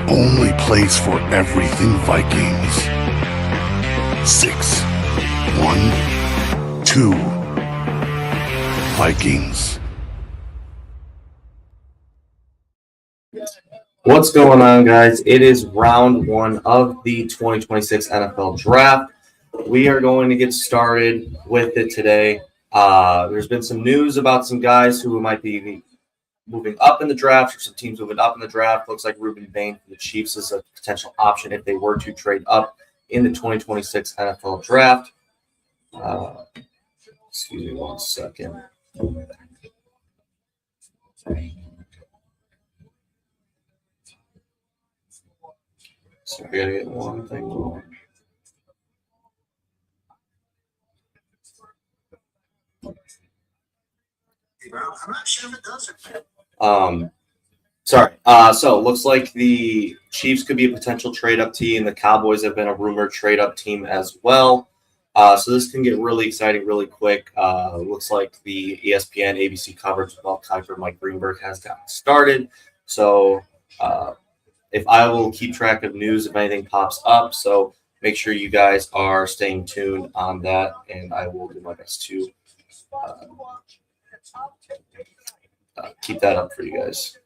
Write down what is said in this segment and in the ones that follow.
only place for everything Vikings. 6, 1, 2. Vikings. What's going on, guys? It is round one of the 2026 NFL Draft. We are going to get started with it today. There's been some news about some guys who might be moving up in the draft, or some teams moving up in the draft. Looks like Ruben Bain for the Chiefs is a potential option if they were to trade up in the 2026 NFL Draft. Excuse me one second. So I gotta get one thing going. I'm not sure if it does it. Sorry. So it looks like the Chiefs could be a potential trade-up team. The Cowboys have been a rumored trade-up team as well. So this can get really exciting really quick. Looks like the ESPN, ABC coverage with Mel Kiper, Mike Greenberg has gotten started. So if I will keep track of news if anything pops up. So make sure you guys are staying tuned on that, and I will do my best to keep that up for you guys.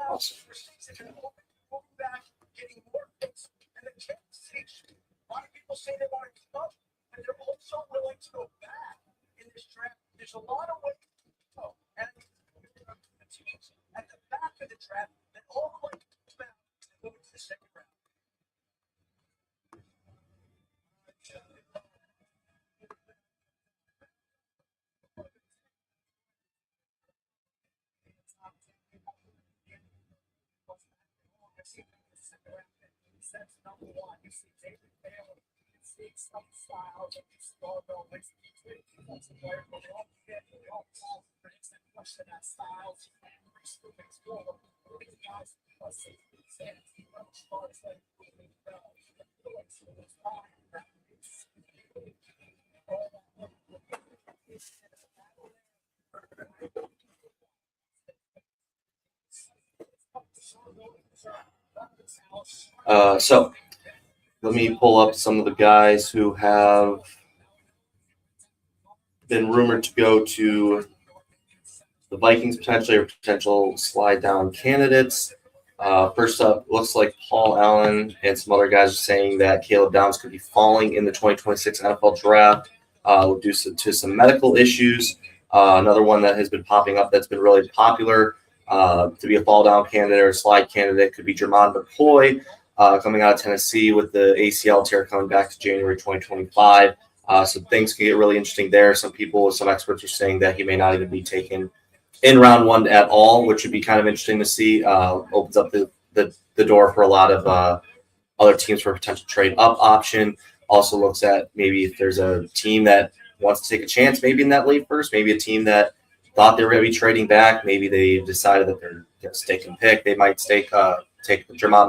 Awesome. This draft, there's a lot of ways to go, and the teams at the back of the draft that all like to bounce and move to the second round. That's number one. You see David Bailey, you see some styles, and you see all those defensive players, but they all fit, they all fall for instant question that styles and moving forward. These guys are 60 cents. As far as like moving around, so let me pull up some of the guys who have been rumored to go to the Vikings potentially, or potential slide down candidates. First up, looks like Paul Allen and some other guys are saying that Caleb Downs could be falling in the 2026 NFL Draft due to some medical issues. Another one that has been popping up that's been really popular to be a fall down candidate or a slide candidate could be Jermon McCoy, coming out of Tennessee with the ACL tear coming back to January 2025. So things can get really interesting there. Some experts are saying that he may not even be taken in round one at all, which would be kind of interesting to see. Opens up the door for a lot of other teams for a potential trade up option. Also looks at maybe if there's a team that wants to take a chance, maybe in that late first, maybe a team that thought they were going to be trading back. Maybe they decided that they're going to stake and pick. They might take Jermon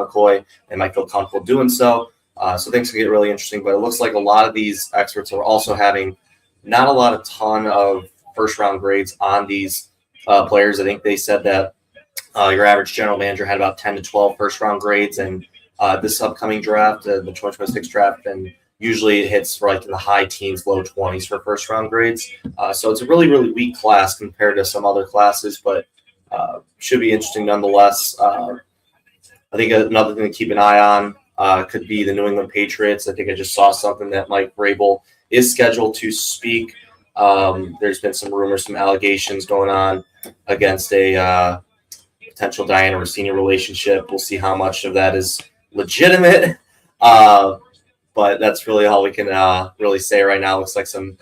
McCoy. They might feel comfortable doing so. So things can get really interesting. But it looks like a lot of these experts are also having not a ton of first-round grades on these players. I think they said that your average general manager had about 10 to 12 first-round grades. And this upcoming draft, the 2026 draft, and usually it hits for like in the high teens, low 20s for first-round grades. So it's a really, really weak class compared to some other classes, but should be interesting nonetheless. I think another thing to keep an eye on could be the New England Patriots. I think I just saw something that Mike Vrabel is scheduled to speak. There's been some rumors, some allegations going on against a potential Diana Rossini relationship. We'll see how much of that is legitimate. But that's really all we can really say right now. Looks like some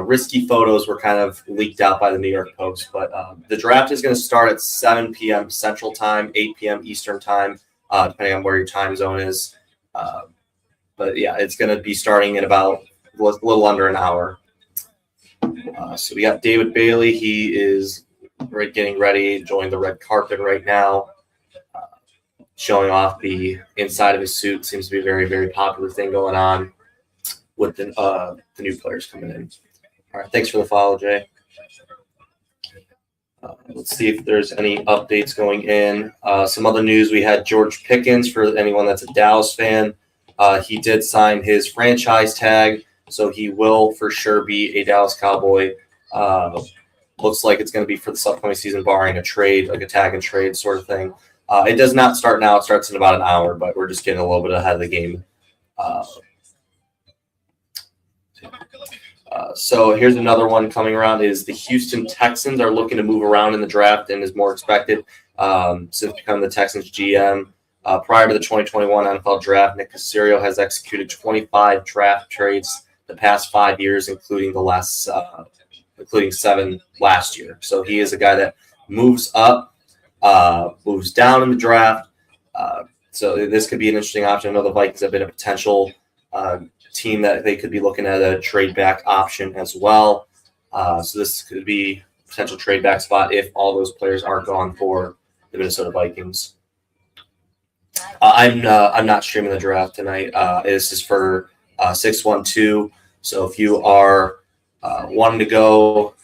risky photos were kind of leaked out by the New York Post. But the draft is going to start at 7 p.m. Central Time, 8 p.m. Eastern Time, depending on where your time zone is. But, yeah, it's going to be starting in about a little under an hour. So we got David Bailey. He is getting ready, joining the red carpet right now. Showing off the inside of his suit. Seems to be a very, very popular thing going on with the new players coming in. All right, thanks for the follow, Jay. Let's see if there's any updates going in. Some other news, we had George Pickens, for anyone that's a Dallas fan. He did sign his franchise tag, so he will for sure be a Dallas Cowboy. Looks like it's going to be for this upcoming season, barring a trade, like a tag and trade sort of thing. It does not start now. It starts in about an hour, but we're just getting a little bit ahead of the game. So here's another one coming around is the Houston Texans are looking to move around in the draft and is more expected since becoming the Texans GM. Prior to the 2021 NFL draft, Nick Caserio has executed 25 draft trades the past 5 years, including including 7 last year. So he is a guy that moves up, moves down in the draft. So this could be an interesting option. I know the Vikings have been a potential team that they could be looking at a trade back option as well. So this could be a potential trade back spot if all those players are gone for the Minnesota Vikings. I'm not streaming the draft tonight. This is for 612. So if you are wanting to go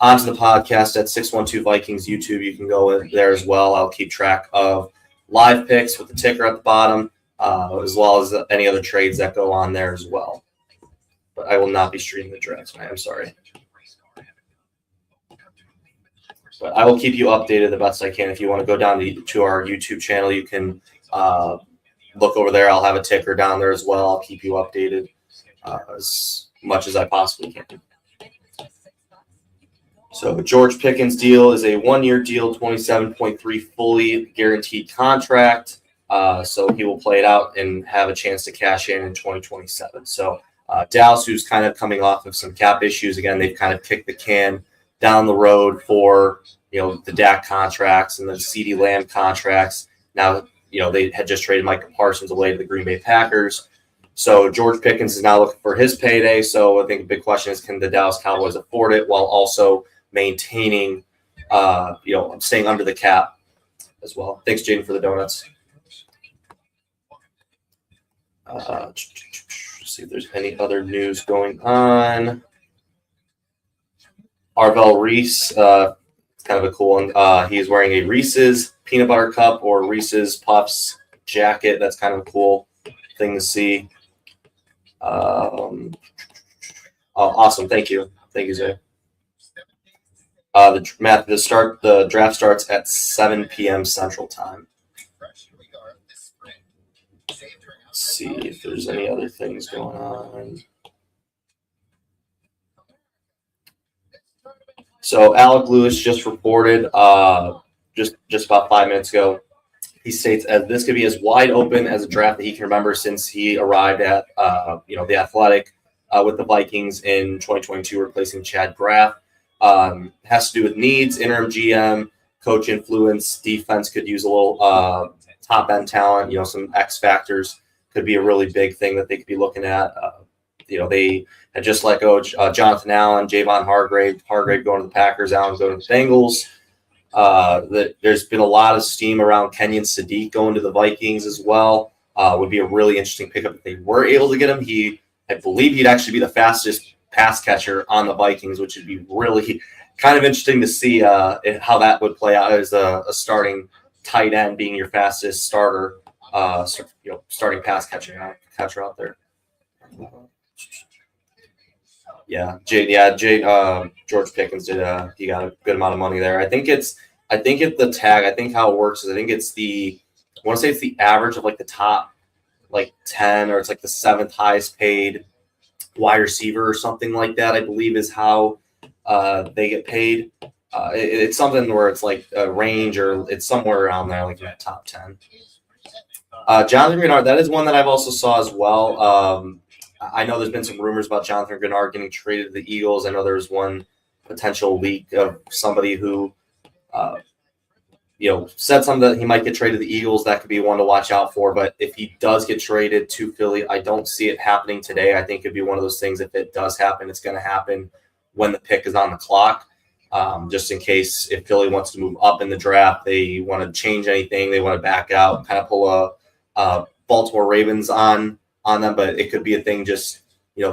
onto the podcast at 612 Vikings YouTube, you can go in there as well. I'll keep track of live picks with the ticker at the bottom, as well as any other trades that go on there as well. But I will not be streaming the draft tonight. I'm sorry. But I will keep you updated the best I can. If you want to go down to our YouTube channel, you can look over there. I'll have a ticker down there as well. I'll keep you updated as much as I possibly can. So George Pickens' deal is a 1-year deal, 27.3 fully guaranteed contract. So he will play it out and have a chance to cash in 2027. So Dallas, who's kind of coming off of some cap issues, again, they've kind of kicked the can down the road for, the Dak contracts and the CeeDee Lamb contracts. Now, they had just traded Micah Parsons away to the Green Bay Packers. So George Pickens is now looking for his payday. So I think the big question is, can the Dallas Cowboys afford it while also maintaining, staying under the cap as well? Thanks, Jaden, for the donuts. See if there's any other news going on. Arvell Reese, it's kind of a cool one. He's wearing a Reese's peanut butter cup or Reese's Puffs jacket. That's kind of a cool thing to see. Awesome. Thank you. Thank you, Zay. The draft starts at 7 p.m. Central Time. Let's see if there's any other things going on. So Alec Lewis just reported just about 5 minutes ago. He states this could be as wide open as a draft that he can remember since he arrived at the Athletic with the Vikings in 2022, replacing Chad Graff. Has to do with needs, interim GM, coach influence, defense could use a little top end talent. Some X factors could be a really big thing that they could be looking at. They had just let go Jonathan Allen, Javon Hargrave going to the Packers, Allen going to the Bengals. There's been a lot of steam around Kenyon Sadiq going to the Vikings as well. Would be a really interesting pickup if they were able to get him. I believe he'd actually be the fastest pass catcher on the Vikings, which would be really kind of interesting to see how that would play out as a starting tight end being your fastest starter, starting pass catcher out there. George Pickens did. He got a good amount of money there. I think it's the tag. I think how it works is I want to say it's the average of like the top 10, or it's like the 7th highest paid wide receiver or something like that. I believe is how they get paid. It's something where it's like a range, or it's somewhere around there, like in the top 10. Jonathan Grenard, that is one that I've also saw as well. I know there's been some rumors about Jonathan Grenard getting traded to the Eagles. I know there was one potential leak of somebody who, said something that he might get traded to the Eagles. That could be one to watch out for. But if he does get traded to Philly, I don't see it happening today. I think it'd be one of those things, if it does happen, it's going to happen when the pick is on the clock. Just in case if Philly wants to move up in the draft, they want to change anything, they want to back out, kind of pull a Baltimore Ravens on them. But it could be a thing, just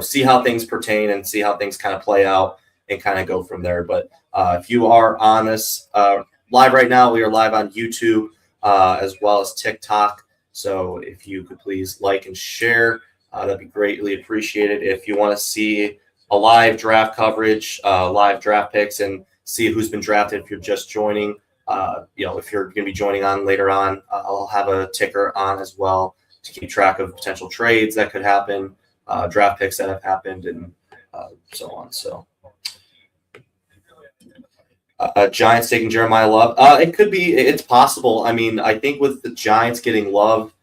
see how things pertain and see how things kind of play out. and kind of go from there. But if you are on this live right now, we are live on YouTube as well as TikTok. So if you could please like and share, that'd be greatly appreciated. If you want to see a live draft coverage, live draft picks, and see who's been drafted, if you're just joining, if you're going to be joining on later on, I'll have a ticker on as well to keep track of potential trades that could happen, draft picks that have happened, and so on. So, Giants taking Jeremiah Love. It could be. It's possible. I mean, I think with the Giants getting Love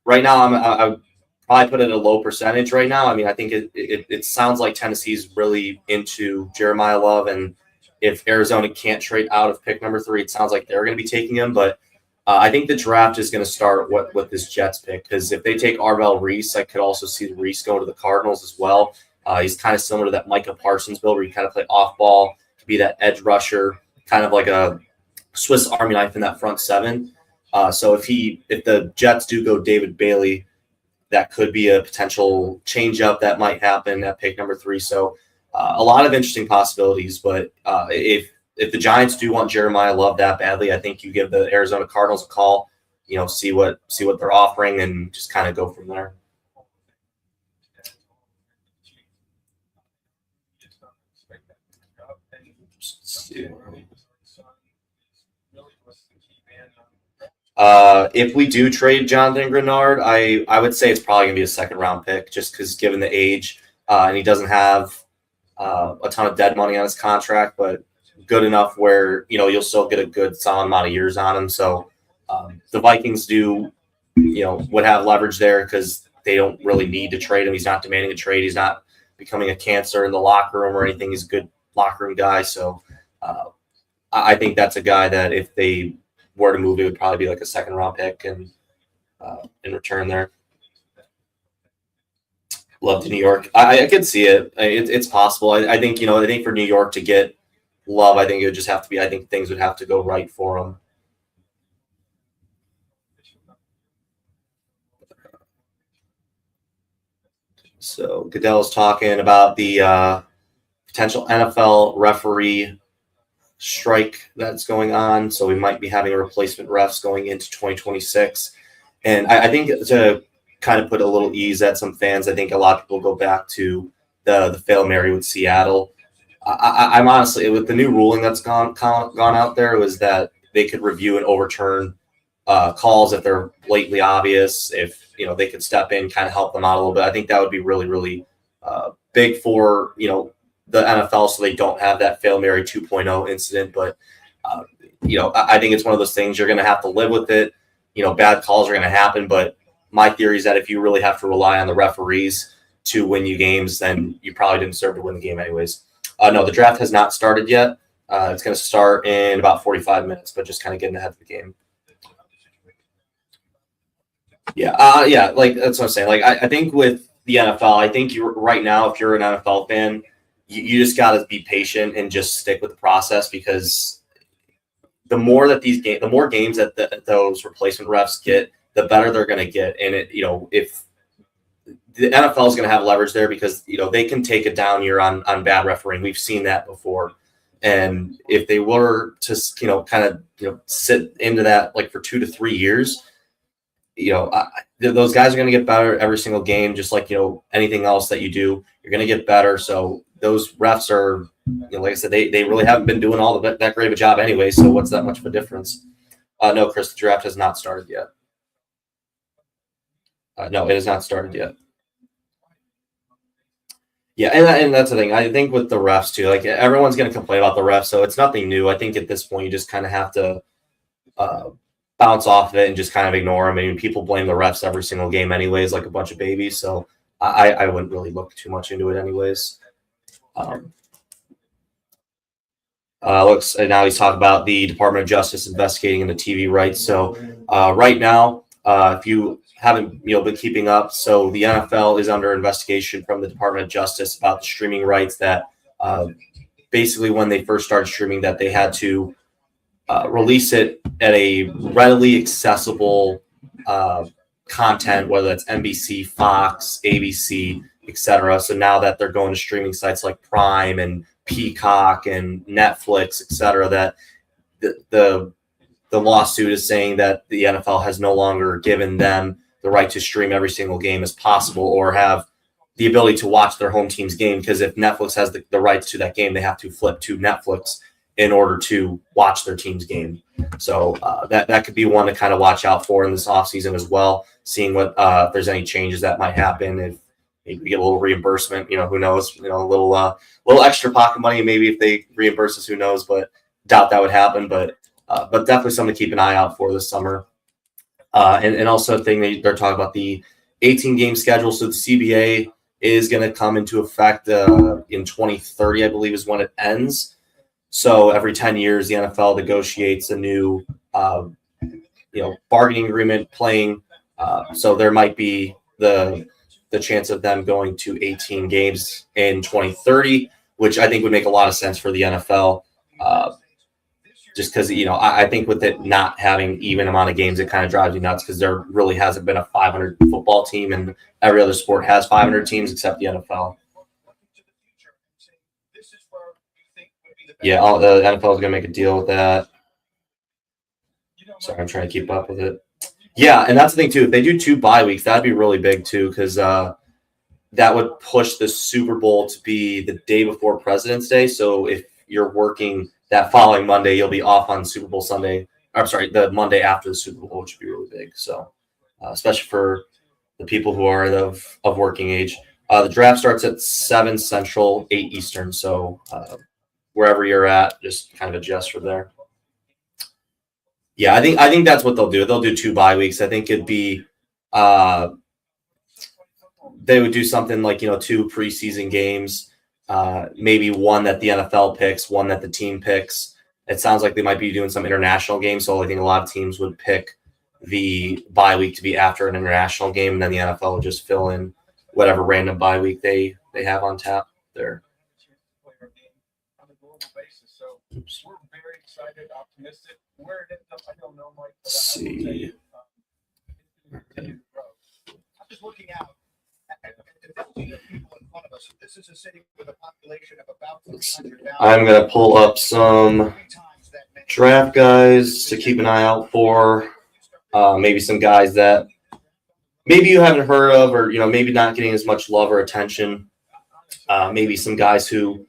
right now, I would probably put it at a low percentage right now. I mean, I think it sounds like Tennessee's really into Jeremiah Love, and if Arizona can't trade out of pick number 3, it sounds like they're going to be taking him. But I think the draft is going to start with this Jets pick, because if they take Arvell Reese, I could also see Reese go to the Cardinals as well. He's kind of similar to that Micah Parsons build, where you kind of play off ball, to be that edge rusher, kind of like a Swiss Army knife in that front 7. So if the Jets do go David Bailey, that could be a potential change up that might happen at pick number 3. So a lot of interesting possibilities. But if the Giants do want Jeremiah Love that badly, I think you give the Arizona Cardinals a call, see what they're offering, and just kind of go from there. If we do trade Jonathan Grenard, I would say it's probably going to be a second-round pick, just because given the age, and he doesn't have a ton of dead money on his contract, but good enough where you'll still get a good solid amount of years on him. So the Vikings would have leverage there, because they don't really need to trade him. He's not demanding a trade. He's not becoming a cancer in the locker room or anything. He's a good locker room guy. So I think that's a guy that if they were to move, it would probably be like a second-round pick and in return there. Love to New York. I could see it. It's possible. I think I think for New York to get Love, I think it would just have to be. I think things would have to go right for him. So Goodell's talking about the potential NFL referee strike that's going on. So we might be having replacement refs going into 2026. And I think to kind of put a little ease at some fans, I think a lot of people go back to the Fail Mary with Seattle. I'm honestly, with the new ruling that's gone out there, was that they could review and overturn calls if they're blatantly obvious, if they could step in, kind of help them out a little bit. I think that would be really, really big for the NFL, so they don't have that Fail Mary 2.0 incident. But I think it's one of those things, you're going to have to live with it. Bad calls are going to happen, but my theory is that if you really have to rely on the referees to win you games, then you probably didn't deserve to win the game anyways. No, the draft has not started yet. It's going to start in about 45 minutes, but just kind of getting ahead of the game. Yeah, like that's what I'm saying. Like I think with the NFL, I think right now, if you're an NFL fan, you just got to be patient and just stick with the process, because the more that the more games that those replacement refs get, the better they're going to get. And if the NFL is going to have leverage there, because they can take a down year on bad refereeing. We've seen that before. And if they were to kind of sit into that like for 2 to 3 years, those guys are going to get better every single game, just like anything else that you do, you're going to get better. So those refs are, like I said, they really haven't been doing all that great of a job anyway. So what's that much of a difference? No, Chris, the draft has not started yet. No, it has not started yet. Yeah, and that's the thing. I think with the refs too, like everyone's going to complain about the refs, so it's nothing new. I think at this point you just kind of have to bounce off of it and just kind of ignore them. I mean, people blame the refs every single game anyways, like a bunch of babies. So I wouldn't really look too much into it anyways. Now he's talking about the Department of Justice investigating into TV rights. So right now, if you haven't been keeping up, so the NFL is under investigation from the Department of Justice about the streaming rights that basically when they first started streaming, that they had to release it at a readily accessible content, whether that's NBC, Fox, ABC, etc. So now that they're going to streaming sites like Prime and Peacock and Netflix, etc., that the lawsuit is saying that the NFL has no longer given them the right to stream every single game as possible or have the ability to watch their home team's game, because if Netflix has the rights to that game, they have to flip to Netflix in order to watch their team's game. So that could be one to kind of watch out for in this offseason as well, seeing what if there's any changes that might happen, if maybe we get a little reimbursement, who knows, a little extra pocket money, maybe if they reimburse us, who knows, but doubt that would happen, but definitely something to keep an eye out for this summer. And also a thing they're talking about, the 18-game schedule. So the CBA is going to come into effect in 2030, I believe, is when it ends. So every 10 years, the NFL negotiates a new, bargaining agreement playing. So there might be the chance of them going to 18 games in 2030, which I think would make a lot of sense for the NFL. Just because, I think with it not having even amount of games, it kind of drives you nuts, because there really hasn't been a 500 football team, and every other sport has 500 teams except the NFL. Yeah, the NFL is going to make a deal with that. Sorry, I'm trying to keep up with it. Yeah, and that's the thing, too. If they do 2 bye weeks, that'd be really big, too, because that would push the Super Bowl to be the day before President's Day. So if you're working that following Monday, you'll be off on Super Bowl Sunday. I'm sorry, the Monday after the Super Bowl, which would be really big. So especially for the people who are of working age. The draft starts at 7 Central, 8 Eastern. So wherever you're at, just kind of adjust for there. Yeah, I think that's what they'll do. They'll do 2 bye weeks. I think it'd be they would do something like 2 preseason games, maybe one that the NFL picks, one that the team picks. It sounds like they might be doing some international games, so I think a lot of teams would pick the bye week to be after an international game, and then the NFL would just fill in whatever random bye week they have on tap there. Oops. We're very excited, optimistic. Where it ends up, I don't know, Mike. Let's see. I'm just looking out at the people in front of us. This is a city with a population of about 300,000. I'm going to pull up some draft guys to keep an eye out for. Maybe some guys that maybe you haven't heard of, or maybe not getting as much love or attention. Maybe some guys who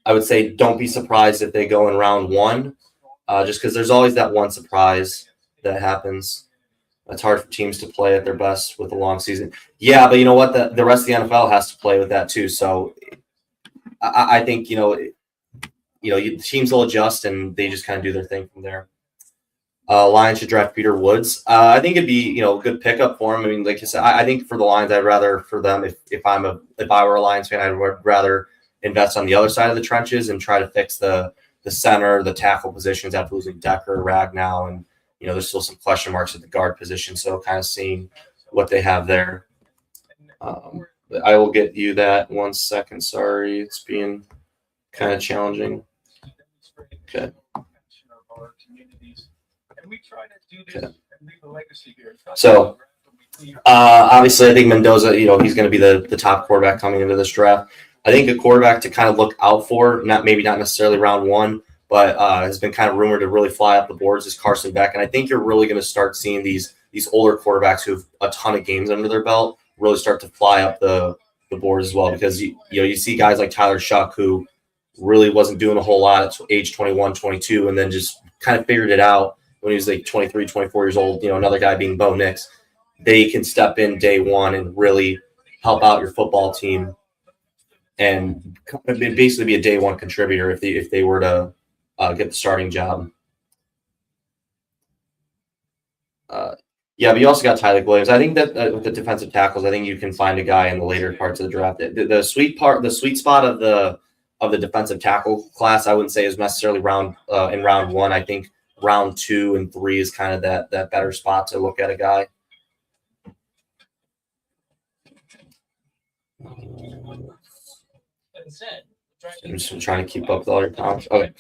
I would say don't be surprised if they go in round 1, just because there's always that one surprise that happens. It's hard for teams to play at their best with a long season. Yeah, but you know what? The rest of the NFL has to play with that too. So I think teams will adjust, and they just kind of do their thing from there. Lions should draft Peter Woods. I think it'd be a good pickup for him. I mean, like you said, I think for the Lions, I'd rather for them if I were a Lions fan, I'd rather invest on the other side of the trenches and try to fix the center, the tackle positions after losing Decker, Ragnow, and there's still some question marks at the guard position. So kind of seeing what they have there. I will get you that 1 second. Sorry, it's being kind of challenging. Okay. So obviously, I think Mendoza, he's going to be the top quarterback coming into this draft. I think a quarterback to kind of look out for, not necessarily round 1, but has been kind of rumored to really fly up the boards, is Carson Beck. And I think you're really going to start seeing these older quarterbacks who have a ton of games under their belt really start to fly up the boards as well, because you see guys like Tyler Shuck, who really wasn't doing a whole lot at age 21, 22, and then just kind of figured it out when he was like 23, 24 years old. Another guy being Bo Nix. They can step in day 1 and really help out your football team and basically be a day 1 contributor if they were to get the starting job. Yeah, but you also got Tyler Williams. I think that with the defensive tackles, I think you can find a guy in the later parts of the draft. The sweet spot of the defensive tackle class, I wouldn't say is necessarily in round 1. I think round 2 and 3 is kind of that better spot to look at a guy. I'm just trying to keep up with all your comments. Okay.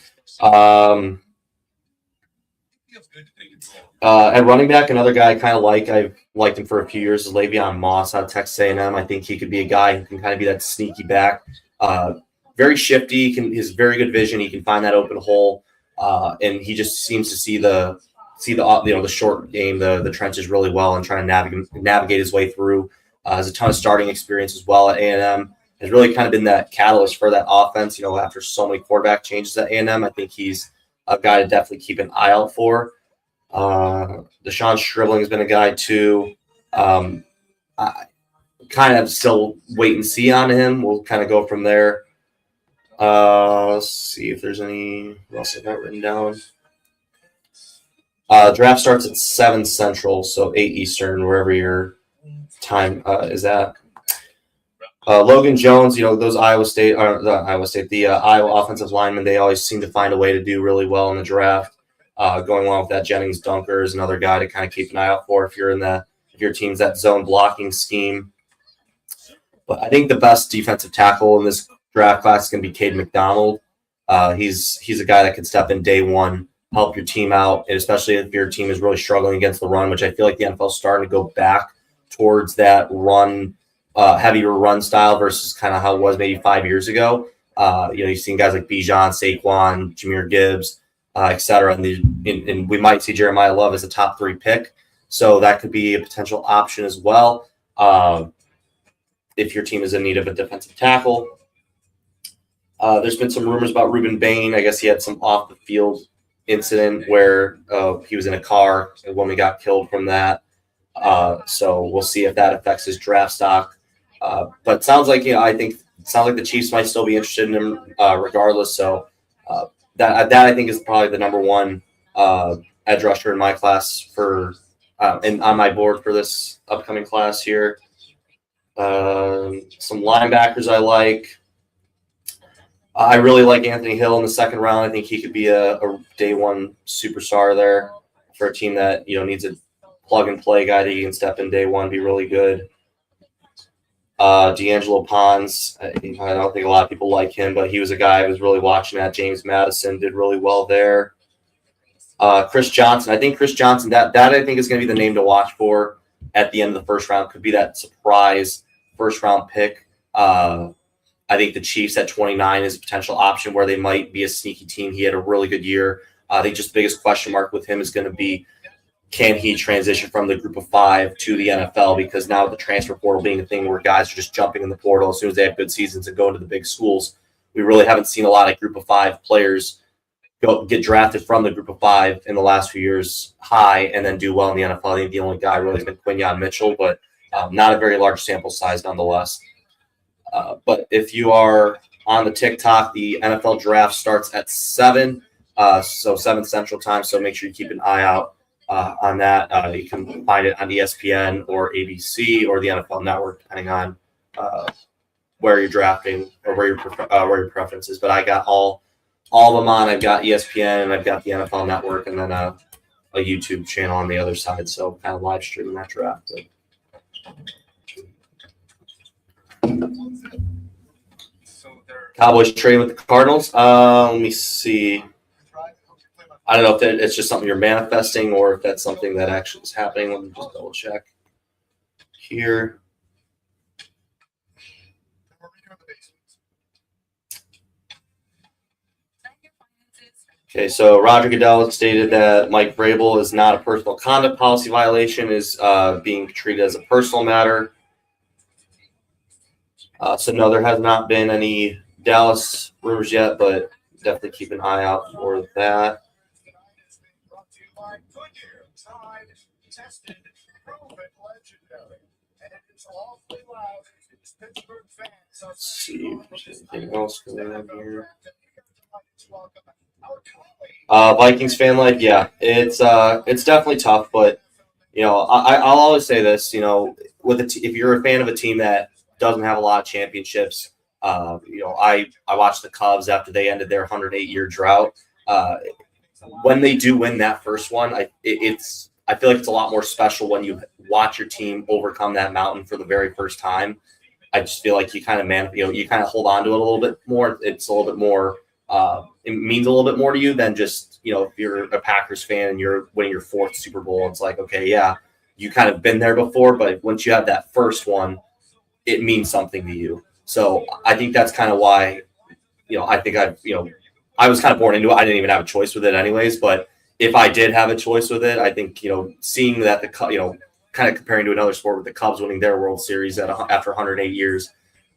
At running back, another guy I kind of like, I've liked him for a few years, is Le'Veon Moss out of Texas A&M. I think he could be a guy who can kind of be that sneaky back. Very shifty, he's very good vision. He can find that open hole, and he just seems to see the the short game, the trenches really well, and trying to navigate his way through. Has a ton of starting experience as well at A&M. Has really kind of been that catalyst for that offense. After so many quarterback changes at A&M, I think he's a guy to definitely keep an eye out for. Deshaun Stribling has been a guy too. I kind of still wait and see on him. We'll kind of go from there. Let's see if there's any else I've got written down. Draft starts at 7 Central, so 8 Eastern, wherever your time is at. Logan Jones, those the Iowa offensive linemen, they always seem to find a way to do really well in the draft. Going along with that, Jennings Dunker is another guy to kind of keep an eye out for if your team's that zone blocking scheme. But I think the best defensive tackle in this draft class is going to be Cade McDonald. He's a guy that can step in day one, help your team out, and especially if your team is really struggling against the run, which I feel like the NFL is starting to go back towards that run, heavier run style versus kind of how it was maybe 5 years ago. You've seen guys like Bijan, Saquon, Jahmyr Gibbs, et cetera, and we might see Jeremiah Love as a top 3 pick. So that could be a potential option as well if your team is in need of a defensive tackle. There's been some rumors about Reuben Bain. I guess he had some off-the-field incident where he was in a car. A woman got killed from that. So we'll see if that affects his draft stock. But it sounds like it sounds like the Chiefs might still be interested in him regardless. So that I think is probably the number one edge rusher in my class for and on my board for this upcoming class here. Some linebackers I like. I really like Anthony Hill in the second round. I think he could be a day one superstar there for a team that needs a plug and play guy that you can step in day one, be really good. D'Angelo Pons, I don't think a lot of people like him, but he was a guy I was really watching at. James Madison did really well there. Chris Johnson, I think that I think is going to be the name to watch for at the end of the first round. Could be that surprise first round pick. I think the Chiefs at 29 is a potential option where they might be a sneaky team. He had a really good year. I think just the biggest question mark with him is going to be, can he transition from the group of 5 to the NFL? Because now with the transfer portal being a thing where guys are just jumping in the portal as soon as they have good seasons and go into the big schools, we really haven't seen a lot of group of 5 players get drafted from the group of 5 in the last few years high and then do well in the NFL. I think the only guy really has been Quinyon Mitchell, but not a very large sample size nonetheless. But if you are on the TikTok, the NFL draft starts at 7, so 7 Central Time. So make sure you keep an eye out on that. You can find it on ESPN or ABC or the NFL Network, depending on where you're drafting or where your preference is. But I got all of them on. I've got ESPN and I've got the NFL Network, and then a YouTube channel on the other side. So kind of live streaming that draft. Cowboys trading with the Cardinals. Let me see. I don't know if it's just something you're manifesting or if that's something that actually is happening. Let me just double check here. Okay, so Roger Goodell stated that Mike Vrabel is not a personal conduct policy violation, is being treated as a personal matter. So no, there has not been any Dallas rumors yet, but definitely keep an eye out for that. Let's see if there's anything else going on here. Vikings fan life, yeah, it's definitely tough, but I'll always say this, if you're a fan of a team that doesn't have a lot of championships, I watched the Cubs after they ended their 108-year drought. When they do win that first one, I feel like it's a lot more special when you watch your team overcome that mountain for the very first time. I just feel like you kind of hold on to it a little bit more. It's a little bit more it means a little bit more to you than just, if you're a Packers fan and you're winning your 4th Super Bowl. It's like, okay, yeah, you kind of been there before, but once you have that first one, it means something to you. So I think that's kind of why, I think I was kind of born into it. I didn't even have a choice with it anyways, but if I did have a choice with it, I think, seeing that kind of comparing to another sport with the Cubs winning their World Series after 108 years,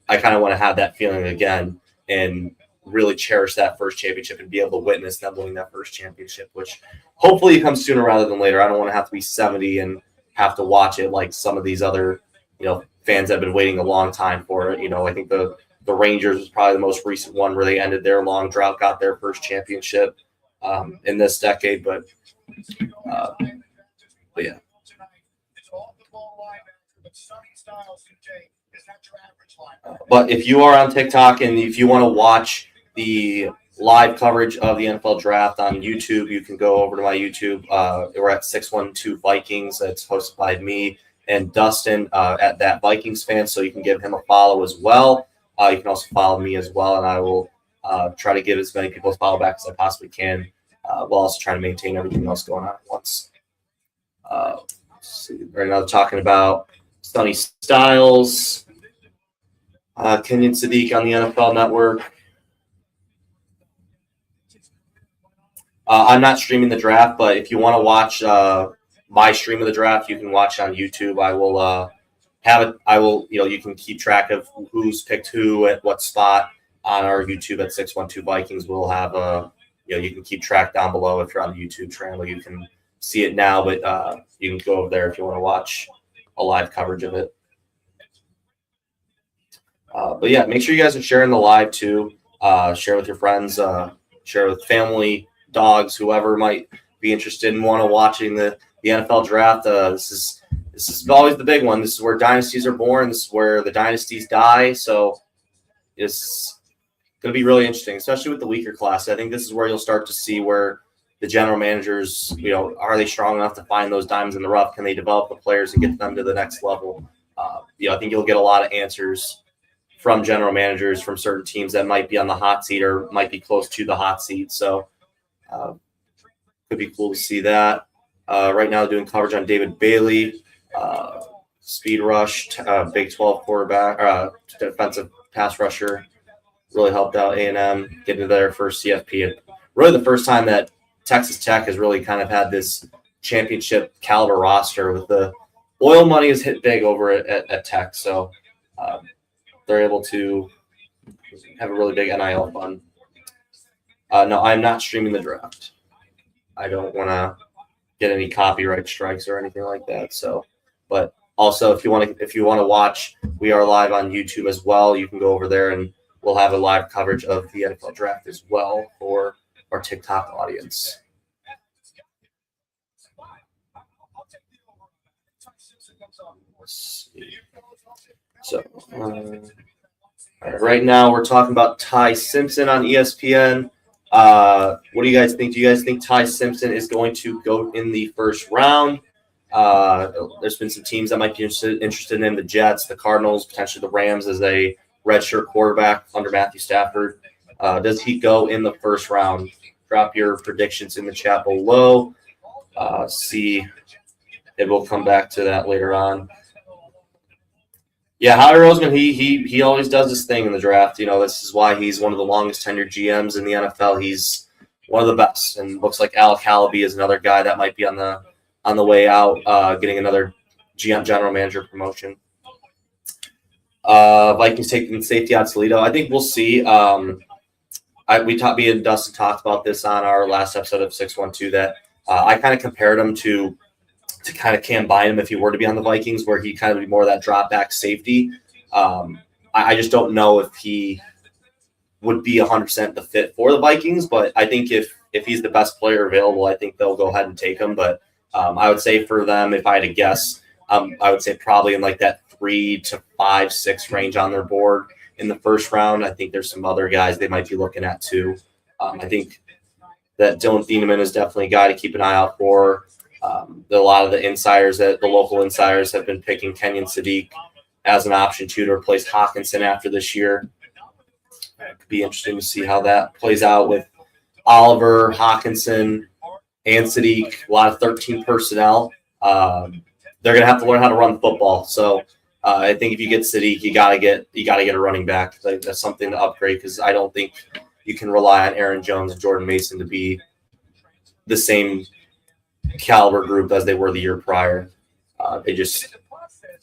I kind of want to have that feeling again and really cherish that first championship and be able to witness them winning that first championship, which hopefully comes sooner rather than later. I don't want to have to be 70 and have to watch it like some of these other, fans have been waiting a long time for it. I think the Rangers was probably the most recent one where they ended their long drought, got their first championship in this decade. But yeah. But if you are on TikTok and if you want to watch the live coverage of the NFL draft on YouTube, you can go over to my YouTube. We're at 612 Vikings. It's hosted by me and Dustin at That Vikings Fan, so you can give him a follow as well. You can also follow me as well, and I will try to give as many people a follow back as I possibly can, while also trying to maintain everything else going on at once. Right now, talking about Sonny Styles, Kenyon Sadiq on the NFL Network. I'm not streaming the draft, but if you want to watch my stream of the draft, you can watch on YouTube. I will have it. I will, you can keep track of who's picked who at what spot on our YouTube at 612 Vikings. We'll have you can keep track down below if you're on the YouTube channel. You can see it now, but you can go over there if you want to watch a live coverage of it. But yeah, make sure you guys are sharing the live too. Share with your friends, share with family, dogs, whoever might be interested in watching the NFL draft. This is always the big one. This is where dynasties are born. This is where the dynasties die. So it's going to be really interesting, especially with the weaker class. I think this is where you'll start to see where the general managers, are they strong enough to find those diamonds in the rough? Can they develop the players and get them to the next level? I think you'll get a lot of answers from general managers from certain teams that might be on the hot seat or might be close to the hot seat. So could be cool to see that. Right now doing coverage on David Bailey, speed rush, Big 12 quarterback, defensive pass rusher. Really helped out A&M getting to their first CFP. And really the first time that Texas Tech has really kind of had this championship caliber roster with the oil money has hit big over at Tech. So they're able to have a really big NIL fund. No, I'm not streaming the draft. I don't want to get any copyright strikes or anything like that. So, but also if you want to watch, we are live on YouTube as well. You can go over there and we'll have a live coverage of the NFL draft as well for our TikTok audience. Let's see. So, right now we're talking about Ty Simpson on ESPN. What do you guys think? Do you guys think Ty Simpson is going to go in the first round? There's been some teams that might be interested in the Jets, the Cardinals, potentially the Rams as a redshirt quarterback under Matthew Stafford. Does he go in the first round? Drop your predictions in the chat below. It will come back to that later on. Yeah, Howie Roseman, he always does this thing in the draft. This is why he's one of the longest tenured GMs in the NFL. He's one of the best, and looks like Alec Halaby is another guy that might be on the way out, getting another GM general manager promotion. Vikings taking safety out Toledo. I think we'll see. Me and Dustin talked about this on our last episode of 612 that I kind of compared him to kind of Cam Bynum if he were to be on the Vikings, where he kind of be more of that drop back safety. I just don't know if he would be 100% the fit for the Vikings, but I think if he's the best player available, I think they'll go ahead and take him. But I would say for them, if I had to guess, I would say probably in like that 3 to 5, 6 range on their board in the first round. I think there's some other guys they might be looking at too. I think that Dylan Thieneman is definitely a guy to keep an eye out for. A lot of the local insiders have been picking Kenyon Sadiq as an option to replace Hawkinson after this year. It could be interesting to see how that plays out with Oliver, Hawkinson, and Sadiq. A lot of 13 personnel. They're going to have to learn how to run football. So I think if you get Sadiq, you got to get a running back. Like, that's something to upgrade, because I don't think you can rely on Aaron Jones and Jordan Mason to be the same caliber group as they were the year prior.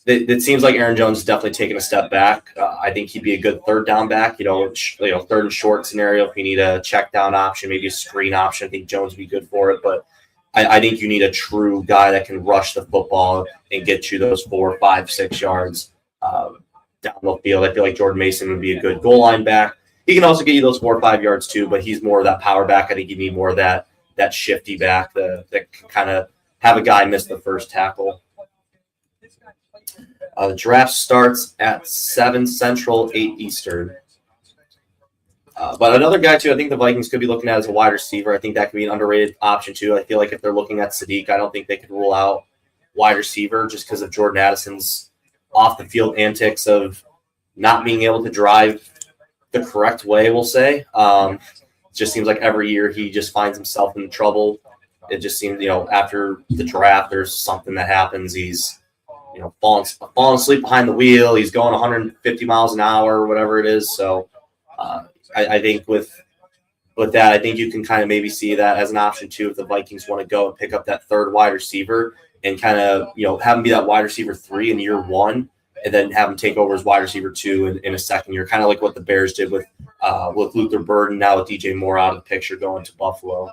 It seems like Aaron Jones is definitely taking a step back. I think he'd be a good third down back, third and short scenario. If you need a check down option, maybe a screen option, I think Jones would be good for it. But I think you need a true guy that can rush the football and get you those 4, 5, 6 yards down the field. I feel like Jordan Mason would be a good goal line back. He can also get you those 4 or 5 yards too, but he's more of that power back. I think you need more of that shifty back that can kind of have a guy miss the first tackle. The draft starts at 7 Central, 8 Eastern. But another guy, too, I think the Vikings could be looking at as a wide receiver. I think that could be an underrated option, too. I feel like if they're looking at Sadiq, I don't think they could rule out wide receiver just because of Jordan Addison's off-the-field antics of not being able to drive the correct way, we'll say. It just seems like every year he just finds himself in trouble. It just seems, after the draft, there's something that happens. He's falling asleep behind the wheel. He's going 150 miles an hour or whatever it is. So I think with that, I think you can kind of maybe see that as an option too if the Vikings want to go and pick up that third wide receiver and kind of have him be that wide receiver 3 in year 1, and then have him take over as wide receiver 2 in a second year, kind of like what the Bears did with Luther Burden, now with DJ Moore out of the picture going to Buffalo.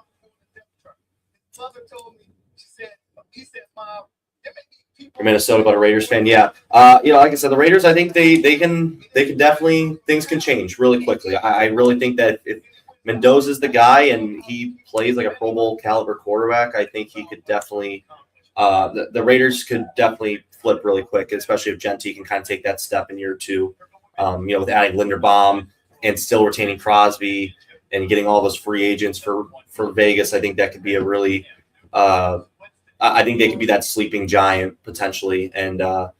You're Minnesota, but a Raiders fan, yeah. Like I said, the Raiders, I think they can definitely, things can change really quickly. I really think that if Mendoza's the guy and he plays like a Pro Bowl caliber quarterback, I think he could definitely the Raiders could definitely flip really quick, especially if Genty can kind of take that step in year 2. With adding Linderbaum and still retaining Crosby and getting all those free agents for Vegas, I think that could be a really I think they could be that sleeping giant potentially. And the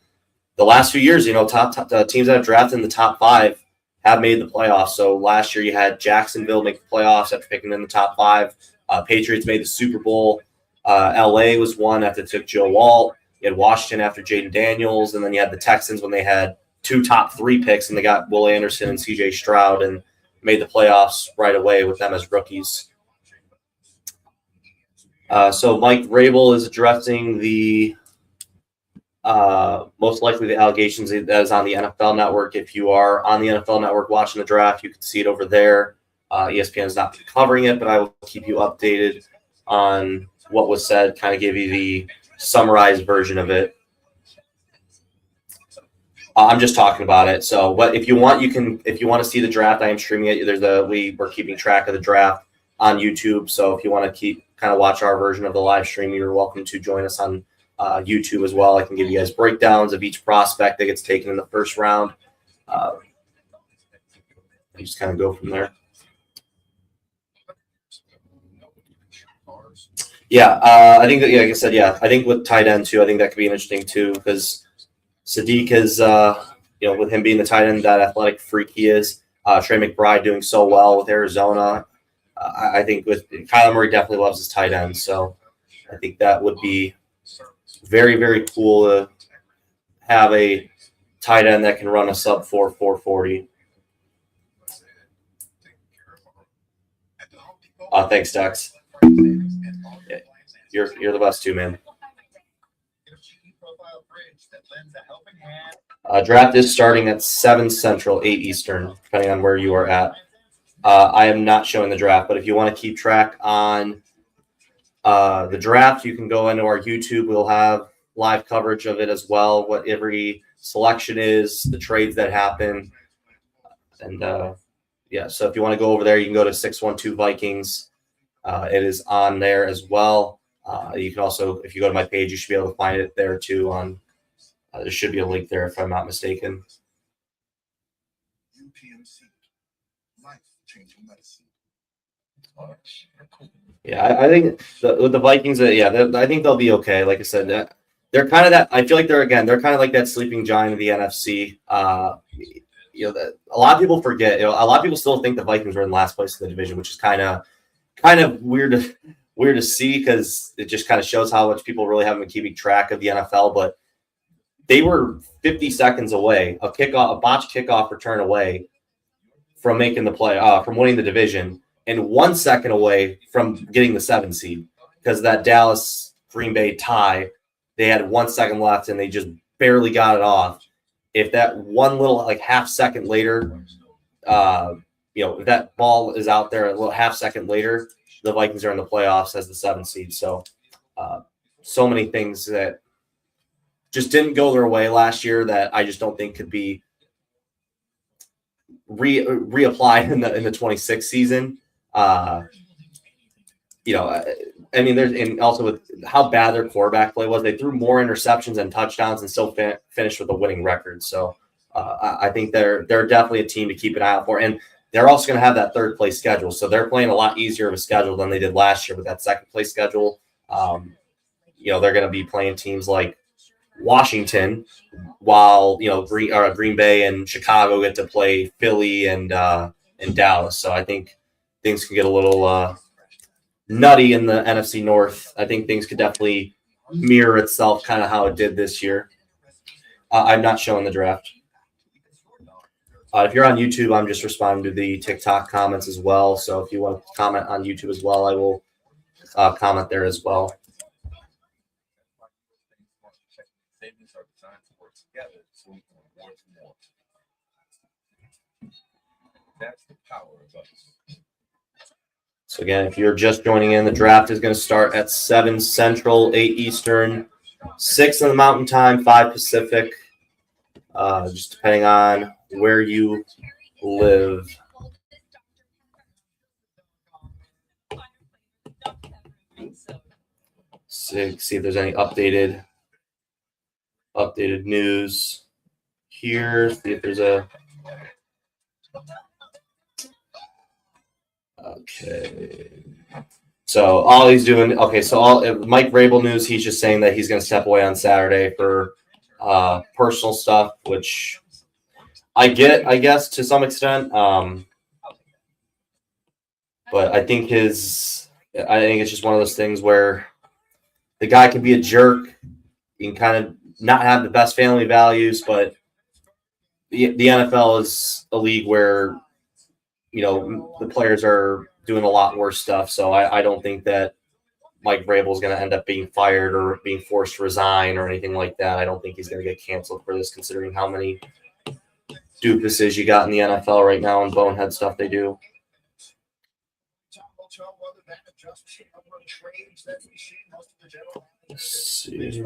last few years, top teams that have drafted in the top 5 have made the playoffs. So last year you had Jacksonville make the playoffs after picking in the top 5. Patriots made the Super Bowl. LA was one after they took Joe Walt. You had Washington after Jaden Daniels. And then you had the Texans when they had 2 top 3 picks and they got Will Anderson and CJ Stroud and made the playoffs right away with them as rookies. So Mike Vrabel is addressing the most likely the allegations that is on the NFL Network. If you are on the NFL Network watching the draft, you can see it over there. ESPN is not covering it, but I will keep you updated on what was said, kind of give you the summarized version of it. I'm just talking about it. So, but if you want, if you want to see the draft, I am streaming it. We're keeping track of the draft on YouTube. So if you want to kind of watch our version of the live stream, you're welcome to join us on YouTube as well. I can give you guys breakdowns of each prospect that gets taken in the first round. You just kind of go from there. Yeah, I think that, like I said, I think with tight end too, I think that could be interesting too, because Sadiq is, with him being the tight end, that athletic freak he is. Trey McBride doing so well with Arizona. I think with Kyler Murray definitely loves his tight end, so I think that would be very, very cool to have a tight end that can run a sub 4.40. Thanks, Dex. Yeah, you're the best too, man. Draft is starting at 7 Central, 8 Eastern, depending on where you are at. I am not showing the draft, but if you want to keep track on the draft, you can go into our YouTube. We'll have live coverage of it as well, what every selection is, the trades that happen. And, so if you want to go over there, you can go to 612 Vikings. It is on there as well. You can also, if you go to my page, you should be able to find it there too. There should be a link there if I'm not mistaken. Yeah, I think with the Vikings, I think they'll be okay. Like I said, they're kind of that. I feel like they're kind of like that sleeping giant of the NFC. that a lot of people forget. A lot of people still think the Vikings were in last place in the division, which is kind of weird to see because it just kind of shows how much people really haven't been keeping track of the NFL. But they were 50 seconds away, a botched kickoff return away from making the play, from winning the division, and 1 second away from getting the 7 seed because of that Dallas Green Bay tie. They had 1 second left and they just barely got it off. If that one little half second later, if that ball is out there a little half second later, the Vikings are in the playoffs as the 7 seed. So, so many things that just didn't go their way last year that I just don't think could be reapplied in the 26 season. There's and also with how bad their quarterback play was, they threw more interceptions and touchdowns and still finished with a winning record. So I think they're definitely a team to keep an eye out for, and they're also going to have that third place schedule. So they're playing a lot easier of a schedule than they did last year with that second place schedule. They're going to be playing teams like Washington, while Green Bay and Chicago get to play Philly and Dallas. So I think things can get a little nutty in the NFC North. I think things could definitely mirror itself kind of how it did this year. I'm not showing the draft. If you're on YouTube, I'm just responding to the TikTok comments as well. So if you want to comment on YouTube as well, I will comment there as well. That's the power of us. So again, if you're just joining in, the draft is going to start at 7 Central, 8 Eastern, 6 in the Mountain Time, 5 Pacific, just depending on where you live. See if there's any updated news here. See if there's a. Okay. So all he's doing. Okay. So Mike Vrabel news. He's just saying that he's going to step away on Saturday for personal stuff, which I get, I guess, to some extent. But I think it's just one of those things where the guy can be a jerk. He can kind of not have the best family values, but the NFL is a league where, the players are doing a lot worse stuff. So I don't think that Mike Vrabel is going to end up being fired or being forced to resign or anything like that. I don't think he's going to get canceled for this, considering how many doofuses you got in the NFL right now and bonehead stuff they do. Let's see.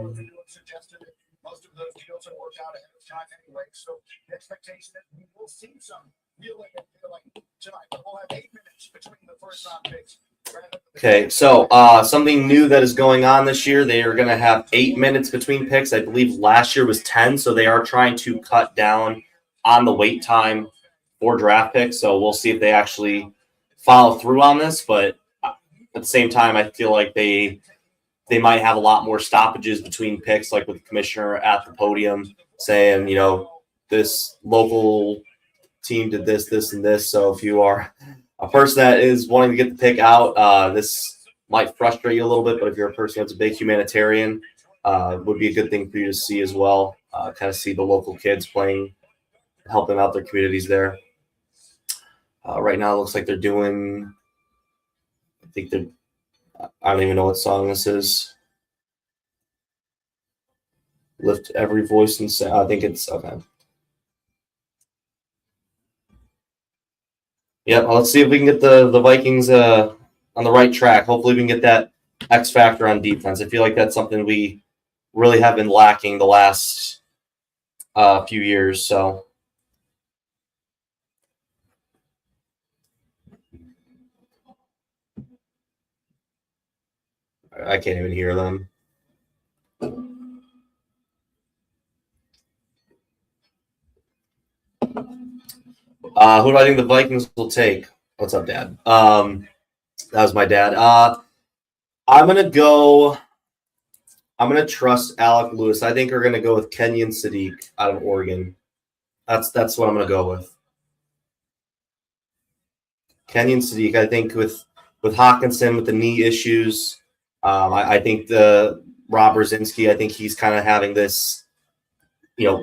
Most of those deals are worked out ahead of time anyway, so the expectation is we will see some feeling tonight, but we'll have 8 minutes between the first round picks. Okay, so something new that is going on this year, they are going to have 8 minutes between picks. I believe last year was 10, so they are trying to cut down on the wait time for draft picks. So we'll see if they actually follow through on this, but at the same time, I feel like they might have a lot more stoppages between picks, like with the commissioner at the podium saying, this local team did this, and this. So if you are a person that is wanting to get the pick out, this might frustrate you a little bit. But if you're a person that's a big humanitarian, would be a good thing for you to see as well. Kind of see the local kids playing, helping out their communities there. Right now, it looks like they're doing, I don't even know what song this is. Lift every voice and say, I think it's okay. Yeah, well, let's see if we can get the Vikings on the right track. Hopefully we can get that X factor on defense. I feel like that's something we really have been lacking the last few years. So I can't even hear them. Who do I think the Vikings will take? What's up, Dad? That was my dad. I'm going to trust Alec Lewis. I think we're going to go with Kenyon Sadiq out of Oregon. That's what I'm going to go with. Kenyon Sadiq, I think with Hawkinson with the knee issues, I think the Rob Brzezinski, I think he's kind of having this,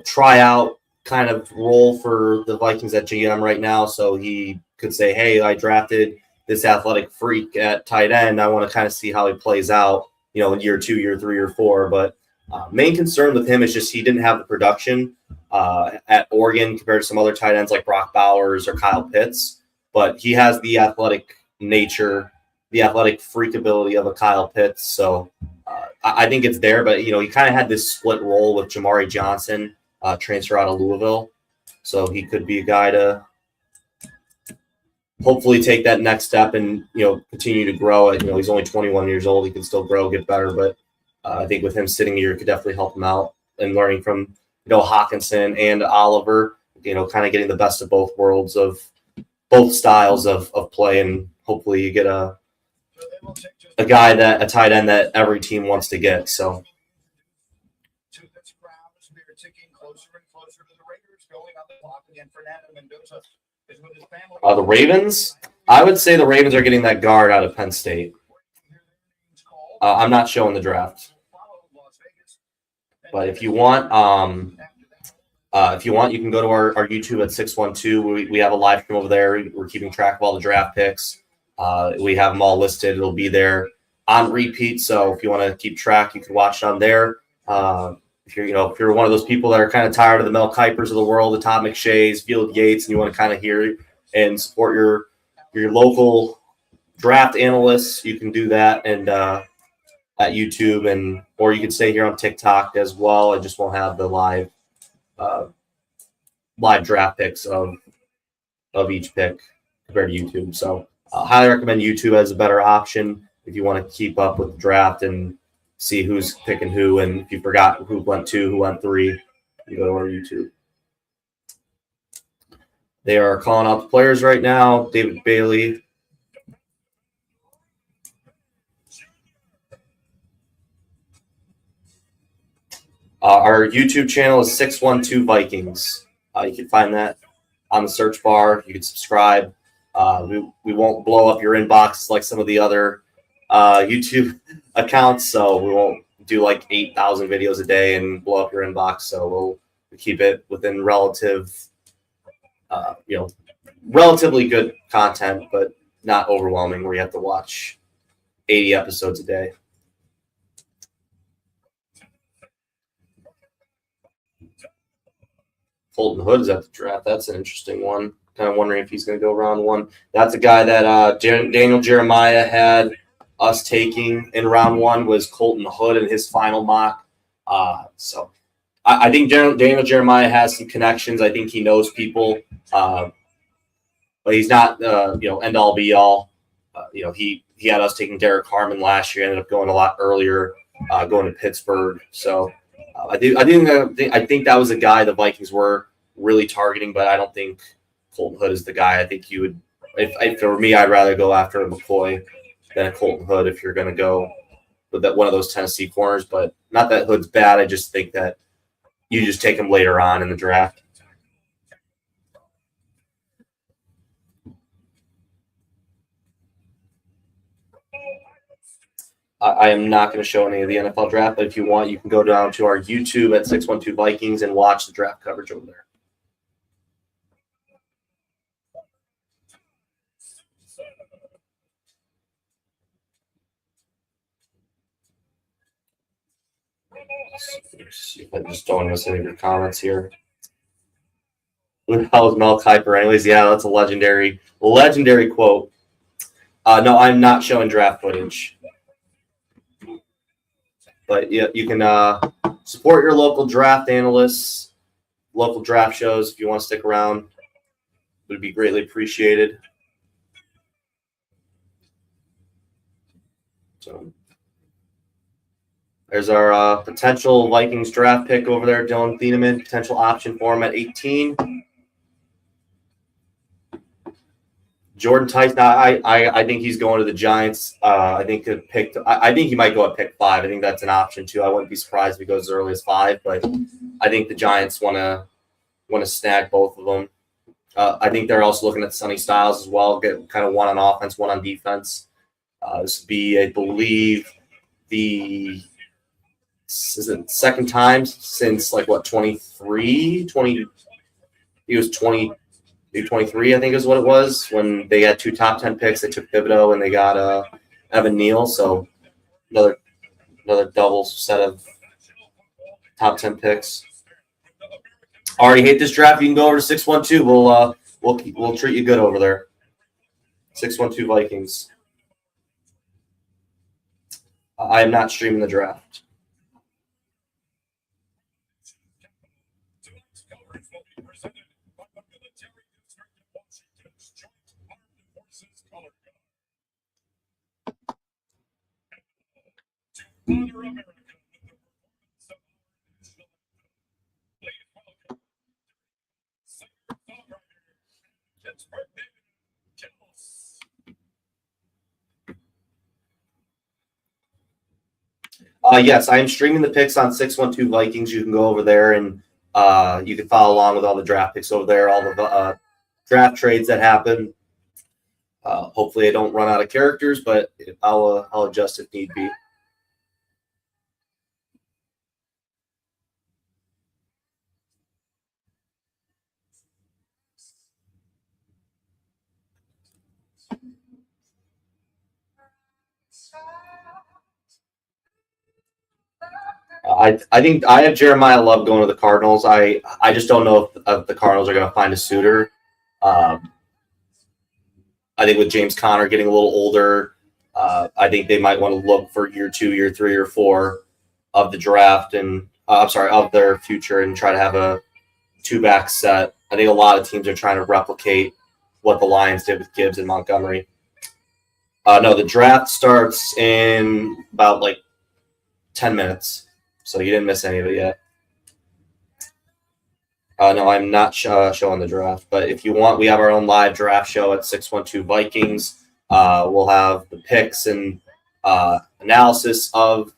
tryout kind of role for the Vikings at GM right now. So he could say, hey, I drafted this athletic freak at tight end. I want to kind of see how he plays out, in year 2, year 3, or 4. But main concern with him is just he didn't have the production at Oregon compared to some other tight ends like Brock Bowers or Kyle Pitts. But he has the athletic nature, the athletic freak ability of a Kyle Pitts. So I think it's there, but, he kind of had this split role with Jamari Johnson, transfer out of Louisville. So he could be a guy to hopefully take that next step and, continue to grow. He's only 21 years old. He can still grow, get better. But I think with him sitting here, it could definitely help him out and learning from, Hawkinson and Oliver, kind of getting the best of both worlds of both styles of play. And hopefully you get a tight end that every team wants to get. So the Ravens, I would say the Ravens are getting that guard out of Penn State. I'm not showing the draft, but if you want, you can go to our YouTube at 612. We have a live stream over there. We're keeping track of all the draft picks. We have them all listed. It'll be there on repeat. So if you want to keep track, you can watch it on there. If you're one of those people that are kind of tired of the Mel Kipers of the world, the Todd McShays, Field Yates, and you want to kind of hear and support your local draft analysts, you can do that and at YouTube or you can stay here on TikTok as well. I just won't have the live draft picks of each pick compared to YouTube. So highly recommend YouTube as a better option if you want to keep up with the draft and see who's picking who. And if you forgot who went 2, who went 3, you go to our YouTube. They are calling out the players right now. David Bailey. Our YouTube channel is 612 Vikings. You can find that on the search bar. You can subscribe. We won't blow up your inbox like some of the other YouTube accounts, so we won't do like 8,000 videos a day and blow up your inbox. So we'll keep it within relatively good content, but not overwhelming where you have to watch 80 episodes a day. Colton Hood is at the draft. That's an interesting one. Kind of wondering if he's going to go round 1. That's a guy that Daniel Jeremiah had us taking in round 1 was Colton Hood in his final mock. So I think Daniel Jeremiah has some connections. I think he knows people, but he's not end all be all. He had us taking Derek Harmon last year. Ended up going a lot earlier, going to Pittsburgh. So I think that was a guy the Vikings were really targeting, but I don't think Colton Hood is the guy. I think you would, if it were me, I'd rather go after a McCoy than a Colton Hood if you're going to go with one of those Tennessee corners. But not that Hood's bad. I just think that you just take him later on in the draft. I am not going to show any of the NFL draft, but if you want, you can go down to our YouTube at 612 Vikings and watch the draft coverage over there. I just don't miss any of your comments here. Who the hell is Mel Kiper anyways? Yeah, that's a legendary quote. No, I'm not showing draft footage. But yeah, you can support your local draft analysts, local draft shows if you want to stick around. It would be greatly appreciated. So there's our potential Vikings draft pick over there, Dylan Thieneman, potential option for him at 18. Jordan Tyson, I think he's going to the Giants. I think he might go at pick 5. I think that's an option too. I wouldn't be surprised if he goes as early as 5, but I think the Giants want to, want to snag both of them. I think they're also looking at Sonny Styles as well, get kind of one on offense, one on defense. This would be, I believe, the second time since like what 23, 20. He was 23, I think is what it was when they had 2 top 10 picks. They took Thibodeau and they got Evan Neal. So another double set of top 10 picks. Already hate this draft. You can go over to 612. We'll treat you good over there. 612 Vikings. I am not streaming the draft. Yes, I am streaming the picks on 612 Vikings. You can go over there and you can follow along with all the draft picks over there, all the draft trades that happen. Hopefully, I don't run out of characters, but I'll adjust if need be. I think I have Jeremiah Love going to the Cardinals. I just don't know if the Cardinals are going to find a suitor. I think with James Conner getting a little older, I think they might want to look for year 2, year 3, or 4 of the draft and of their future and try to have a 2-back set. I think a lot of teams are trying to replicate what the Lions did with Gibbs and Montgomery. No, the draft starts in about like 10 minutes. So you didn't miss any of it yet. No, I'm not showing the draft. But if you want, we have our own live draft show at 612 Vikings. We'll have the picks and analysis of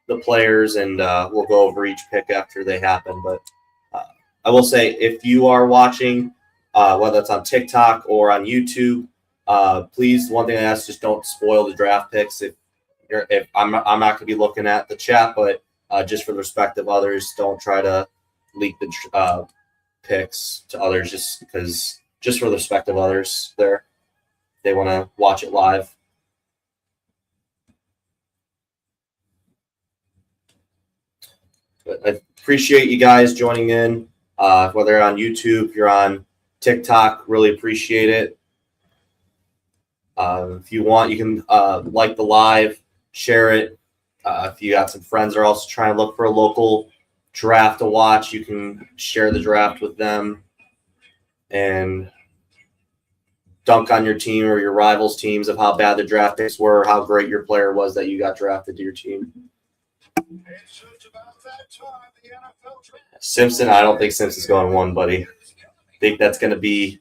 the players, and we'll go over each pick after they happen. But I will say, if you are watching, whether it's on TikTok or on YouTube, please, one thing I ask, just don't spoil the draft picks. If I'm not going to be looking at the chat, but just for the respect of others, don't try to leak the picks to others just for the respect of others there. They want to watch it live. But I appreciate you guys joining in, whether you're on YouTube, you're on TikTok, really appreciate it. If you want, you can like the live, share it. If you got some friends that are also trying to look for a local draft to watch, you can share the draft with them and dunk on your team or your rivals' teams of how bad the draft picks were, how great your player was that you got drafted to your team. Simpson, I don't think Simpson's going 1, buddy. I think that's going to be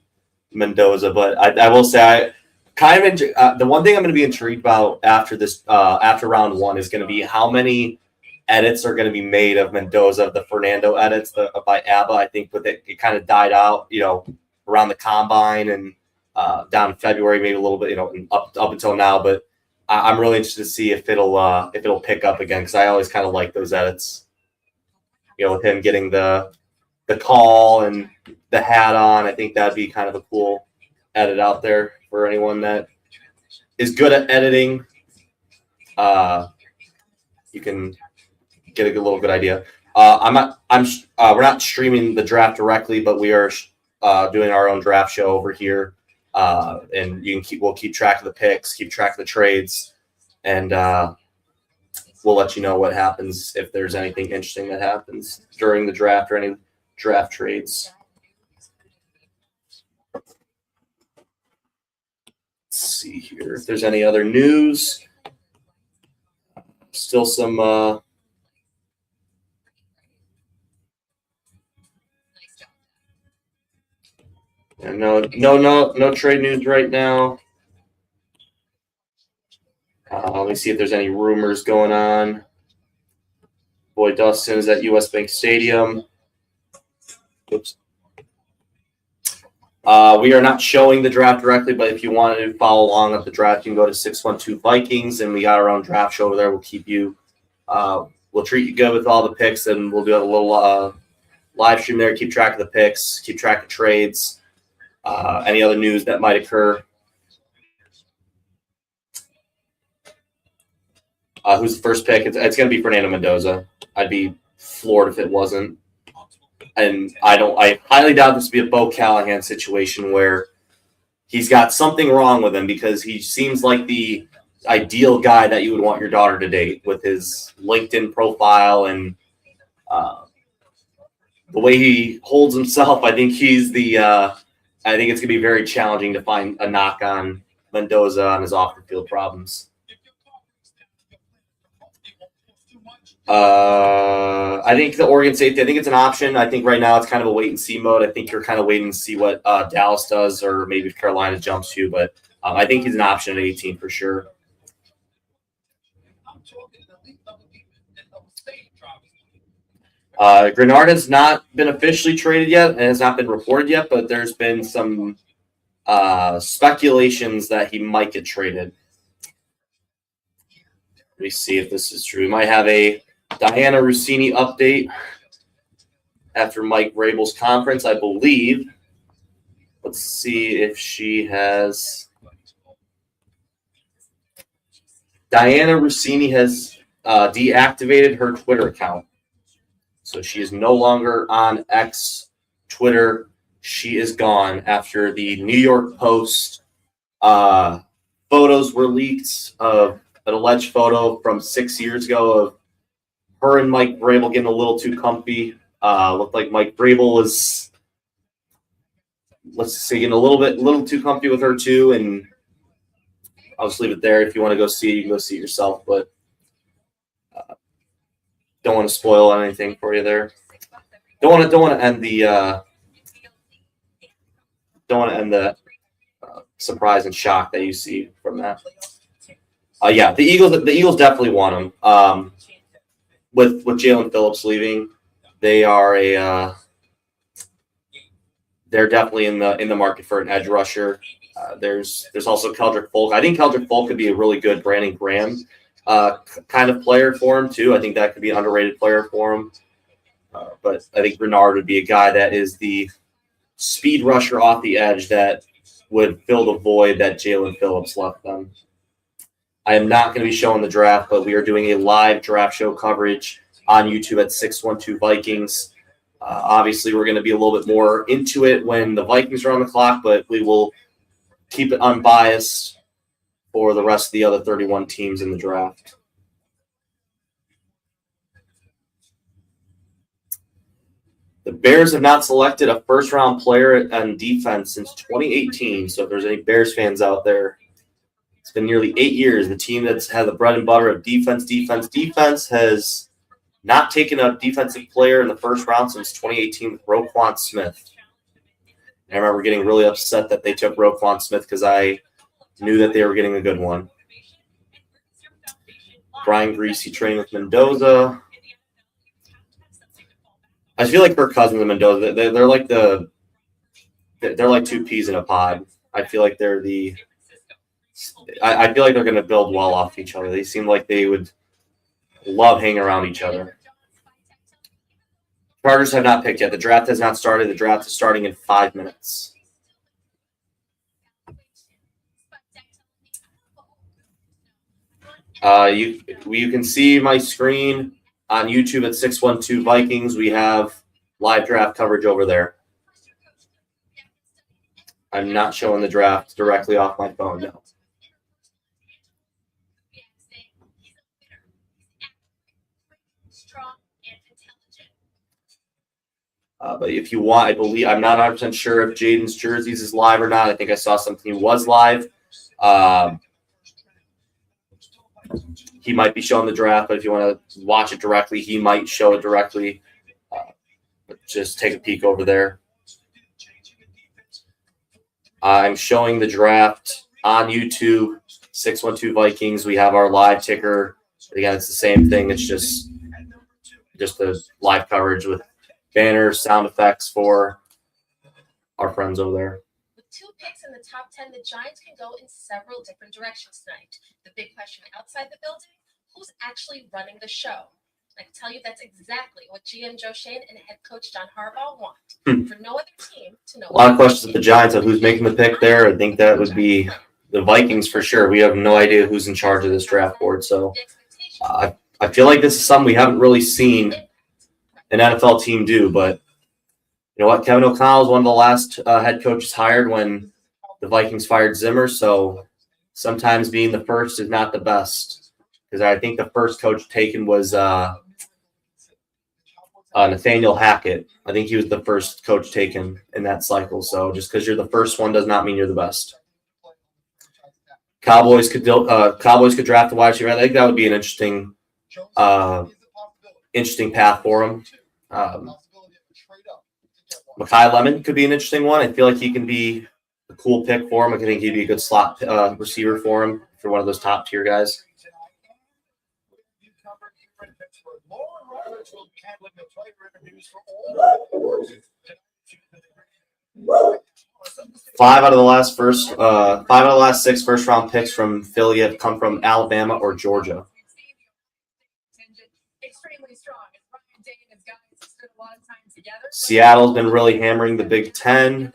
Mendoza. But I will say, the one thing I'm going to be intrigued about after round 1 is going to be how many edits are going to be made of Mendoza, the Fernando edits by ABBA. I think it kind of died out, around the combine and down in February, maybe a little bit, and up until now. But I'm really interested to see if it'll pick up again, because I always kind of like those edits. With him getting the call and the hat on, I think that'd be kind of a cool edit out there for anyone that is good at editing. You can get a little good idea. We're not streaming the draft directly, but we are doing our own draft show over here. And we'll keep track of the picks, keep track of the trades, and we'll let you know what happens if there's anything interesting that happens during the draft or any draft trades. Let's see here if there's any other news. Still some no trade news right now. Let me see if there's any rumors going on. Boy, Dustin is at US Bank Stadium. Oops. We are not showing the draft directly, but if you wanted to follow along with the draft, you can go to 612 Vikings, and we got our own draft show over there. We'll keep you, we'll treat you good with all the picks, and we'll do a little live stream there. Keep track of the picks, keep track of trades, any other news that might occur. Who's the first pick? It's going to be Fernando Mendoza. I'd be floored if it wasn't. And I highly doubt this would be a Bo Callahan situation where he's got something wrong with him, because he seems like the ideal guy that you would want your daughter to date, with his LinkedIn profile and the way he holds himself. I think he's I think it's going to be very challenging to find a knock on Mendoza on his off-the-field problems. I think the Oregon safety, I think it's an option. I think right now it's kind of a wait-and-see mode. I think you're kind of waiting to see what Dallas does, or maybe if Carolina jumps to. But I think he's an option at 18 for sure. Grenard has not been officially traded yet and has not been reported yet, but there's been some speculations that he might get traded. Let me see if this is true. We might have a Diana Rossini update after Mike Vrabel's conference, I believe. Let's see if she has. Diana Rossini has deactivated her Twitter account. So she is no longer on X, Twitter. She is gone after the New York Post photos were leaked of an alleged photo from 6 years ago of her and Mike Vrabel getting a little too comfy. Looked like Mike Vrabel was, let's say, getting a little too comfy with her too. And I'll just leave it there. If you want to go see it, you can go see it yourself. But don't want to spoil anything for you there. Don't want to end the surprise and shock that you see from that. Yeah, the Eagles definitely want him. With Jalen Phillips leaving, they are they're definitely in the market for an edge rusher. There's also Keldrick Folk. I think Keldrick Folk could be a really good Brandon Graham kind of player for him too. I think that could be an underrated player for him. But I think Bernard would be a guy that is the speed rusher off the edge that would fill the void that Jalen Phillips left them. I am not going to be showing the draft, but we are doing a live draft show coverage on YouTube at 612 Vikings. Obviously, we're going to be a little bit more into it when the Vikings are on the clock, but we will keep it unbiased for the rest of the other 31 teams in the draft. The Bears have not selected a first-round player on defense since 2018, so if there's any Bears fans out there, it's been nearly 8 years. The team that's had the bread and butter of defense has not taken a defensive player in the first round since 2018 with Roquan Smith. And I remember getting really upset that they took Roquan Smith because I knew that they were getting a good one. Brian Greasy training with Mendoza. I feel like Kirk Cousins and Mendoza, they're like two peas in a pod. I feel like they're I feel like they're going to build well off each other. They seem like they would love hanging around each other. Chargers have not picked yet. The draft has not started. The draft is starting in 5 minutes. You can see my screen on YouTube at 612 Vikings. We have live draft coverage over there. I'm not showing the draft directly off my phone, no. But if you want, I believe, I'm not 100% sure if Jaden's jerseys is live or not. I think I saw something he was live. He might be showing the draft, but if you want to watch it directly, he might show it directly. But just take a peek over there. I'm showing the draft on YouTube, 612 Vikings. We have our live ticker. Again, it's the same thing. It's just the live coverage with banners, sound effects for our friends over there. 2 picks in the top 10, the Giants can go in several different directions tonight. The big question outside the building, who's actually running the show? I can tell you that's exactly what GM Joe Shane and head coach John Harbaugh want. For no other team to know. A lot of questions with the Giants on who's making the pick there. I think that would be the Vikings for sure. We have no idea who's in charge of this draft board. So I feel like this is something we haven't really seen an NFL team do. But you know what? Kevin O'Connell is one of the last head coaches hired when the Vikings fired Zimmer. So sometimes being the first is not the best. Because I think the first coach taken was Nathaniel Hackett. I think he was the first coach taken in that cycle. So just because you're the first one does not mean you're the best. Cowboys could draft a wide receiver. I think that would be an interesting path for him. Mekhi Lemon could be an interesting one. I feel like he can be a cool pick for him. I think he'd be a good slot receiver for him, for one of those top tier guys. Five out of the last 6 first-round picks from Philly have come from Alabama or Georgia. Seattle's been really hammering the Big Ten.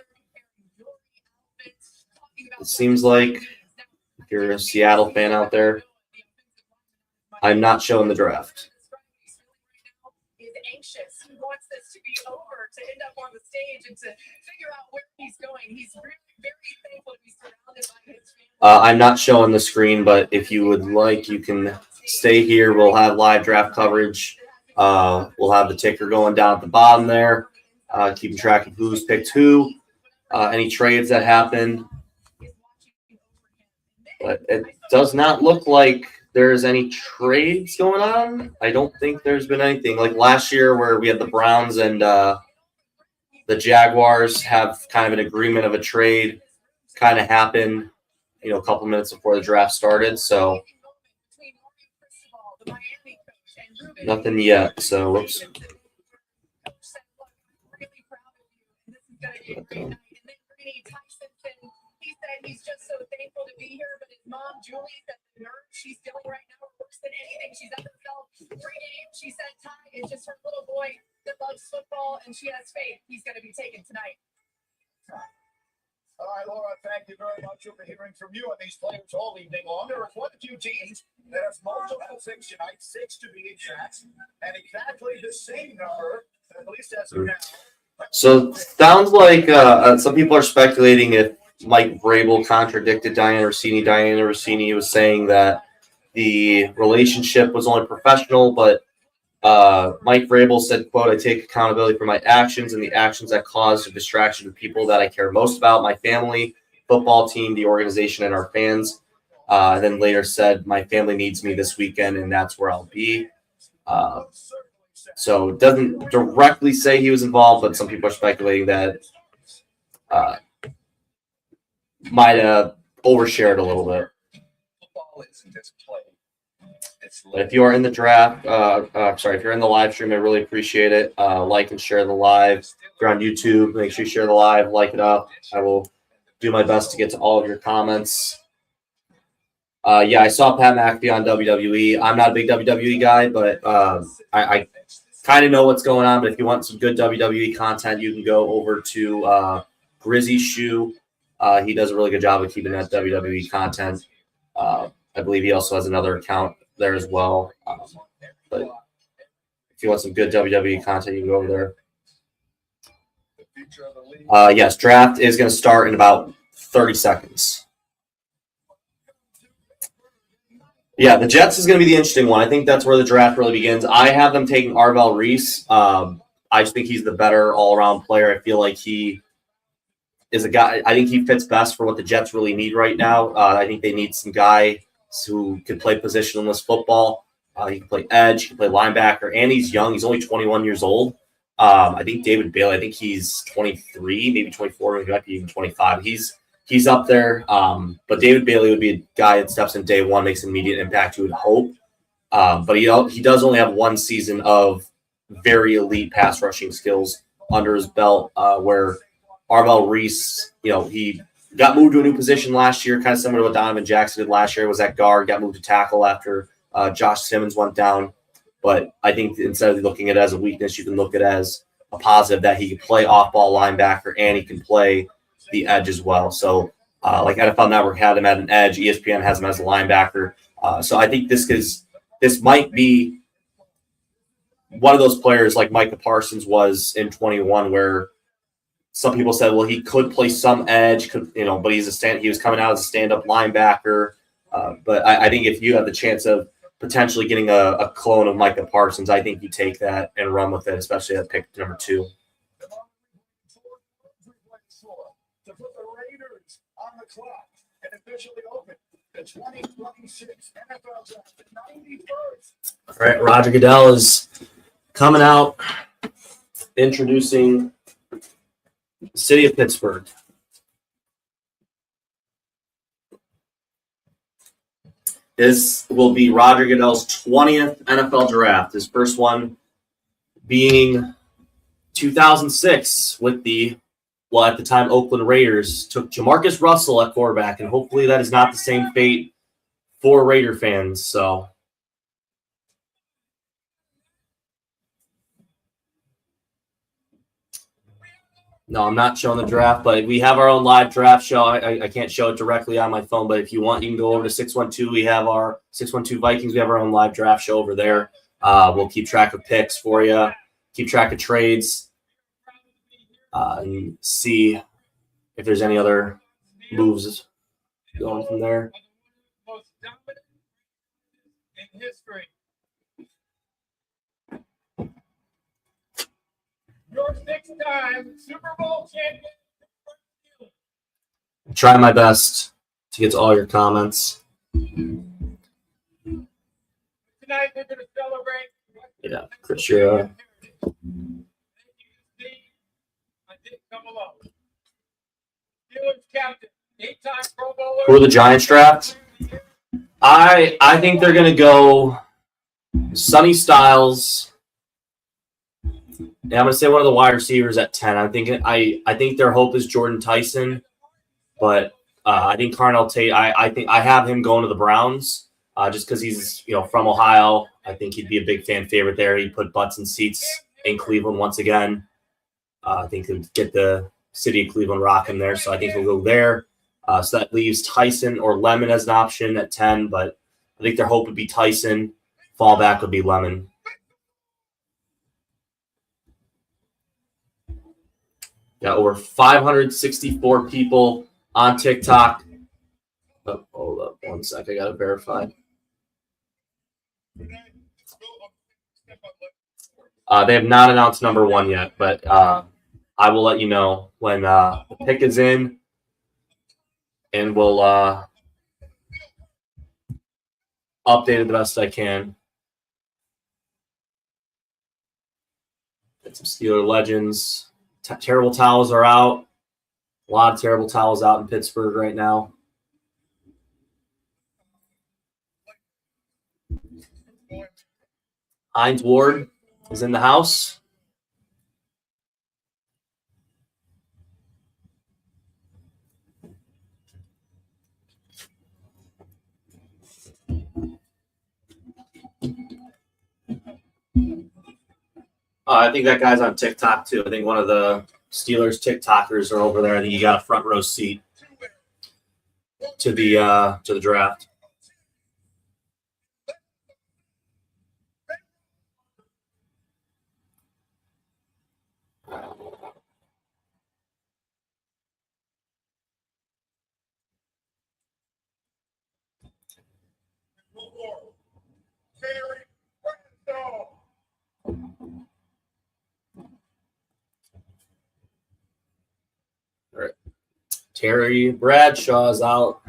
It seems like if you're a Seattle fan out there, I'm not showing the draft. He wants this to be over, to end up on the stage and to figure out where he's going. He's really very thankful to be surrounded by his family. I'm not showing the screen, but if you would like, you can stay here. We'll have live draft coverage. We'll have the ticker going down at the bottom there, keeping track of who's picked who, any trades that happen. But it does not look like there's any trades going on. I don't think there's been anything. Like last year where we had the Browns and the Jaguars have kind of an agreement of a trade kind of happen, a couple minutes before the draft started. So nothing yet. So whoops. He's just so thankful to be here, but his mom, Julie, said the nerves she's feeling right now are worse than anything she's ever felt. Pre-game, she said Ty is just her little boy that loves football, and she has faith he's going to be taken tonight. All right, Laura, thank you very much. We'll be hearing from you on these players all evening long. There are quite a few teams that have multiple picks tonight, 6 to be exact, and exactly the same number, at least as of now. So sounds like some people are speculating if Mike Vrabel contradicted Diana Rossini. Diana Rossini was saying that the relationship was only professional, but Mike Vrabel said, quote, "I take accountability for my actions and the actions that caused a distraction to people that I care most about, my family, football team, the organization, and our fans." Then later said, "My family needs me this weekend, and that's where I'll be." So it doesn't directly say he was involved, but some people are speculating that might have overshared a little bit. But if you are in the draft, if you're in the live stream, I really appreciate it. Like and share the live. If you're on YouTube, make sure you share the live, like it up. I will do my best to get to all of your comments. I saw Pat McAfee on WWE. I'm not a big WWE guy, but I kind of know what's going on. But if you want some good WWE content, you can go over to Grizzy Shoe. He does a really good job of keeping that WWE content. I believe he also has another account there as well. But if you want some good WWE content, you can go over there. Yes, draft is going to start in about 30 seconds. Yeah, the Jets is going to be the interesting one. I think that's where the draft really begins. I have them taking Arvell Reese. I just think he's the better all-around player. I feel like he is a guy. I think he fits best for what the Jets really need right now. I think they need some guy who can play positionless football. He can play edge, he can play linebacker, and he's young. He's only 21 years old. I think David Bailey, I think he's 23, maybe 24, maybe might be even 25. He's up there. But David Bailey would be a guy that steps in day one, makes an immediate impact, you would hope. But he does only have one season of very elite pass rushing skills under his belt, where Arvell Reese, he got moved to a new position last year, kind of similar to what Donovan Jackson did last year. Was at guard, got moved to tackle after Josh Simmons went down. But I think instead of looking at it as a weakness, you can look at it as a positive that he can play off-ball linebacker and he can play the edge as well. So, like NFL Network had him at an edge, ESPN has him as a linebacker. So I think this might be one of those players like Micah Parsons was in 21, where some people said, well, he could play some edge, but he was coming out as a stand-up linebacker. But I think if you have the chance of potentially getting a clone of Micah Parsons, I think you take that and run with it, especially at pick number 2. To put the Raiders on the clock and officially open the 2026 NFL Draft, the 91st. All right, Roger Goodell is coming out, introducing the city of Pittsburgh. This will be Roger Goodell's 20th NFL draft, his first one being 2006 with at the time, Oakland Raiders took Jamarcus Russell at quarterback, and hopefully that is not the same fate for Raider fans. So, no, I'm not showing the draft, but we have our own live draft show. I can't show it directly on my phone, but if you want, you can go over to 612. We have our 612 Vikings. We have our own live draft show over there. We'll keep track of picks for you, keep track of trades, and see if there's any other moves going from there. Most dominant in history. Your 6-time Super Bowl champion. Try my best to get to all your comments. Tonight we're going to celebrate. Yeah, Chris, you're Thank you, Steve. I did come along. Steelers captain, 8-time Pro Bowler. Who are the Giants draft? I think they're going to go Sonny Styles. Yeah, I'm going to say one of the wide receivers at 10. I think their hope is Jordan Tyson, but I think Carnell Tate. I think I have him going to the Browns just because he's from Ohio. I think he'd be a big fan favorite there. He'd put butts in seats in Cleveland once again. I think he'll get the city of Cleveland rocking there, so I think he'll go there. So that leaves Tyson or Lemon as an option at 10, but I think their hope would be Tyson. Fallback would be Lemon. Got over 564 people on TikTok. Oh, hold up 1 sec. I got to verify. They have not announced number 1 yet, but I will let you know when the pick is in, and we'll update it the best I can. Get some Steeler legends. Terrible towels are out. A lot of terrible towels out in Pittsburgh right now. Hines Ward is in the house. I think that guy's on TikTok too. I think one of the Steelers TikTokers are over there. I think he got a front row seat to the draft. Terry Bradshaw is out.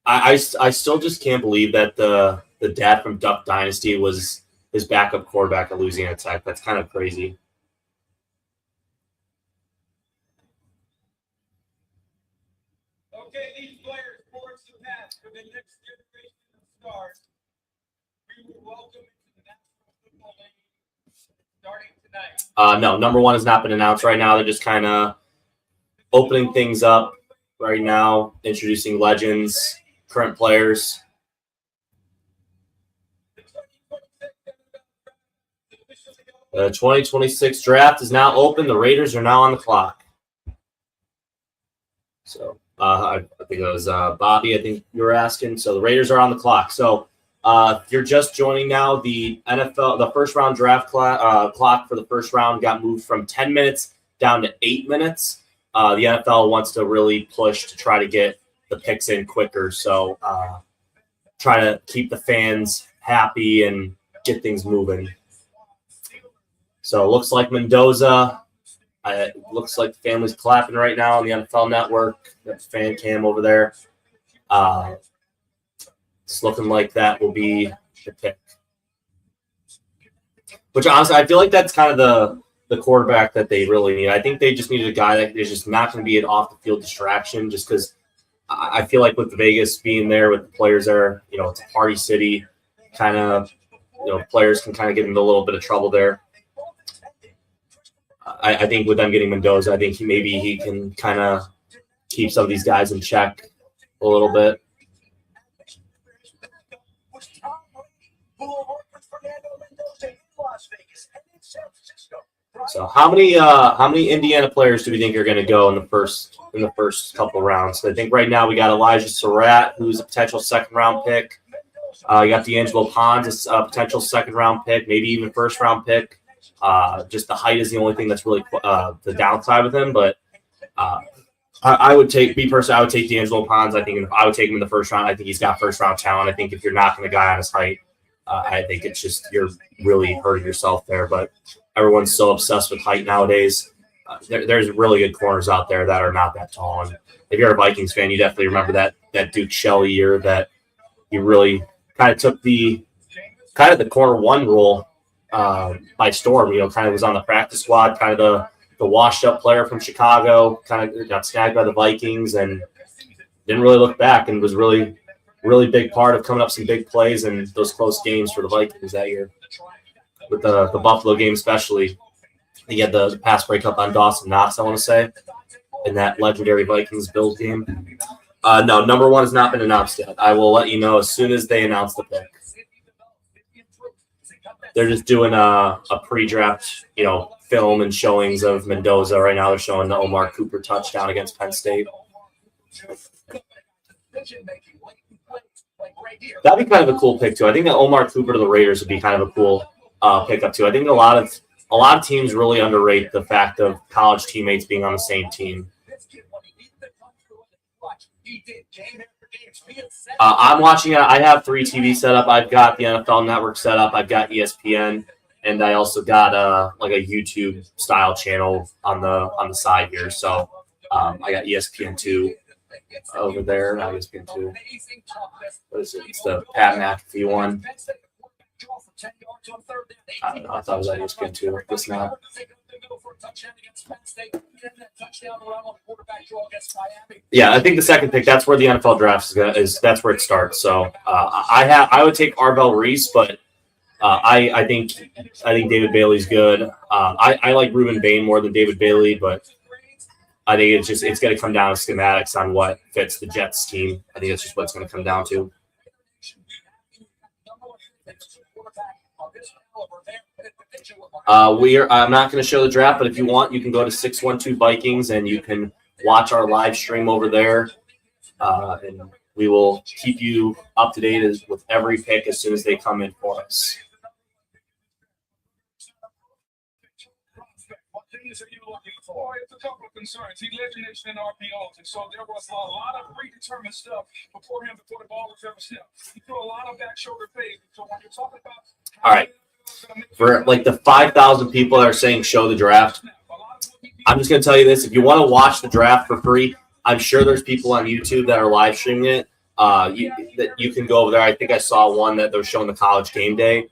I still just can't believe that the dad from Duck Dynasty was his backup quarterback at Louisiana Tech. That's kind of crazy. Okay, these players forged the path for the next generation of stars. We will welcome into the National Football League starting tonight. No, number 1 has not been announced right now. They're just kind of opening things up right now, introducing legends, current players. The 2026 draft is now open. The Raiders are now on the clock. So I think it was Bobby, I think you were asking. So the Raiders are on the clock. So if you're just joining now, the NFL, the first round draft clock for the first round got moved from 10 minutes down to 8 minutes. The NFL wants to really push to try to get the picks in quicker. So try to keep the fans happy and get things moving. So it looks like Mendoza. It looks like the family's clapping right now on the NFL Network. Got the fan cam over there. It's looking like that will be the pick. Which honestly, I feel like that's kind of the quarterback that they really need. I think they just needed a guy that is just not going to be an off-the-field distraction, just because I feel like with Vegas being there, with the players there, it's a party city, kind of, players can kind of get into a little bit of trouble there. I think with them getting Mendoza, I think maybe he can kind of keep some of these guys in check a little bit. So how many Indiana players do we think are going to go in the first couple rounds? So I think right now we got Elijah Surratt, who's a potential second round pick. You got D'Angelo Pons, a potential second round pick, maybe even first round pick. Just the height is the only thing that's really the downside with him. But I would take D'Angelo Pons. I think I would take him in the first round. I think he's got first round talent. I think if you're knocking the guy on his height, I think it's just you're really hurting yourself there. But everyone's so obsessed with height nowadays. There's really good corners out there that are not that tall. And if you're a Vikings fan, you definitely remember that Duke Shelley year that you really kind of took the corner one role by storm. Kind of was on the practice squad, kind of the washed up player from Chicago, kind of got snagged by the Vikings and didn't really look back, and was really big part of coming up some big plays and those close games for the Vikings that year. With the Buffalo game especially, he had the pass breakup on Dawson Knox, I want to say, in that legendary Vikings-Bills game. No, number one has not been announced yet. I will let you know as soon as they announce the pick. They're just doing a pre-draft, film and showings of Mendoza right now. They're showing the Omar Cooper touchdown against Penn State. That'd be kind of a cool pick too. I think that Omar Cooper to the Raiders would be kind of a cool pickup too. I think a lot of teams really underrate the fact of college teammates being on the same team. I'm watching it. I have 3 TV set up. I've got the NFL Network set up. I've got ESPN, and I also got a YouTube style channel on the side here. So I got ESPN2 over there. Not ESPN2. What is it? It's the Pat McAfee one. I don't know. I thought it was on ESPN2. It's not. Yeah, I think the second pick, that's where the NFL draft is. That's where it starts. So I would take Arbel Reese, but I think David Bailey's good. I like Reuben Bain more than David Bailey, but I think it's going to come down to schematics on what fits the Jets team. I think that's just what it's going to come down to. I'm not going to show the draft, but if you want, you can go to 612 Vikings and you can watch our live stream over there. And we will keep you up to date with every pick as soon as they come in for us. What things are you looking for? It's a couple of concerns. He legionnaires in RPOs, and so there was a lot of predetermined stuff before him before the ball was ever snapped. He threw a lot of back shoulder fade. So when you're talking about all right, for like the 5,000 people that are saying show the draft, I'm just going to tell you this. If you want to watch the draft for free, I'm sure there's people on YouTube that are live streaming it. You can go over there. I think I saw one that they're showing the College Game Day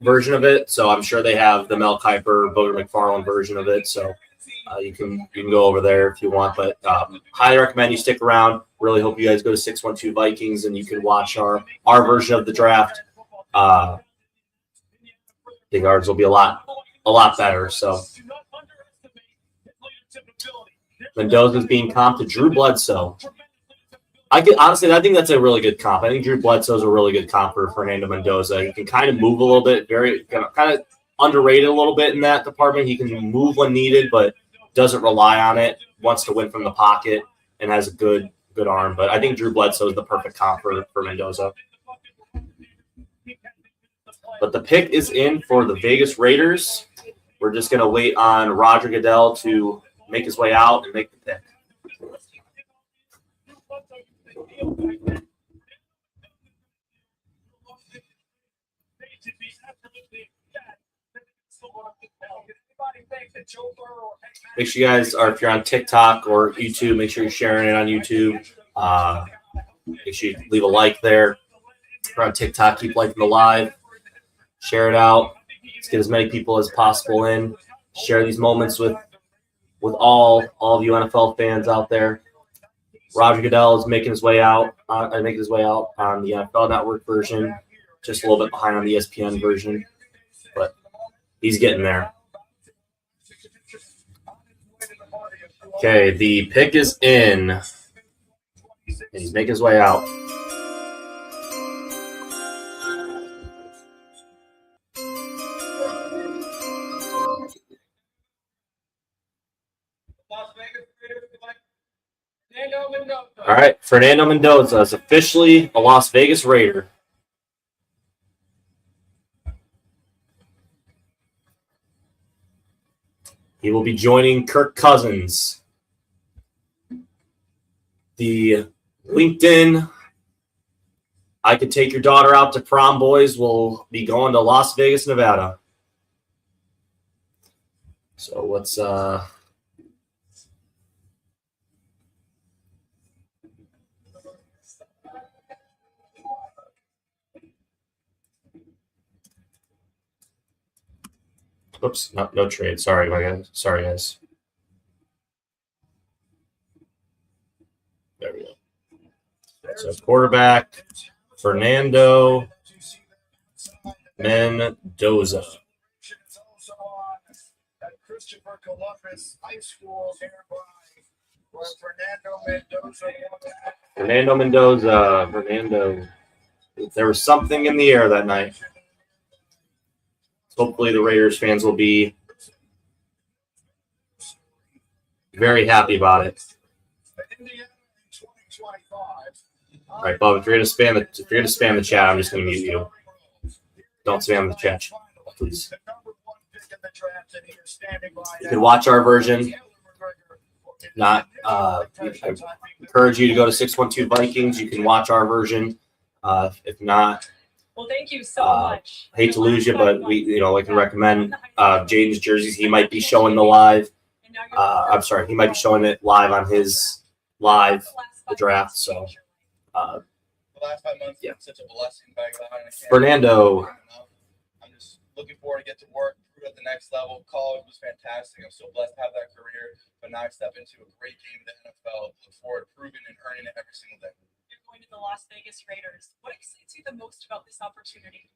version of it. So I'm sure they have the Mel Kiper, Booger McFarland version of it. So you can go over there if you want. But highly recommend you stick around. Really hope you guys go to 612 Vikings and you can watch our version of the draft. I think ours will be a lot better. So Mendoza's being comped to Drew Bledsoe. Honestly, I think that's a really good comp. I think Drew Bledsoe is a really good comp for Fernando Mendoza. He can kind of move a little bit, kind of underrated a little bit in that department. He can move when needed, but doesn't rely on it. Wants to win from the pocket and has a good arm. But I think Drew Bledsoe is the perfect comp for Mendoza. But the pick is in for the Vegas Raiders. We're just going to wait on Roger Goodell to make his way out and make the pick. Make sure you guys if you're on TikTok or YouTube, make sure you're sharing it on YouTube. Make sure you leave a like there. If you're on TikTok, keep liking the live. Share it out. Let's get as many people as possible in. Share these moments with all of you NFL fans out there. Roger Goodell is making his way out. On the NFL Network version, just a little bit behind on the ESPN version, but he's getting there. Okay, the pick is in, and he's making his way out. All right, Fernando Mendoza is officially a Las Vegas Raider. He will be joining Kirk Cousins. The LinkedIn I Could Take Your Daughter Out to Prom boys will be going to Las Vegas, Nevada. So what's Oops, no trade. Sorry, my guys. Sorry, guys. There we go. So quarterback, Fernando Mendoza. Christopher Columbus High School nearby, where Fernando Mendoza. There was something in the air that night. Hopefully the Raiders fans will be very happy about it. All right, Bob, if you're gonna spam the chat, I'm just gonna mute you. Don't spam the chat, please. You can watch our version. I encourage you to go to 612 Vikings. You can watch our version. If not, well, thank you so much. Hate to lose you, but we can recommend Jaden's jerseys. He might be showing the live. He might be showing it live on his live the draft. So, the last 5 months have been such a blessing back behind the camera. Fernando. I'm just looking forward to get to work at the next level. College was fantastic. I'm so blessed to have that career, but now I step into a great game in the NFL. Look forward to proving and earning it every single day. Going to the Las Vegas Raiders. What excites you the most about this opportunity?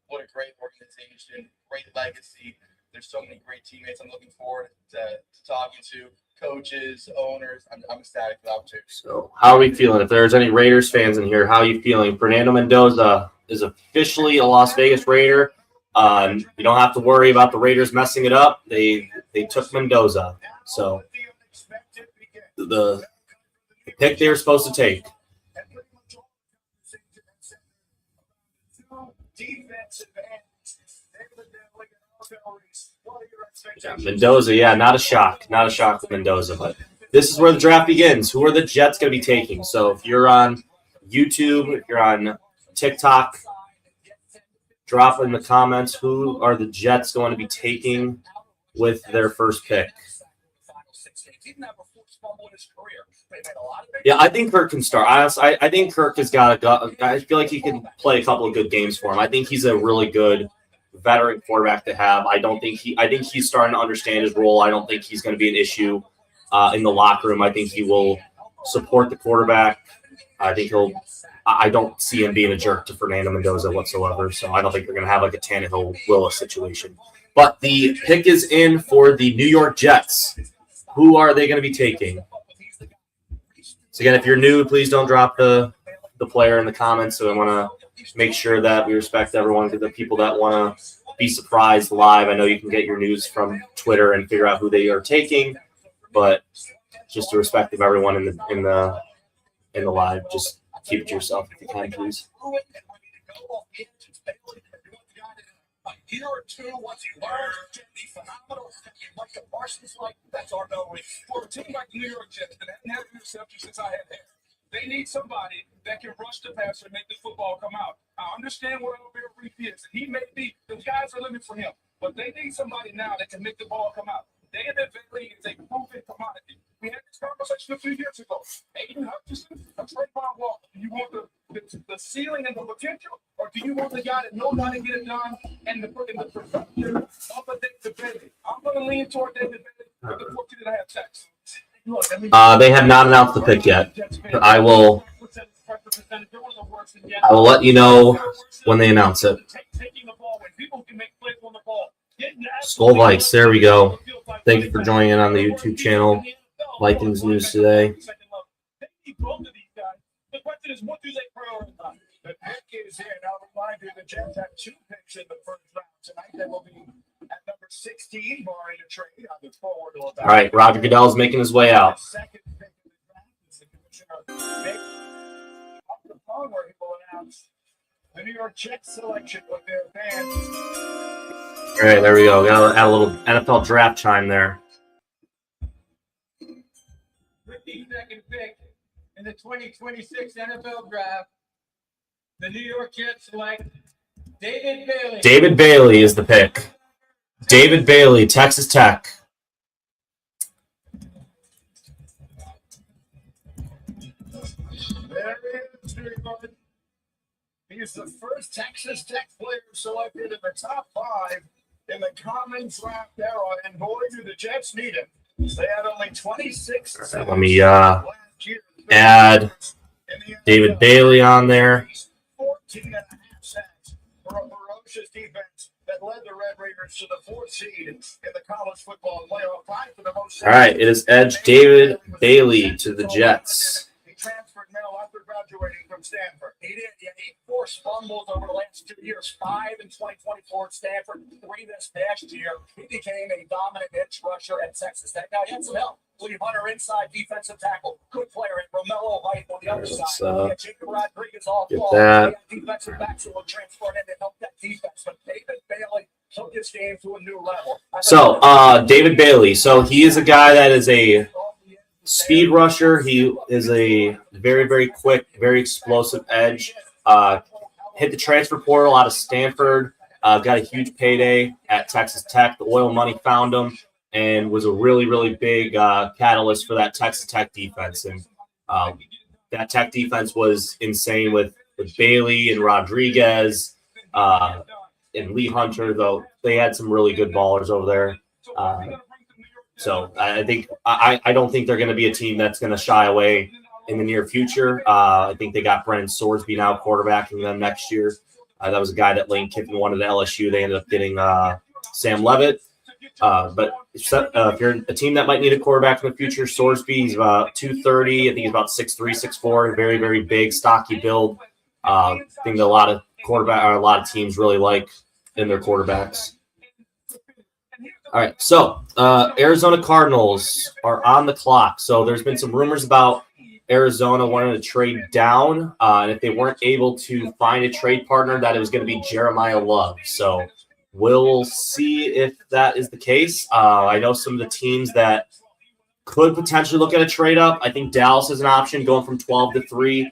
What a great organization, great legacy. There's so many great teammates I'm looking forward to talking to, coaches, owners. I'm ecstatic for the opportunity. So how are we feeling? If there's any Raiders fans in here, how are you feeling? Fernando Mendoza is officially a Las Vegas Raider. You don't have to worry about the Raiders messing it up. They took Mendoza. So the pick they were supposed to take. Yeah, Mendoza, not a shock. Not a shock with Mendoza, but this is where the draft begins. Who are the Jets going to be taking? So if you're on YouTube, if you're on TikTok, drop in the comments who are the Jets going to be taking with their first pick. Yeah, I think Kirk can start. I think Kirk has got I feel like he can play a couple of good games for him. I think he's a really good veteran quarterback to have. I think he's starting to understand his role. I don't think he's going to be an issue in the locker room. I think he will support the quarterback. I don't see him being a jerk to Fernando Mendoza whatsoever. So I don't think they're going to have like a Tannehill Willis situation. But the pick is in for the New York Jets, who are they going to be taking? So again, if you're new, please don't drop the player in the comments. So I want to make sure that we respect everyone, to the people that want to be surprised live. I know you can get your news from Twitter and figure out who they are taking, but just to respect of everyone in the live, just keep it to yourself if you can, please. A year or two, once he learns, can be phenomenal. Like the Parsons, like that's our goal. For a team like New York Jets that haven't had an interception since I had hair, they need somebody that can rush the passer and make the football come out. I understand what Albert Reef is. He may be, the guys are living for him, but they need somebody now that can make the ball come out. David Bailey is a proven commodity. We had this conversation a few years ago. Aiden Hutchinson, a Trayvon Walker. Do you want the ceiling and the potential, or do you want the guy that knows how to get it done and the production of a David Bailey? I'm going to lean toward David Bailey, but the fortune that I have text. They have not announced the pick yet. But I will let you know when they announce it. Skull Vikes, there we go. Thank you for joining in on the YouTube channel. Vikings news today. The question is, what do they prioritize? The pick is here. Now, remind you, the Jets have 2 picks in the first round tonight. They will be at number 16, barring a trade. I look forward to that. All right, Roger Goodell is making his way out. Second pick in the draft is the commissioner Nick off the phone, where he will announce the New York Jets selection with their fans. All right, there we go. Got to add a little NFL draft chime there. 52nd pick in the 2026 NFL Draft, the New York Jets select David Bailey. David Bailey is the pick. David Bailey, Texas Tech. There he is, everybody. He's the first Texas Tech player selected in the top 5 in the common draft era, and boy, do the Jets need him. They had only 26. Right, let me add David Bailey on there. 14 and a half sacks for a ferocious defense that led the Red Raiders to the 4th seed in the college football playoff. For the most. All right, it is edge David Bailey to the Jets. He transferred now after graduating from Stanford. He did. He had 8 forced fumbles over the last 2 years, 5 in 2024 at Stanford, 3 this past year. He became a dominant edge rusher at Texas Tech. Now, he had some help. Lee Hunter inside defensive tackle. Good player. And Romello Height on the other side. He had Jacob Rodriguez off ball. That. He had defensive backs who were transferred in to help that defense. But David Bailey took his game to a new level. So, David Bailey. So, he is a guy that is a speed rusher. He is a very, very quick, very explosive edge. Hit the transfer portal out of Stanford. Got a huge payday at Texas Tech. The oil money found him and was a really, really big catalyst for that Texas Tech defense. And that Tech defense was insane with Bailey and Rodriguez and Lee Hunter, though they had some really good ballers over there. So I think I don't think they're going to be a team that's going to shy away in the near future. I think they got Brennan Sorsby now quarterbacking them next year. That was a guy that Lane Kiffin wanted to LSU. They ended up getting Sam Levitt. But if you're a team that might need a quarterback in the future, Sorsby, he's about 230. I think he's about 6'3", 6'4", very, very big, stocky build. I think that a lot of teams really like in their quarterbacks. All right, so Arizona Cardinals are on the clock. So there's been some rumors about Arizona wanted to trade down, and if they weren't able to find a trade partner, that it was going to be Jeremiah Love. So we'll see if that is the case. I know some of the teams that could potentially look at a trade up. I think Dallas is an option, going from 12 to 3.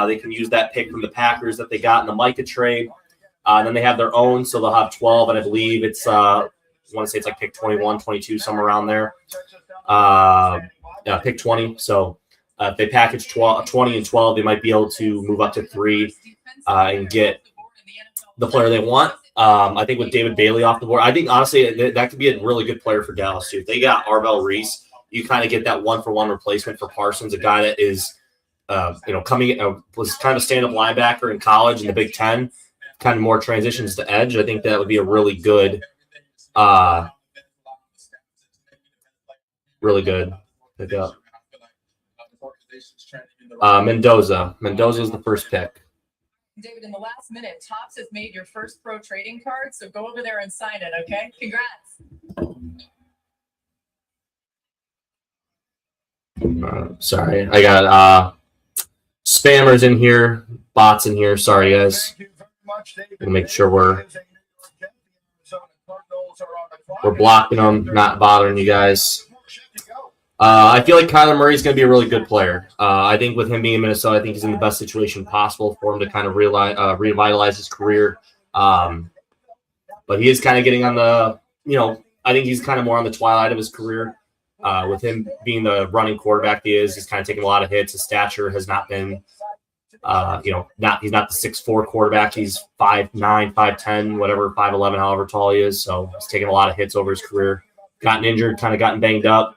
They can use that pick from the Packers that they got in the Micah trade. And then they have their own, so they'll have 12, and I believe it's I want to say it's like pick 21, 22, somewhere around there. Pick 20. So if they package 20 and 12, they might be able to move up to 3 and get the player they want. I think with David Bailey off the board, I think honestly that could be a really good player for Dallas too. If they got Arvell Reese, you kind of get that 1-for-1 replacement for Parsons, a guy that is, was kind of a stand-up linebacker in college in the Big Ten, kind of more transitions to edge. I think that would be a really good Really good pickup. Organization's trending in the right Mendoza. Mendoza was the first pick. David, in the last minute, Topps has made your first pro trading card, so go over there and sign it, okay? Congrats. Sorry, I got spammers in here, bots in here. Sorry, guys. Thank you very much, David. We'll make sure we're Is a New York Jet. The Arizona Cardinals are on the clock. we're blocking them, not bothering you guys. More shit to go. I feel like Kyler Murray is going to be a really good player. I think with him being in Minnesota, I think he's in the best situation possible for him to kind of revitalize his career. But he is kind of getting on the, I think he's kind of more on the twilight of his career. With him being the running quarterback he is, he's kind of taking a lot of hits. His stature has not been, he's not the 6'4" quarterback. He's 5'9", 5'10", whatever, 5'11", however tall he is. So he's taking a lot of hits over his career. Gotten injured, kind of gotten banged up.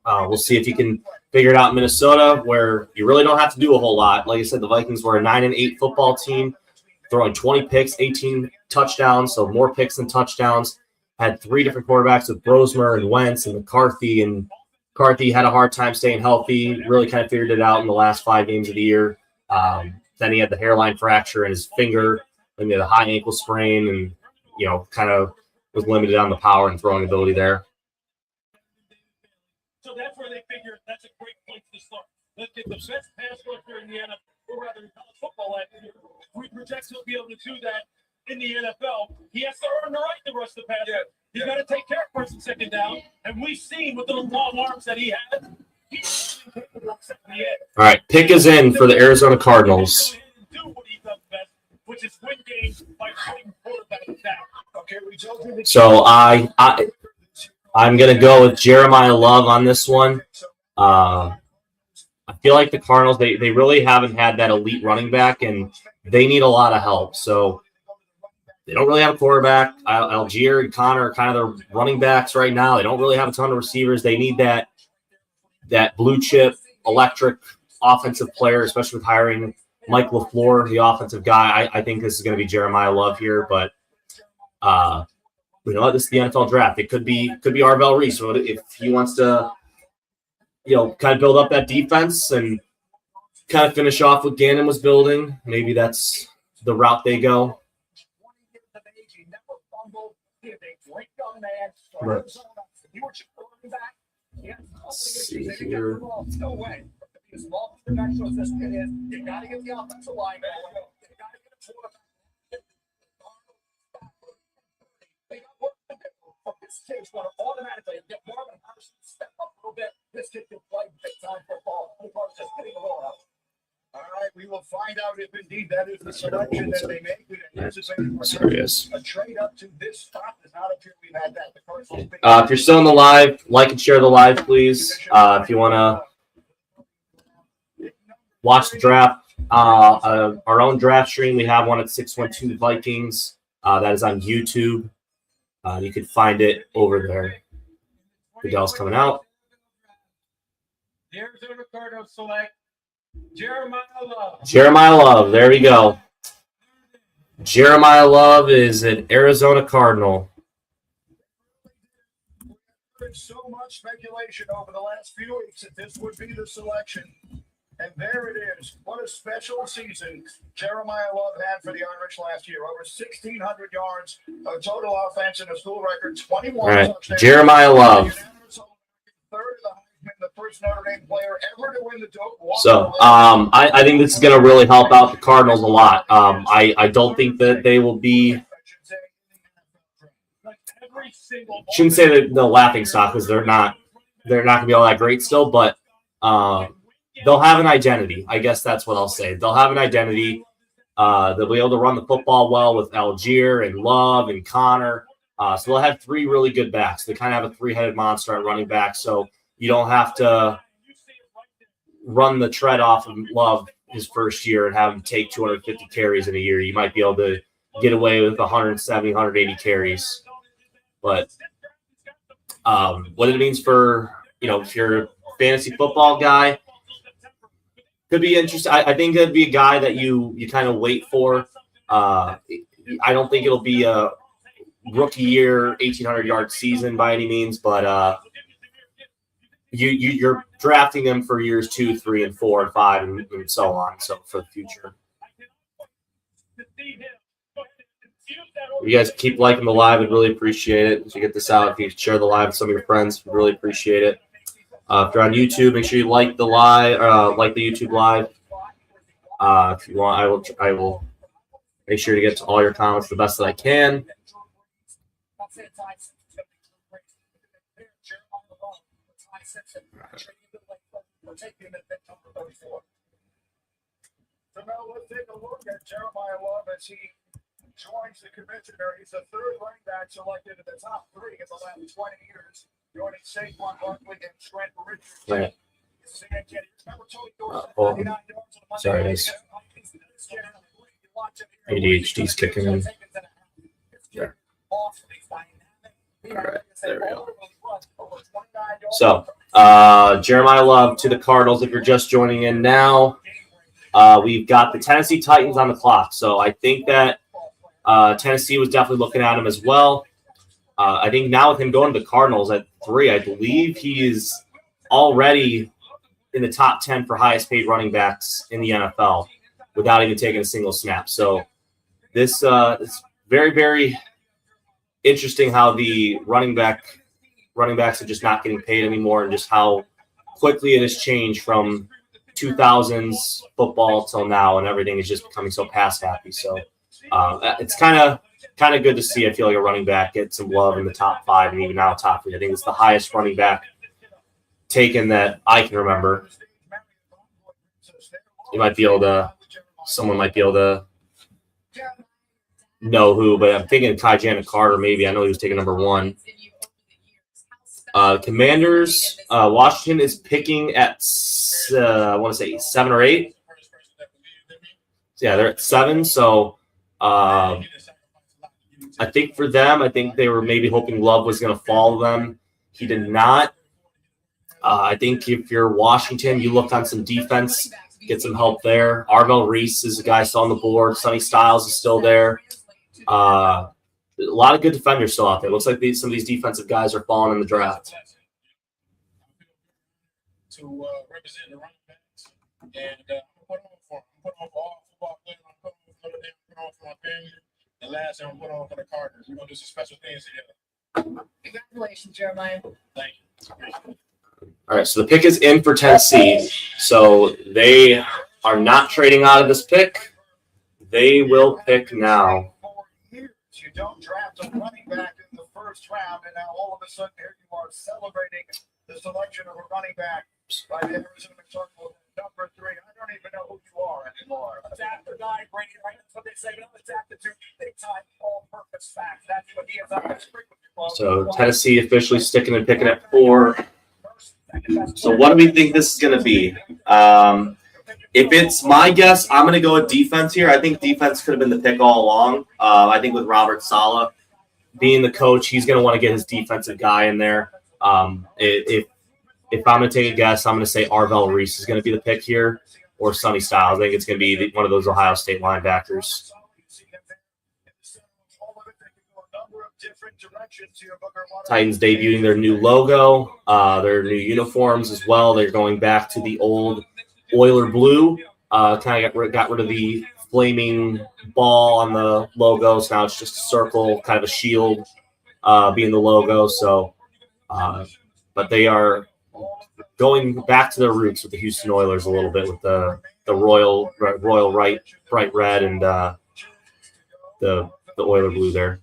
We'll see if he can figure it out in Minnesota, where you really don't have to do a whole lot. Like I said, the Vikings were a 9-8 football team, throwing 20 picks, 18 touchdowns, so more picks than touchdowns. Had 3 different quarterbacks with Brosmer and Wentz and McCarthy, and McCarthy had a hard time staying healthy, really kind of figured it out in the last 5 games of the year. Then he had the hairline fracture in his finger, and he had a high ankle sprain, and, kind of was limited on the power and throwing ability there. So that's where they figure that's a great place to start. Let's get the best pass rusher in the NFL, or rather in college football last year. We project he'll be able to do that in the NFL. He has to earn the right to rush the passer. He's got to take care of first and second down. And we've seen with the long arms that he has, he's capable of setting the edge. All right, pick is in for the Arizona Cardinals. Do what he does best, which is win games by putting quarterbacks down. Okay, we told you that- So I'm going to go with Jeremiah Love on this one. I feel like the Cardinals, they really haven't had that elite running back, and they need a lot of help. So they don't really have a quarterback. Algier and Connor are kind of the running backs right now. They don't really have a ton of receivers. They need that blue chip, electric offensive player, especially with hiring Mike LaFleur, the offensive guy. I think this is going to be Jeremiah Love here, but this is the NFL draft. It could be Arvell Reese. So if he wants to, kind of build up that defense and kind of finish off what Gannon was building, maybe that's the route they go. Right. Let's see here. No way. As long as the back shows this kid is, you got to get the offensive line back. You got to get a quarterback. They got work to do. But this kid's going to automatically get more of a person, step up a little bit. This kid can play big time football. Just getting the roll out. All right, we will find out if indeed that is the selection that they make. We anticipate a trade up to this spot. Does not appear we've had that. The Cardinals if you're still in the live, like and share the live, please. If you want to watch the draft, our own draft stream, we have one at 612 Vikings. That is on YouTube. You can find it over there. Goodell's coming out. The Arizona Cardinals select Jeremiah Love. Jeremiah Love. There we go. Jeremiah Love is an Arizona Cardinal. There's so much speculation over the last few weeks that this would be the selection. And there it is. What a special season Jeremiah Love had for the Irish last year. Over 1,600 yards of total offense and a school record, 21 All right, touchdowns. Jeremiah Love. Third of the Heisman, the first Notre Dame player ever to win the Doak. So I think this is going to really help out the Cardinals a lot. I don't think that they will be. Shouldn't say that the laughing stock because they're not going to be all that great still, but they'll have an identity. I guess that's what I'll say. They'll have an identity. They'll be able to run the football well with Algier and Love and Connor. So they'll have 3 really good backs. They kind of have a 3-headed monster at running back, so you don't have to run the tread off of Love his first year and have him take 250 carries in a year. You might be able to get away with 170, 180 carries. But what it means for, if you're a fantasy football guy, could be interesting. I think it'd be a guy that you kind of wait for. I don't think it'll be a rookie year, 1,800-yard season by any means, but you're drafting them for years 2, 3, and 4, and 5, and so on. So for the future. You guys keep liking the live. I'd really appreciate it. If you get this out, if you share the live with some of your friends, we'd really appreciate it. If you're on YouTube, make sure you like the live, like the YouTube live. If you want, I will make sure to get to all your comments the best that I can. So now let's take a look at Jeremiah Love as he joins the commissioner. He's the third running back selected in the top 3 in the last 20 years, joining Saquon Barkley and Trent Richardson. Right. Sorry, guys. ADHD's kicking in. Yeah. All right, there we go. So, Jeremiah Love to the Cardinals. If you're just joining in now, we've got the Tennessee Titans on the clock. So I think that Tennessee was definitely looking at him as well. I think now with him going to the Cardinals at 3, I believe he is already in the top 10 for highest paid running backs in the NFL without even taking a single snap. So this is very, very interesting how the running backs are just not getting paid anymore, and just how quickly it has changed from 2000s football till now, and everything is just becoming so pass happy. So it's kind of good to see. I feel like a running back get some love in the top 5 and even now top 3. I think it's the highest running back taken that I can remember. Someone might be able to know who, but I'm thinking Kai Janet Carter maybe. I know he was taking number 1. Commanders, Washington is picking at, I want to say 7 or 8. Yeah, they're at 7. So I think for them, I think they were maybe hoping Love was going to follow them. He did not. I think if you're Washington, you look on some defense, get some help there. Arvell Reese is a guy still on the board. Sonny Styles is still there. A lot of good defenders still out there. It looks like some of these defensive guys are falling in the draft. To represent the running backs, and I'm put on for all football players. I'm put on for Notre Dame, put on for my family, and last I'm put on for the Cardinals. We're gonna do some special things together. Congratulations, Jeremiah. Thank you. All right, so the pick is in for Tennessee. So they are not trading out of this pick. They will pick now. You don't draft a running back in the first round, and now all of a sudden here you are celebrating the selection of a running back by the Arizona Cardinals, number 3. I don't even know who you are anymore. Attack the guy, bring it right. That's what they say. We don't attack the 2 big time all-purpose facts. That's what he is. So Tennessee officially sticking and picking at 4. So what do we think this is going to be? If it's my guess, I'm going to go with defense here. I think defense could have been the pick all along. I think with Robert Saleh being the coach, he's going to want to get his defensive guy in there. If I'm going to take a guess, I'm going to say Arvell Reese is going to be the pick here, or Sonny Styles. I think it's going to be one of those Ohio State linebackers. Titans debuting their new logo, their new uniforms as well. They're going back to the old Oiler blue. Kind of got rid of the flaming ball on the logo, so now it's just a circle, kind of a shield being the logo. So, but they are going back to their roots with the Houston Oilers a little bit with the royal bright red and the Oiler blue there.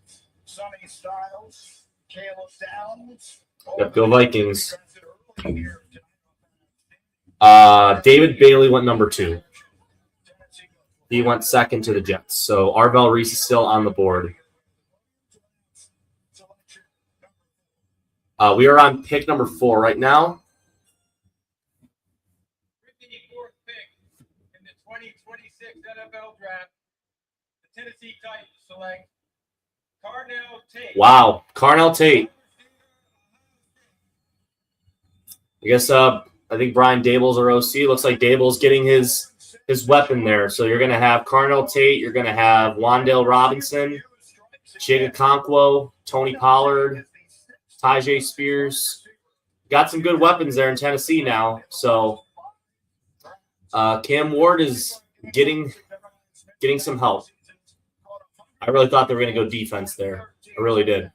Yep, go Vikings. David Bailey went number 2. He went second to the Jets. So Arvell Reese is still on the board. We are on pick number 4 right now. 54th pick in the 2026 NFL Draft, the Tennessee Titans select Carnell Tate. Wow, Carnell Tate. I guess I think Brian Dable's our OC. Looks like Dable's getting his weapon there. So you're going to have Carnell Tate. You're going to have Wan'Dale Robinson, Chigakonkwo, Tony Pollard, Tyjae Spears. got some good weapons there in Tennessee now. So Cam Ward is getting some help. I really thought they were going to go defense there. I really did.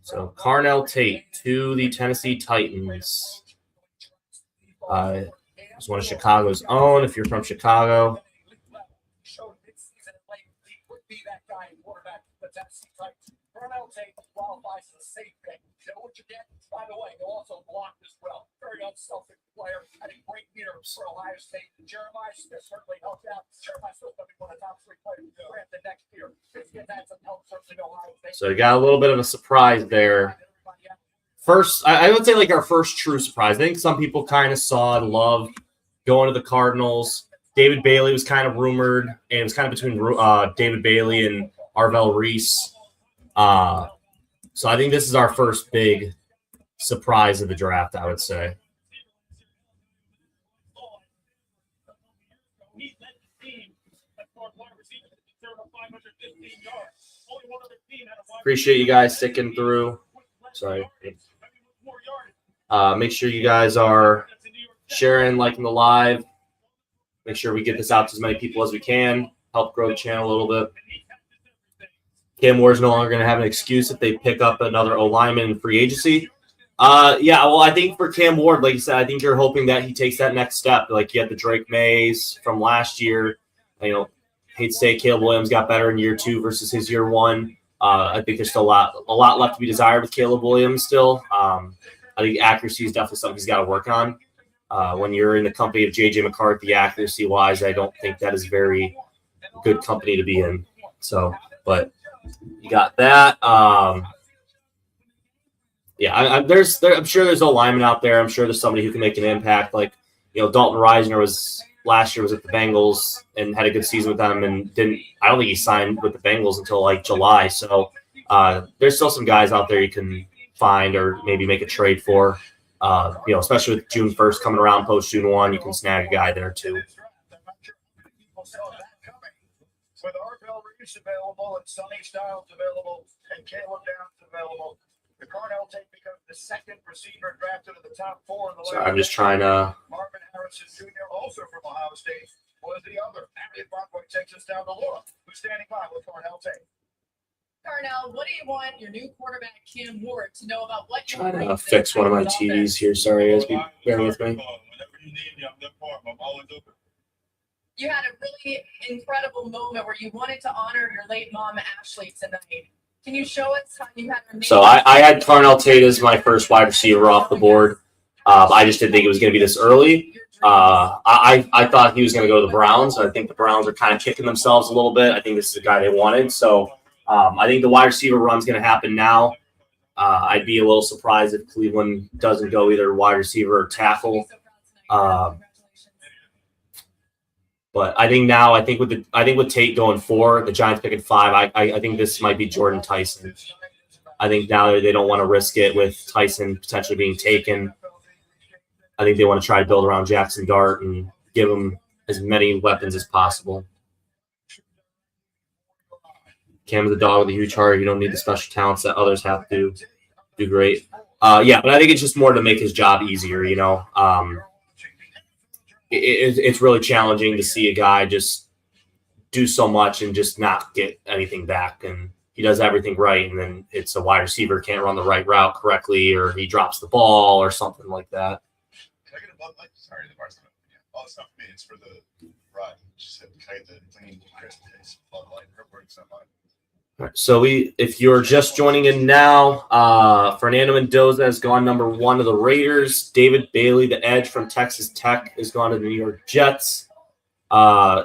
So Carnell Tate to the Tennessee Titans. He's one of Chicago's own. If you're from Chicago. Carnell Tate qualifies as a safe pick. You know what you get? By the way, he'll also block as well. Very unselfish player. Had a great year for Ohio State. Jeremiah Smith certainly helped out. Jeremiah Smith will be one of the top 3 players the next year. He's getting that some help certainly Ohio State. So you got a little bit of a surprise there. First, I would say like our first true surprise. I think some people kind of saw and loved going to the Cardinals. David Bailey was kind of rumored, and it was kind of between David Bailey and Arvell Reese. So I think this is our first big surprise of the draft, I would say. Appreciate you guys sticking through. Sorry. Make sure you guys are sharing, liking the live. Make sure we get this out to as many people as we can. Help grow the channel a little bit. Cam Ward's no longer going to have an excuse if they pick up another O-lineman in free agency. Yeah, well, I think for Cam Ward, like you said, I think you're hoping that he takes that next step. Like you had the Drake Mays from last year. You know, hate to say Caleb Williams got better in year 2 versus his year 1. I think there's still a lot left to be desired with Caleb Williams still. I think accuracy is definitely something he's got to work on. When you're in the company of J.J. McCarthy, accuracy-wise, I don't think that is very good company to be in. So, but you got that. Yeah, I'm sure there's a lineman out there. I'm sure there's somebody who can make an impact. Like, you know, Dalton Reisner was last year was at the Bengals and had a good season with them and I don't think he signed with the Bengals until like July. So there's still some guys out there you can find or maybe make a trade for. You know, especially with June 1st coming around, post June 1, you can snag a guy there too. With Arvell Reese available and Sonny Styles available and Caleb Downs available, the Carnell Tate becomes the second receiver drafted in the top 4 in the Sorry, I'm just trying to. Marvin Harrison Jr., also from Ohio State, was the other. Harriet Bonboy takes us down to Laura, who's standing by with Carnell Tate. Carnell, what do you want your new quarterback Cam Ward to know about what you're Trying to fix one of my TVs here. Sorry, guys. Bear with me. You had a really incredible moment where you wanted to honor your late mom, Ashley, tonight. Can you show us how you had her name? So I had Carnell Tate as my first wide receiver off the board. I just didn't think it was going to be this early. I thought he was going to go to the Browns. I think the Browns are kind of kicking themselves a little bit. I think this is the guy they wanted. So I think the wide receiver run's going to happen now. I'd be a little surprised if Cleveland doesn't go either wide receiver or tackle. But I think with Tate going 4, the Giants picking 5, I think this might be Jordan Tyson. I think now they don't want to risk it with Tyson potentially being taken. I think they want to try to build around Jackson Dart and give him as many weapons as possible. Cam's a dog with a huge heart. You don't need the special talents that others have to do great. Yeah, but I think it's just more to make his job easier, you know. It's really challenging to see a guy just do so much and just not get anything back. And he does everything right, and then it's a wide receiver can't run the right route correctly, or he drops the ball or something like that. Can I get a Bud Light? Sorry, the bar's not. All it's not for me. It's for the ride. Just can I get the clean, crisp taste Bud Light? Her words, not mine. All right, so if you're just joining in now, Fernando Mendoza has gone number 1 to the Raiders. David Bailey, the edge from Texas Tech, has gone to the New York Jets.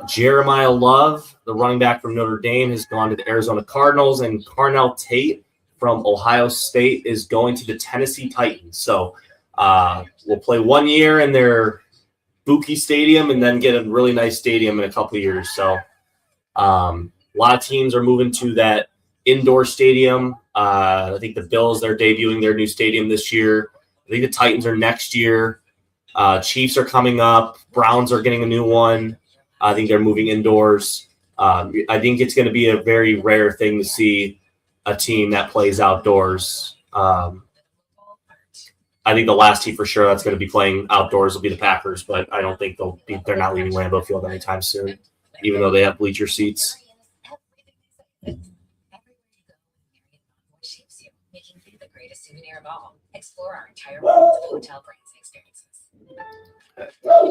Jeremiah Love, the running back from Notre Dame, has gone to the Arizona Cardinals. And Carnell Tate from Ohio State is going to the Tennessee Titans. So we'll play 1 year in their Buki Stadium and then get a really nice stadium in a couple of years. So a lot of teams are moving to that indoor stadium. I think the Bills, they're debuting their new stadium this year. I think the Titans are next year. Chiefs are coming up. Browns are getting a new one. I think they're moving indoors. I think it's going to be a very rare thing to see a team that plays outdoors I think the last team for sure that's going to be playing outdoors will be the Packers, but I don't think they're not leaving Lambeau Field anytime soon, even though they have bleacher seats.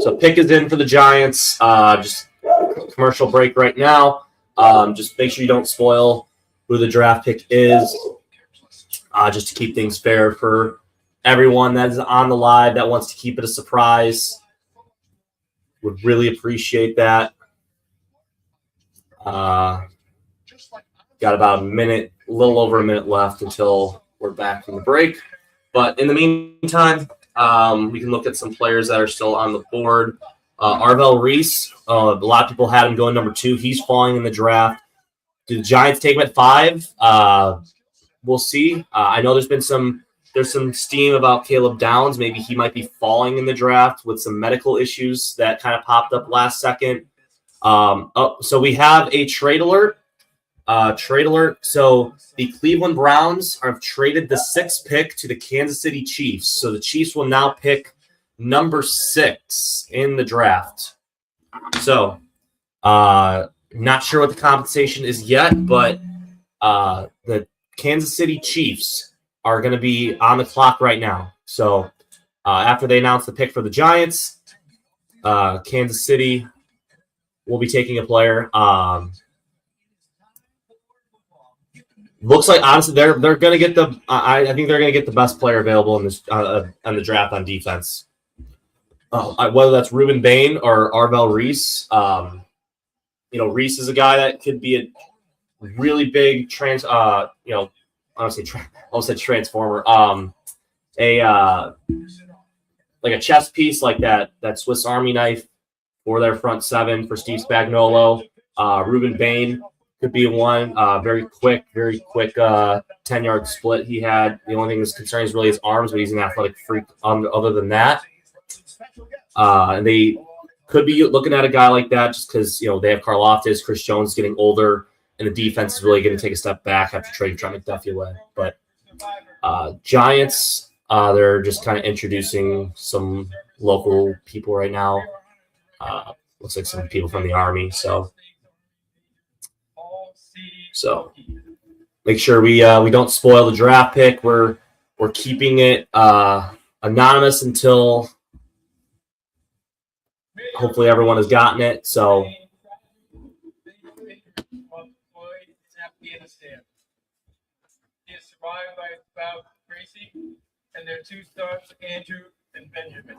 So pick is in for the Giants. Just commercial break right now. Just make sure you don't spoil who the draft pick is, just to keep things fair for everyone that is on the live that wants to keep it a surprise. Would really appreciate that. Got about a little over a minute left until we're back from the break. But in the meantime, we can look at some players that are still on the board. Arvell Reese, a lot of people had him going number 2. He's falling in the draft. Do the Giants take him at 5? We'll see. I know there's some steam about Caleb Downs. Maybe he might be falling in the draft with some medical issues that kind of popped up last second. So we have a trade alert. So the Cleveland Browns have traded the 6th pick to the Kansas City Chiefs. So the Chiefs will now pick number 6 in the draft. So not sure what the compensation is yet, but the Kansas City Chiefs are going to be on the clock right now. So after they announce the pick for the Giants, Kansas City will be taking a player. Looks like honestly they're going to get the. I think they're going to get the best player available in this on the draft on defense. Whether that's Ruben Bain or Arvell Reese. Reese is a guy that could be a really big I almost said transformer. Like a chess piece, like that Swiss Army knife for their front 7 for Steve Spagnuolo. Ruben Bain could be one. Very quick 10-yard split he had. The only thing that's concerning is really his arms, but he's an athletic freak. Other than that, and they could be looking at a guy like that just because they have Karlaftis, Chris Jones getting older, and the defense is really going to take a step back after trading Trent McDuffie away. But Giants, they're just kind of introducing some local people right now. Looks like some people from the Army. So make sure we don't spoil the draft pick. We're keeping it anonymous until hopefully everyone has gotten it. So He is survived by his spouse Tracy and their 2 sons, Andrew and Benjamin.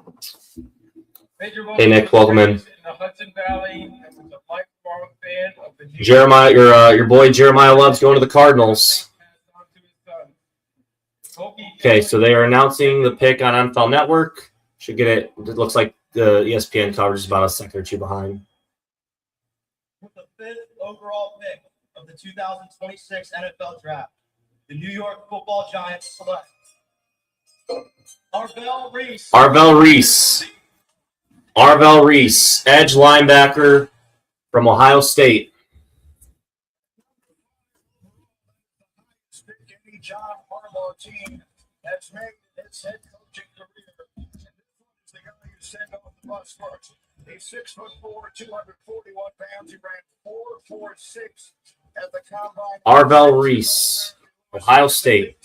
Hey Nick, welcome in. The Hudson Valley and was a lifelong fan of the Jeremiah, your boy Jeremiah loves going to the Cardinals. Okay, so they are announcing the pick on NFL Network. Should get it. It looks like the ESPN coverage is about a second or 2 behind. With the 5th overall pick of the 2026 NFL Draft, the New York Football Giants select Arvell Reese, edge linebacker from Ohio State. Any John Harbaugh team that's made its head coaching career. And this one is the guy you send off the bus first. He's 6'4", 241 pounds. He ran 4.46 at the combine. Arvell Reese, Ohio State.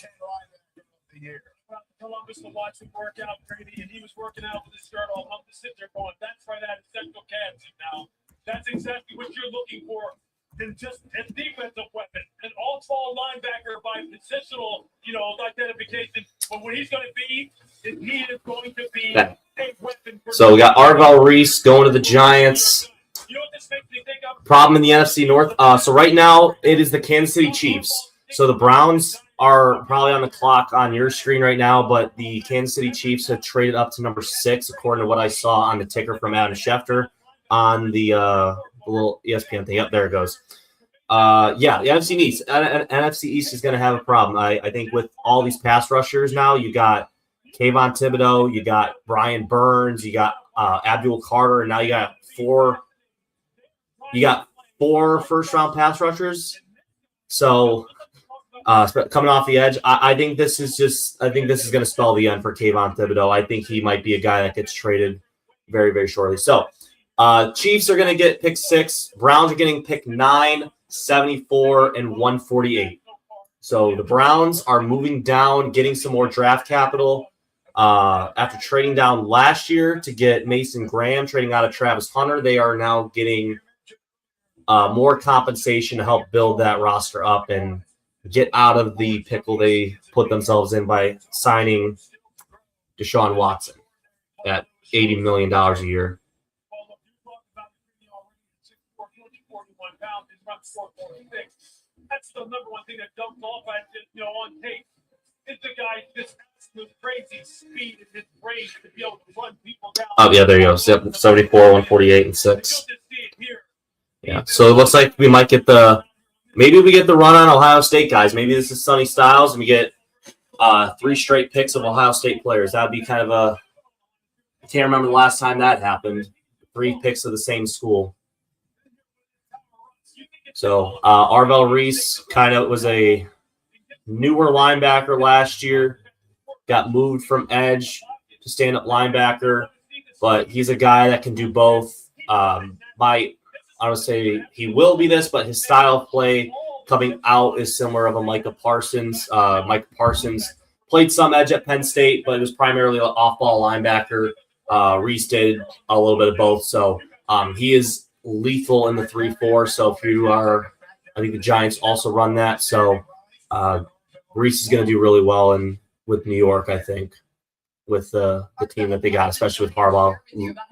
Columbus to watch him work out, Brady, and he was working out with his shirt off. I'm just sitting there going, that's right out of central Kansas now. That's exactly what you're looking for. And just a defensive weapon, an all-tall linebacker by positional, identification. But what he's going to be is he is going to be a weapon. So we got Arvell Reese going to the Giants. You know what this makes me think of? Problem in the NFC North. So right now it is the Kansas City Chiefs. So the Browns are probably on the clock on your screen right now, but the Kansas City Chiefs have traded up to number 6, according to what I saw on the ticker from Adam Schefter on the little ESPN thing. Up there it goes. The NFC East. NFC East is going to have a problem. I think with all these pass rushers now, you got Kayvon Thibodeau, you got Brian Burns, you got Abdul Carter, and now you got 4 first-round pass rushers. So coming off the edge. I think this is going to spell the end for Kayvon Thibodeau. I think he might be a guy that gets traded very, very shortly. So Chiefs are going to get pick 6. Browns are getting pick 9, 74, and 148. So the Browns are moving down, getting some more draft capital after trading down last year to get Mason Graham, trading out of Travis Hunter. They are now getting more compensation to help build that roster up and get out of the pickle they put themselves in by signing Deshaun Watson at $80 million a year. That's the number one thing that jumped off at on tape. Is the guy just with crazy speed and his range to be able to run people down. Oh yeah, there you go. 74, 148, and 6. Yeah. So it looks like we might get maybe we get the run on Ohio State guys. Maybe this is Sonny Styles and we get 3 straight picks of Ohio State players. That'd be kind of I can't remember the last time that happened. 3 picks of the same school. So Arvell Reese kind of was a newer linebacker last year, got moved from edge to stand-up linebacker, but he's a guy that can do both. I would say he will be this, but his style of play coming out is similar of a Micah Parsons. Micah Parsons played some edge at Penn State, but it was primarily an off-ball linebacker. Reese did a little bit of both, so he is lethal in the 3-4. So if you are, I think the Giants also run that. So Reese is going to do really well with New York, I think, with the team that they got, especially with Harbaugh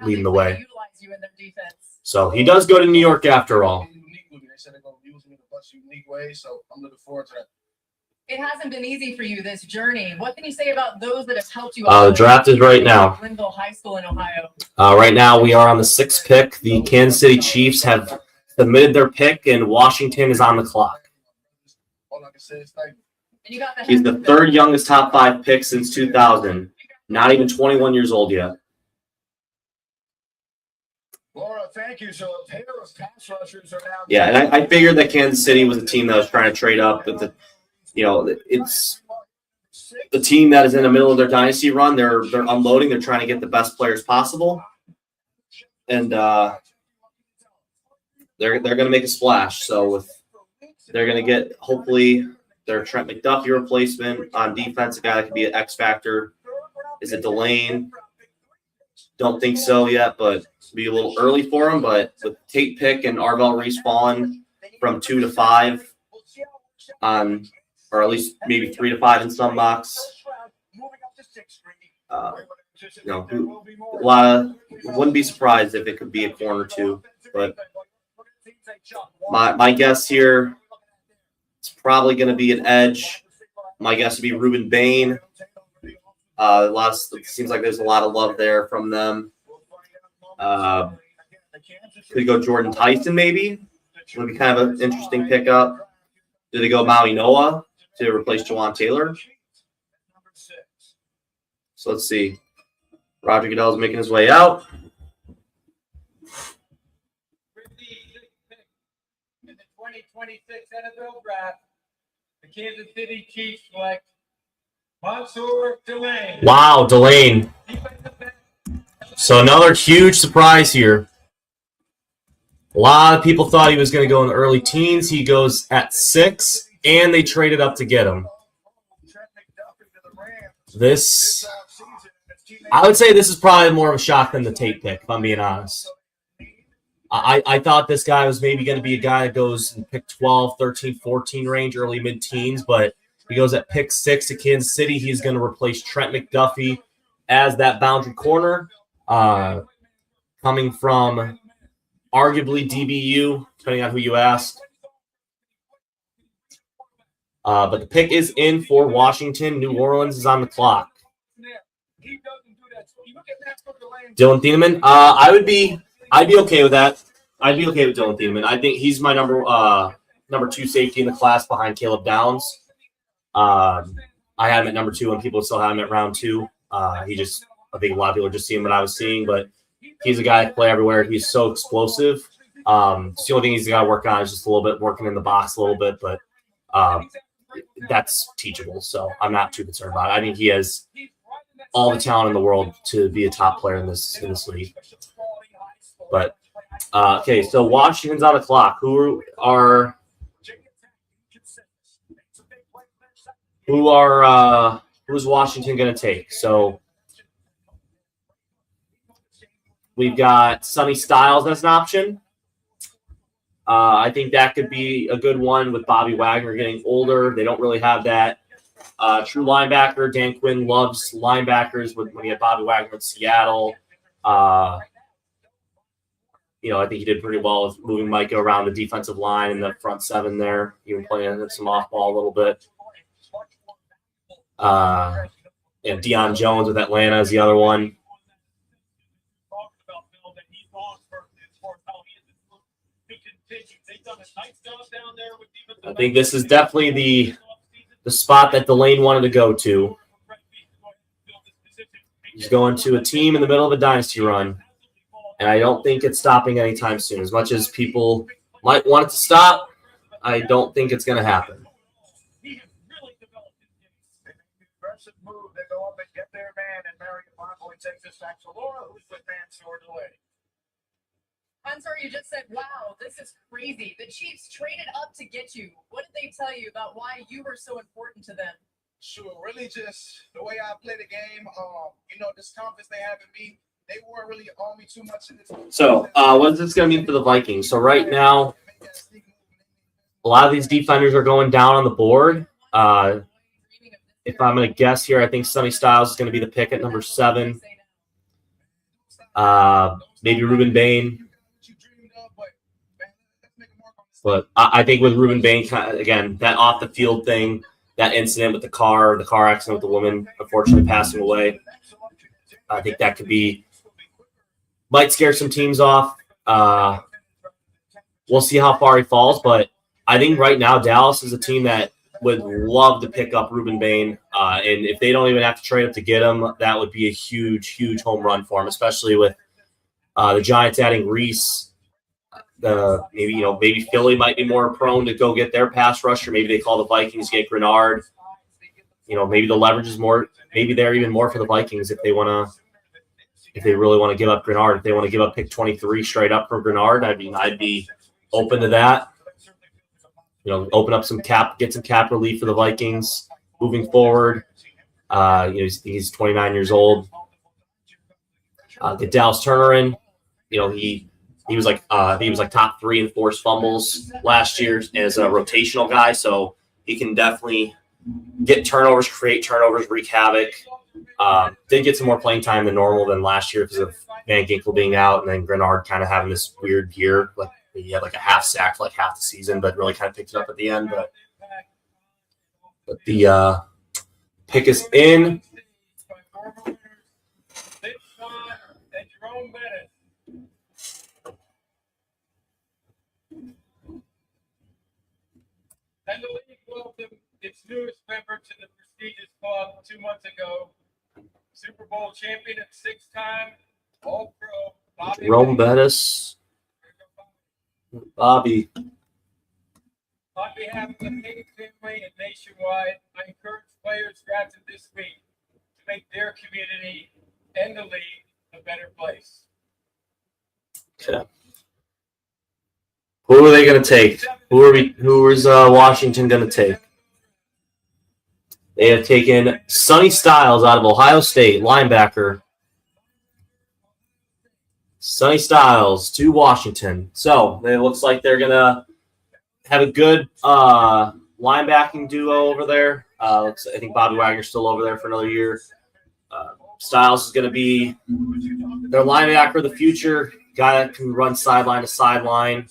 leading the way. So he does go to New York after all. They said they're going to use him in a bunch of unique ways, so I'm looking forward to that. It hasn't been easy for you, this journey. What can you say about those that have helped you? The draft is right now. Glenville High School in Ohio. Right now, we are on the 6th pick. The Kansas City Chiefs have submitted their pick, and Washington is on the clock. All I can say is thank you. He's the 3rd youngest top 5 pick since 2000. Not even 21 years old yet. Laura, thank you. So a pair of pass rushers are now. Yeah, and I figured that Kansas City was a team that was trying to trade up, but it's the team that is in the middle of their dynasty run. They're unloading. They're trying to get the best players possible, and they're going to make a splash. So they're going to get hopefully their Trent McDuffie replacement on defense, a guy that could be an X factor. Is it Delane? Don't think so yet, but be a little early for him. But with Tate pick and Arvell Reese falling from 2 to 5 on. Or at least maybe 3 to 5 in some mocks. Wouldn't be surprised if it could be a corner too. But my guess here, it's probably going to be an edge. My guess would be Ruben Bain. It seems like there's a lot of love there from them. Could go Jordan Tyson maybe. Would be kind of an interesting pickup. Do they go Maui Noah to replace Jawan Taylor? So let's see. Roger Goodell is making his way out. In the 2026 NFL Draft, the Kansas City Chiefs select Mansour Delane. Wow, Delane. So another huge surprise here. A lot of people thought he was going to go in the early teens. He goes at 6. And they traded up to get him. I would say this is probably more of a shock than the Tate pick, if I'm being honest. I thought this guy was maybe going to be a guy that goes in pick 12, 13, 14 range, early mid-teens, but he goes at pick 6 to Kansas City. He's going to replace Trent McDuffie as that boundary corner, coming from arguably DBU, depending on who you ask. But the pick is in for Washington. New Orleans is on the clock. Dylan Thieneman. I'd be okay with that. I'd be okay with Dylan Thieneman. I think he's my number 2 safety in the class behind Caleb Downs. I had him at number 2, and people still have him at round 2. I think a lot of people are just seeing what I was seeing, but he's a guy that can play everywhere. He's so explosive. It's the only thing he's got to work on is just a little bit working in the box a little bit, but that's teachable. So I'm not too concerned about it. I think he has all the talent in the world to be a top player in this league. But okay, so Washington's on the clock. Who's Washington going to take? So we've got Sonny Styles as an option. I think that could be a good one with Bobby Wagner getting older. They don't really have that true linebacker. Dan Quinn loves linebackers when he had Bobby Wagner in Seattle. I think he did pretty well with moving Micah around the defensive line and the front seven there, even playing some off ball a little bit. And Deion Jones with Atlanta is the other one. I think this is definitely the spot that Delane wanted to go to. He's going to a team in the middle of a dynasty run, and I don't think it's stopping anytime soon. As much as people might want it to stop, I don't think it's going to happen. Aggressive move. They go up and get their man, and Marion Bonboy takes this back to Laura, who's with man short away. I'm sorry, you just said, wow, this is crazy. The Chiefs traded up to get you. What did they tell you about why you were so important to them? Sure, really just the way I play the game. This confidence they have in me, they weren't really on me too much in this. So, what is this going to mean for the Vikings? So right now, a lot of these defenders are going down on the board. If I'm going to guess here, I think Sonny Styles is going to be the pick at number 7. Maybe Ruben Bain. But I think with Ruben Bain, again, that off the field thing, that incident with the car accident with the woman unfortunately passing away, I think that might scare some teams off. We'll see how far he falls, but I think right now Dallas is a team that would love to pick up Ruben Bain. And if they don't even have to trade up to get him, that would be a huge, huge home run for him, especially with the Giants adding Reese. Maybe Philly might be more prone to go get their pass rusher. Maybe they call the Vikings, get Grenard. Maybe the leverage is more. Maybe they're even more for the Vikings if they really want to give up Grenard. If they want to give up pick 23 straight up for Grenard, I'd be open to that. Open up some cap, get some cap relief for the Vikings moving forward. He's 29 years old. Get Dallas Turner in. He was like top 3 in forced fumbles last year as a rotational guy, so he can definitely get turnovers, create turnovers, wreak havoc. Did get some more playing time than normal than last year because of Van Ginkel being out, and then Grenard kind of having this weird year. Like he had like a half sack for like half the season, but really kind of picked it up at the end. But the pick is in. And the league welcomed its newest member to the prestigious club 2 months ago. Super Bowl champion and 6-time All-Pro Bobby. Rome Bettis. Bobby. On behalf of the Payne family and nationwide, I encourage players drafted this week to make their community and the league a better place. Okay. Who are they going to take? Who is Washington going to take? They have taken Sonny Styles out of Ohio State, linebacker. Sonny Styles to Washington. So it looks like they're going to have a good linebacking duo over there. I think Bobby Wagner's still over there for another year. Styles is going to be their linebacker of the future, guy that can run sideline to sideline.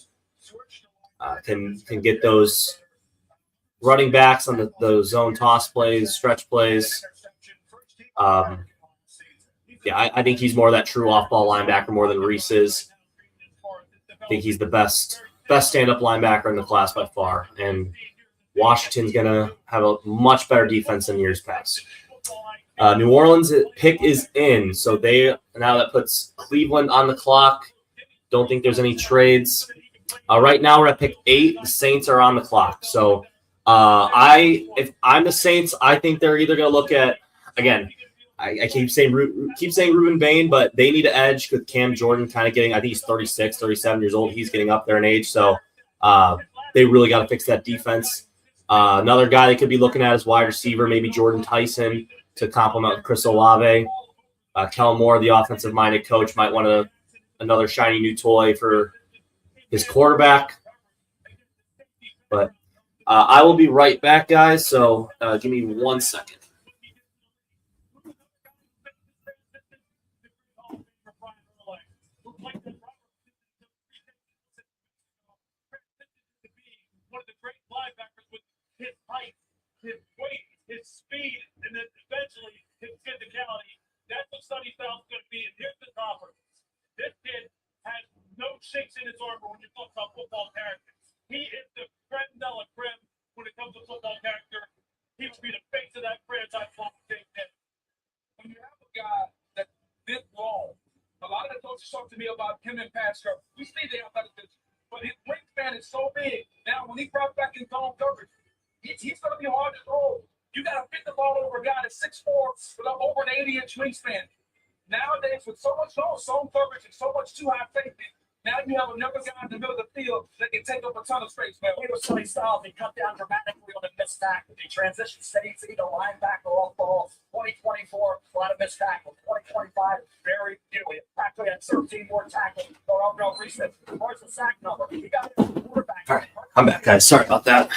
Can get those running backs on the zone toss plays, stretch plays. I think he's more of that true off-ball linebacker more than Reese is. I think he's the best stand-up linebacker in the class by far. And Washington's going to have a much better defense than years past. New Orleans pick is in, so now that puts Cleveland on the clock. Don't think there's any trades. Right now we're at pick 8. The Saints are on the clock. So If I'm the Saints, I think they're either going to look at, again, I keep saying Reuben Bain, but they need an edge with Cam Jordan kind of getting, I think he's 36, 37 years old. He's getting up there in age. So they really got to fix that defense. Another guy they could be looking at is wide receiver, maybe Jordan Tyson to complement Chris Olave. Kellen Moore, the offensive-minded coach, might want another shiny new toy for his quarterback. But I will be right back, guys. So give me 1 second. One of the great linebackers with his height, his weight, his speed, and then eventually his physicality. That's what Sonny Styles is going to be. And here's the topper. This kid has no chinks in his armor when you talk about football character. He is the creme de la creme when it comes to football character. He will be the face of that franchise. When you have a guy that's this long, a lot of the coaches talk to me about him and Pascal. We see the athleticism, but his wingspan is so big. Now, when he brought back in zone coverage, he's going to be hard to throw. You got to fit the ball over a guy that's 6'4" with over an 80-inch wingspan. Nowadays, with so much zone coverage and so much too high safety, now you have another guy in the middle of the field that can take up a ton of space, man. He was Sonny Styles. He cut down dramatically on the missed tackle. He transitioned safety to linebacker off ball. 2024, a lot of missed tackles. 2025, very few. He practically had 13 more tackles. No recent. Where's the sack number? He got his quarterback. All right, I'm back, guys. Sorry about that.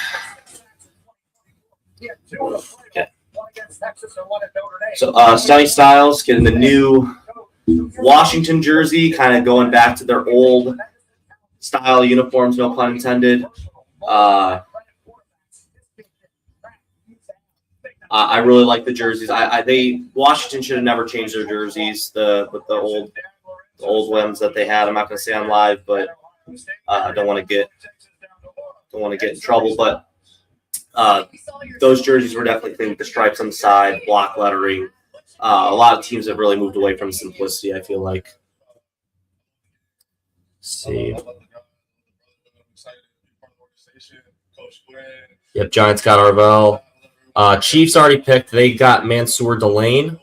Okay. One against Texas and one at Notre Dame. So Sonny Styles getting the new Washington jersey, kind of going back to their old style uniforms, no pun intended. I really like the jerseys. Washington should have never changed their jerseys. The old ones that they had. I'm not going to say on live, but I don't want to get in trouble. But those jerseys were definitely clean with the stripes on the side, block lettering. A lot of teams have really moved away from simplicity, I feel like. Let's see. Yep, Giants got Arvell. Chiefs already picked. They got Mansour Delane.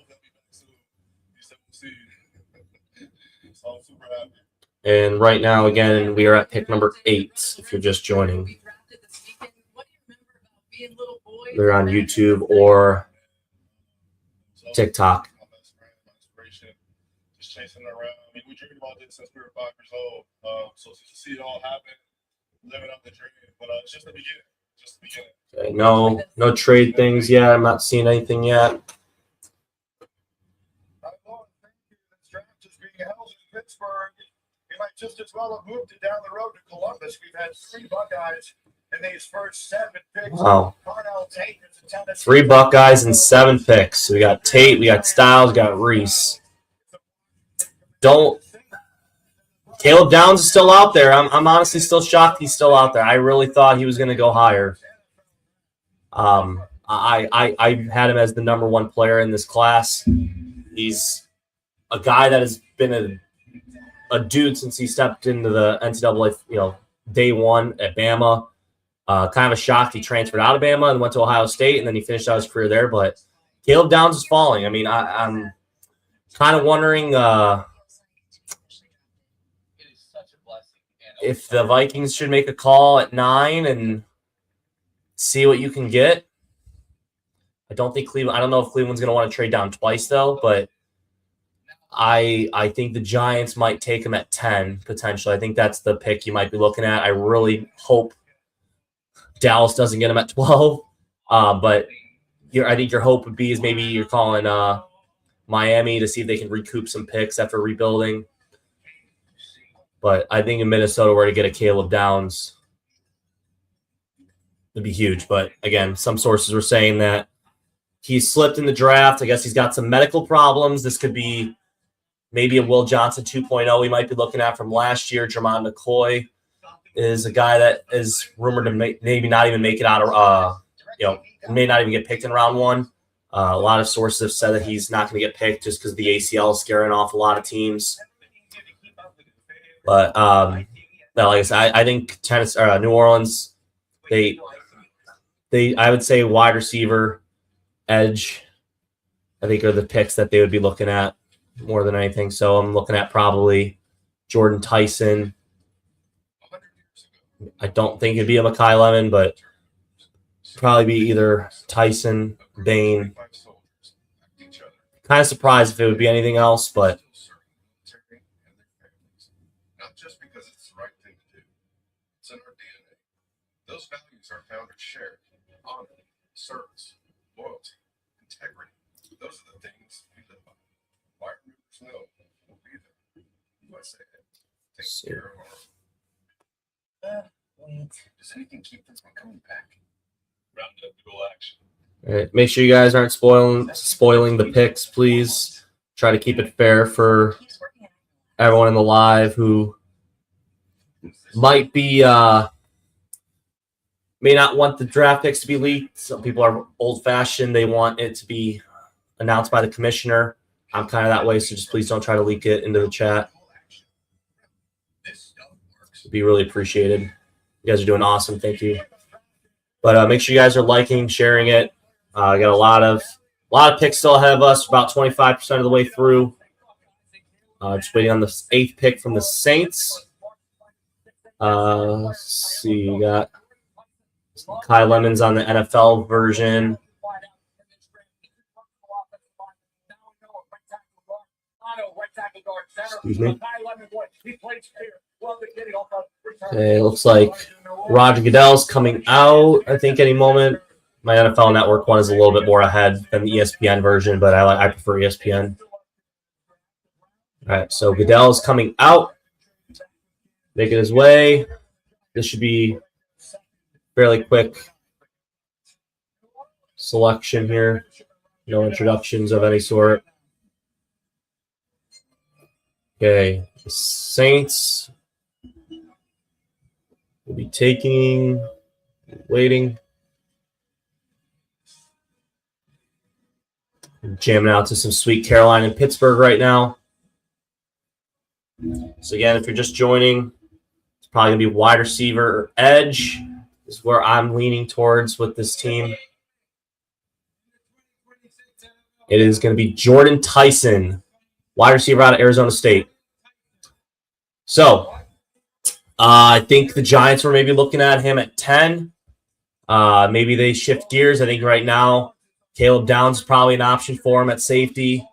And right now, again, we are at pick number 8, if you're just joining. They're on YouTube or TikTok. Just chasing around. I mean, we dreamed about this since we were 5 years old. So to see it all happen, living up the dream. But it's just the beginning. Just the beginning. Okay, no trade things yet. I'm not seeing anything yet. This draft is being held in Pittsburgh. We might just as well have moved it down the road to Columbus. We've had 3 Buckeyes in these first 7 picks. Wow. Carnell Tate is a tennis. 3 Buckeyes and 7 picks. So we got Tate, we got Styles, we got Reese. Caleb Downs is still out there. I'm honestly still shocked he's still out there. I really thought he was going to go higher. I had him as the number 1 player in this class. He's a guy that has been a dude since he stepped into the NCAA, day 1 at Bama. Kind of a shock he transferred out of Bama and went to Ohio State, and then he finished out his career there. But Caleb Downs is falling. I mean, I'm kind of wondering if the Vikings should make a call at 9 and see what you can get. I don't know if Cleveland's going to want to trade down twice, though, but I think the Giants might take him at 10, potentially. I think that's the pick you might be looking at. I really hope Dallas doesn't get him at 12. But I think your hope would be is maybe you're calling Miami to see if they can recoup some picks after rebuilding. But I think in Minnesota, were to get a Caleb Downs, it'd be huge. But again, some sources were saying that he slipped in the draft. I guess he's got some medical problems. This could be maybe a Will Johnson 2.0 we might be looking at from last year. Jermon McCoy is a guy that is rumored to maybe not even make it out of, may not even get picked in round 1. A lot of sources have said that he's not going to get picked just because the ACL is scaring off a lot of teams. But like I said, I think New Orleans, they I would say wide receiver, edge, I think are the picks that they would be looking at more than anything. So I'm looking at probably Jordan Tyson. I don't think it'd be a Makai Lemon, but probably be either Tyson, Bain. Kind of surprised if it would be anything else, but not just because it's the right thing to do. It's in our DNA. Those values our founders shared: honor, service, loyalty, integrity. Those are the things we live by. Why Rivers know we'll be there. USA, take care of our. Does anything keep them from coming back? Round up dual action. all right, make sure you guys aren't spoiling the picks, please. Try to keep it fair for everyone in the live who might be may not want the draft picks to be leaked. Some people are old-fashioned. They want it to be announced by the commissioner. I'm kind of that way, so just please don't try to leak it into the chat. It'd be really appreciated. You guys are doing awesome. Thank you. But make sure you guys are liking, sharing it. I got a lot of picks still ahead of us, about 25% of the way through. Just waiting on the 8th pick from the Saints. Let's see, you got Kai Lemons on the NFL version. Excuse me. Okay, looks like Roger Goodell's coming out, I think, any moment. My NFL Network one is a little bit more ahead than the ESPN version, but I prefer ESPN. All right, so Goodell's coming out, making his way. This should be fairly quick selection here. No introductions of any sort. Okay, the Saints will be waiting. Jamming out to some sweet Caroline and Pittsburgh right now. So again, if you're just joining, it's probably going to be wide receiver or edge is where I'm leaning towards with this team. It is going to be Jordan Tyson, wide receiver out of Arizona State. So I think the Giants were maybe looking at him at 10. Maybe they shift gears. I think right now Caleb Downs is probably an option for him at safety.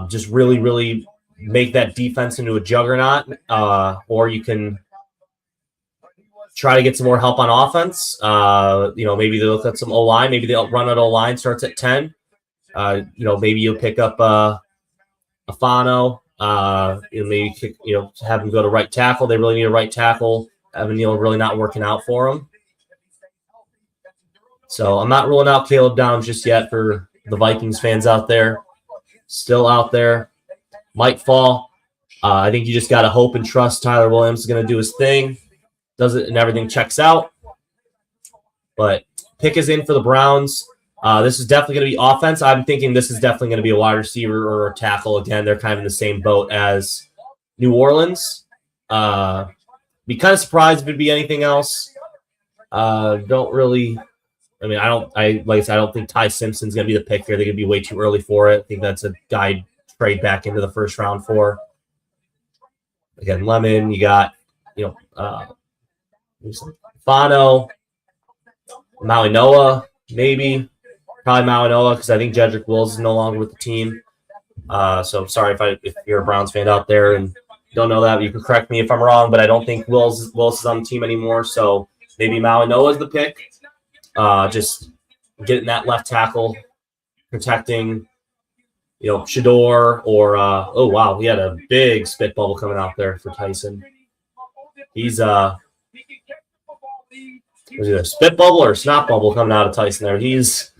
Just really, really make that defense into a juggernaut. Or you can try to get some more help on offense. Maybe they look at some O-line. Maybe they'll run an O-line, starts at 10. Maybe you'll pick up Afano. Maybe have him go to right tackle. They really need a right tackle. Evan Neal really not working out for him. So I'm not ruling out Caleb Downs just yet for the Vikings fans out there. Still out there. Might fall. I think you just got to hope and trust Tyler Williams is going to do his thing. Does it and everything checks out. But pick is in for the Browns. This is definitely going to be offense. I'm thinking this is definitely going to be a wide receiver or a tackle. Again, they're kind of in the same boat as New Orleans. Be kind of surprised if it'd be anything else. Don't really. I mean, I don't think Ty Simpson's going to be the pick here. They're going to be way too early for it. I think that's a guy I'd trade back into the first round for. Again, Lemon, you got, Fano, Maui Noah, maybe. Probably Maui Noah because I think Jedrick Wills is no longer with the team. So I'm sorry if you're a Browns fan out there and don't know that. You can correct me if I'm wrong, but I don't think Wills is on the team anymore. So maybe Maui Noah is the pick. Just getting that left tackle, protecting, Shador or oh wow, he had a big spit bubble coming out there for Tyson. He's was it a spit bubble or a snot bubble coming out of Tyson there? He's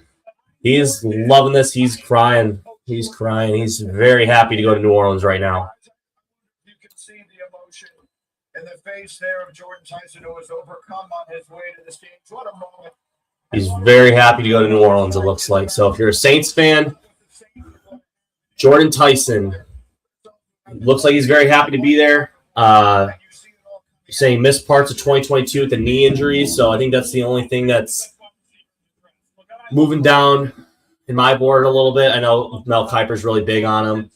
loving this. He's crying. He's crying. He's very happy to go to New Orleans right now. You can see the emotion in the face there of Jordan Tyson, who was overcome on his way to the stage. What a moment. He's very happy to go to New Orleans, it looks like. So if you're a Saints fan, Jordan Tyson looks like he's very happy to be there. Saying missed parts of 2022 with the knee injuries, so I think that's the only thing that's moving down in my board a little bit, I know Mel Kiper's really big on him.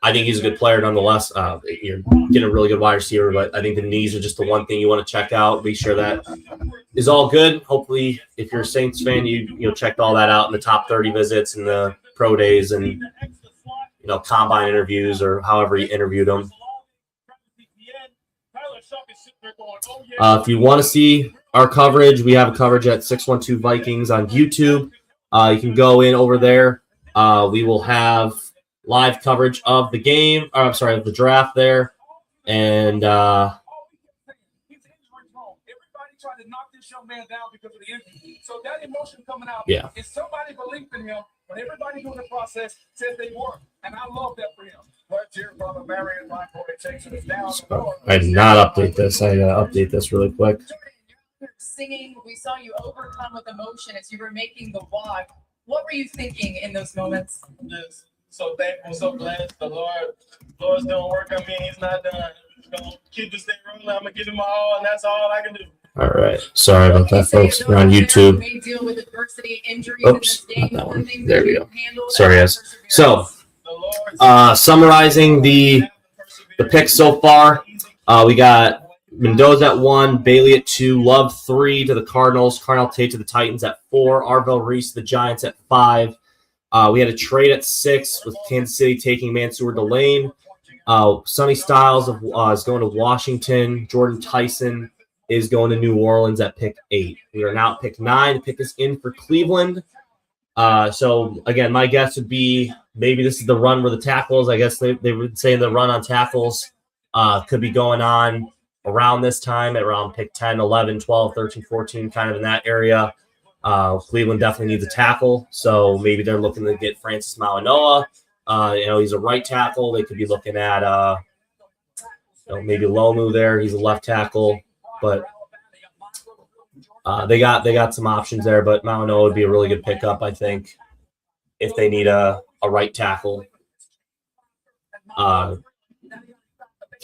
I think he's a good player nonetheless. You're getting a really good wide receiver, but I think the knees are just the one thing you want to check out. Be sure that is all good. Hopefully, if you're a Saints fan, you checked all that out in the top 30 visits and the pro days and combine interviews or however you interviewed them. If you want to see our coverage, we have a coverage at 612 Vikings on YouTube. You can go in over there. We will have live coverage of the game. Of the draft there. And Everybody tried to knock this young man down because of the injury. So that emotion coming out, yeah. If somebody believed in him, when everybody doing the process said they were. And I love that for him. Let's hear from Marion Blackboy takes us down. I did not update this. I gotta update this really quick. Singing, we saw you overcome with emotion as you were making the walk. What were you thinking in those moments? Just so thankful, so glad the Lord's doing work on me. He's not done. He's gonna keep this thing rolling. I'm gonna give him my all, and that's all I can do. All right. Sorry about that, folks. We're on YouTube. May deal with adversity, injuries Oops, in this game. not that one. Things There that we you go. handled Sorry, and guys. So, perseverance. summarizing the picks so far, we got Mendoza at 1, Bailey at 2, Love 3 to the Cardinals, Carnell Tate to the Titans at 4, Arvell Reese to the Giants at 5. We had a trade at 6 with Kansas City taking Mansour Delane. Sonny Styles is going to Washington. Jordan Tyson is going to New Orleans at pick 8. We are now at pick 9. The pick is in for Cleveland. So, again, my guess would be maybe this is the run where the tackles, I guess they would say the run on tackles could be going on around this time, at around pick 10, 11, 12, 13, 14, kind of in that area. Cleveland definitely needs a tackle, so maybe they're looking to get Francis Mauigoa. He's a right tackle. They could be looking at maybe Lomu there. He's a left tackle, but they got some options there. But Mauigoa would be a really good pickup, I think, if they need a right tackle.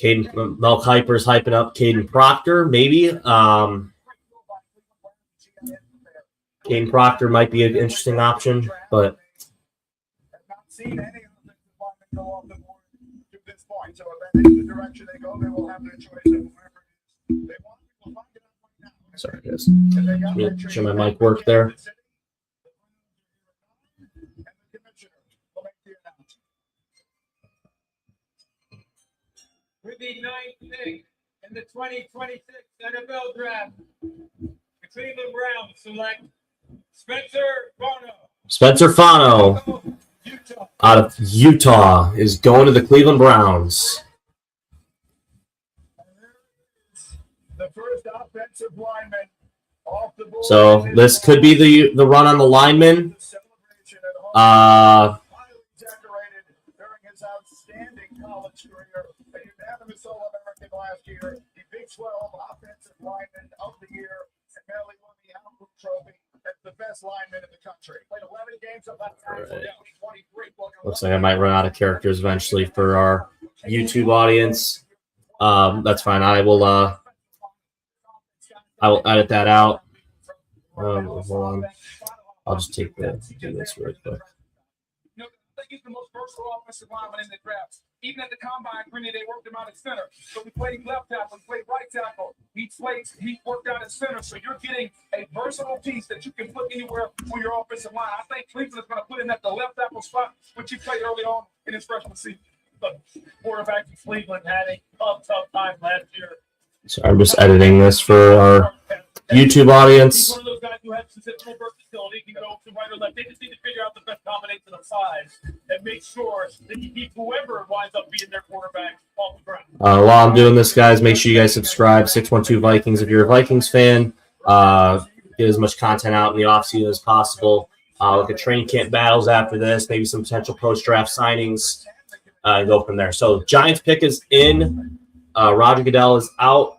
Mel Kiper's hyping up Caden Proctor, maybe. Caden Proctor might be an interesting option, but Seen any of the linemen go off the board to this point. So if that is the direction they go, they will have their choice of whoever they want. We'll find it out right now. sorry, guys. Make sure my mic worked there. With the 9th pick in the 2026 NFL Draft, the Cleveland Browns select Spencer Fano. Spencer Fano out of Utah is going to the Cleveland Browns. The first offensive lineman off the board. So this could be the run on the lineman. Highly decorated during his outstanding college career. A unanimous All-American last year. The Big 12 Offensive Lineman of the Year. And barely won the Outlook Trophy as the best lineman in the country. Played 11 games of that time. Right. Looks like I might run out of characters eventually for our YouTube audience. That's fine. I will edit that out. Hold on. I'll just do this really quick. I think he's the most versatile offensive lineman in the draft. Even at the combine, granted, they worked him out at center. So he played left tackle, he played right tackle. He worked out at center. So you're getting a versatile piece that you can put anywhere on your offensive line. I think Cleveland is going to put him at the left tackle spot, which he played early on in his freshman season. But quarterback in Cleveland had a tough time last year. So I'm just editing this for our YouTube audience. One of those guys who has physical versatility, can go to right or left. They just need to figure out the best combination of size and make sure that you keep whoever winds up being their quarterback off the ground. While I'm doing this, guys, make sure you guys subscribe. 612 Vikings if you're a Vikings fan. Get as much content out in the offseason as possible. Look at training camp battles after this, maybe some potential post-draft signings, and go from there. So Giants pick is in. Roger Goodell is out.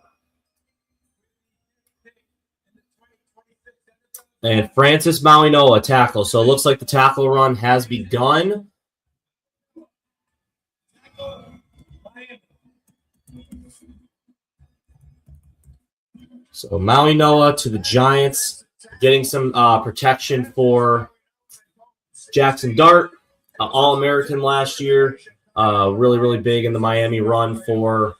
And Francis Mauigoa, tackle. So it looks like the tackle run has begun. So Mauigoa to the Giants getting some protection for Jackson Dart, All-American last year. Really, really big in the Miami run for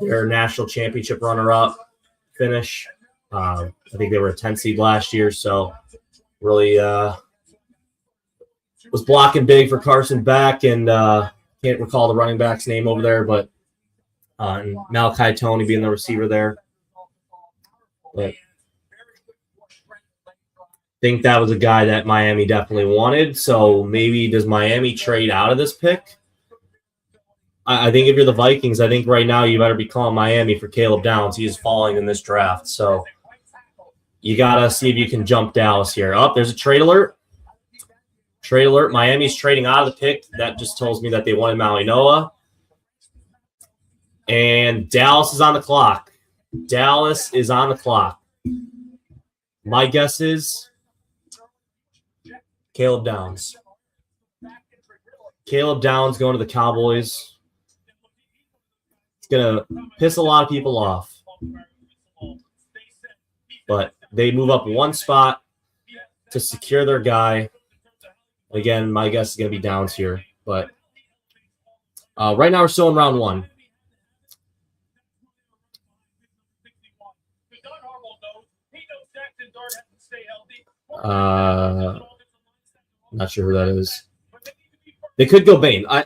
their national championship runner-up finish. I think they were a 10 seed last year, so really was blocking big for Carson Beck, and can't recall the running back's name over there, but and Malachi Tony being the receiver there. But I think that was a guy that Miami definitely wanted. So maybe does Miami trade out of this pick? I think if you're the Vikings, I think right now you better be calling Miami for Caleb Downs. He is falling in this draft. So you got to see if you can jump Dallas here. Oh, there's a trade alert. Trade alert. Miami's trading out of the pick. That just tells me that they wanted Maui Noah. And Dallas is on the clock. Dallas is on the clock. My guess is Caleb Downs. Caleb Downs going to the Cowboys. It's going to piss a lot of people off. But they move up one spot to secure their guy. Again, my guess is going to be Downs here. But right now we're still in round one. Not sure who that is. They could go Bain. I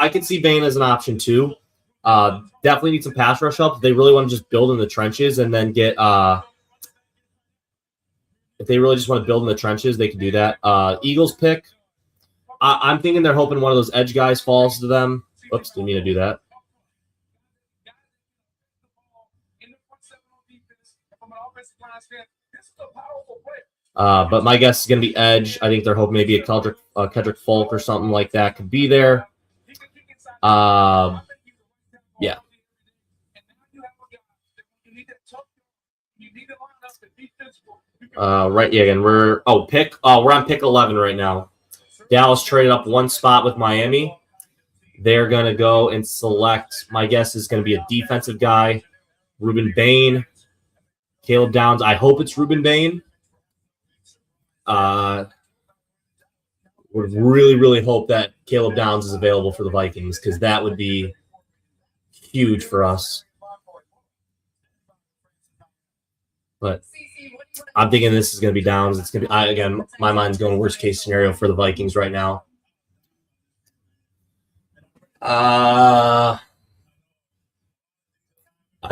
could see Bain as an option too. Definitely need some pass rush help. If they really want to just build in the trenches and then get if they really just want to build in the trenches, they can do that. Eagles pick. I'm thinking they're hoping one of those edge guys falls to them. Oops, didn't mean to do that. But my guess is going to be edge. I think they're hoping maybe a Kedrick Folk or something like that could be there. Yeah. Right. Yeah. Again, we're on pick 11 right now. Dallas traded up one spot with Miami. They're going to go and select. My guess is going to be a defensive guy, Ruben Bain, Caleb Downs. I hope it's Ruben Bain. Would really, really hope that Caleb Downs is available for the Vikings because that would be huge for us. But I'm thinking this is going to be Downs. It's going to be again. My mind's going worst case scenario for the Vikings right now. I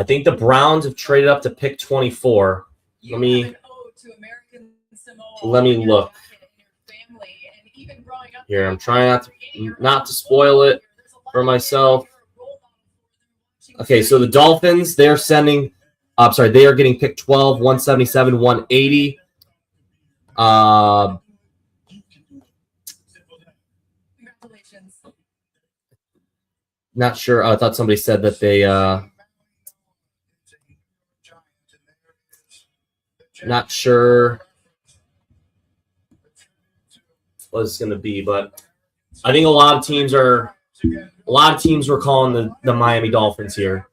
think the Browns have traded up to pick 24. Let me look. Here, I'm trying not to spoil it for myself. Okay, so the Dolphins, they are getting pick 12, 177, 180. Not sure. I thought somebody said that they not sure what it's going to be, but I think a lot of teams were calling the Miami Dolphins here.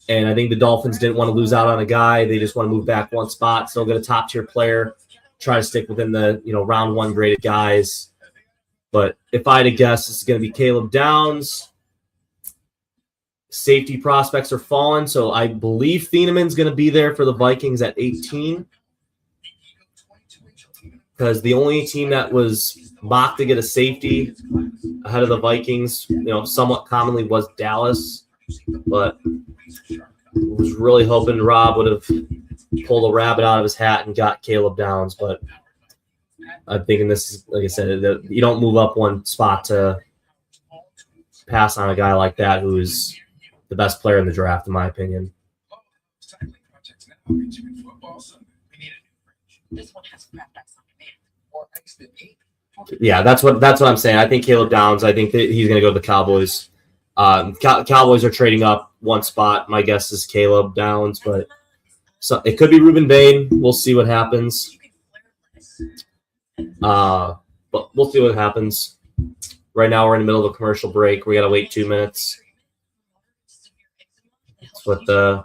And I think the Dolphins didn't want to lose out on a guy. They just want to move back one spot, still get a top-tier player, try to stick within the round one graded guys. But if I had to guess, it's going to be Caleb Downs. Safety prospects are falling, so I believe Thieneman's going to be there for the Vikings at 18. Because the only team that was mocked to get a safety ahead of the Vikings, somewhat commonly was Dallas. But I was really hoping Rob would have pulled a rabbit out of his hat and got Caleb Downs. But I'm thinking this is, like I said, you don't move up one spot to pass on a guy like that who's the best player in the draft, in my opinion. This one has crap ice on it. Yeah, that's what I'm saying. I think Caleb Downs. I think that he's going to go to the Cowboys. Cowboys are trading up one spot. My guess is Caleb Downs, but it could be Ruben Bain. We'll see what happens. But we'll see what happens. Right now, we're in the middle of a commercial break. We got to wait 2 minutes. That's what the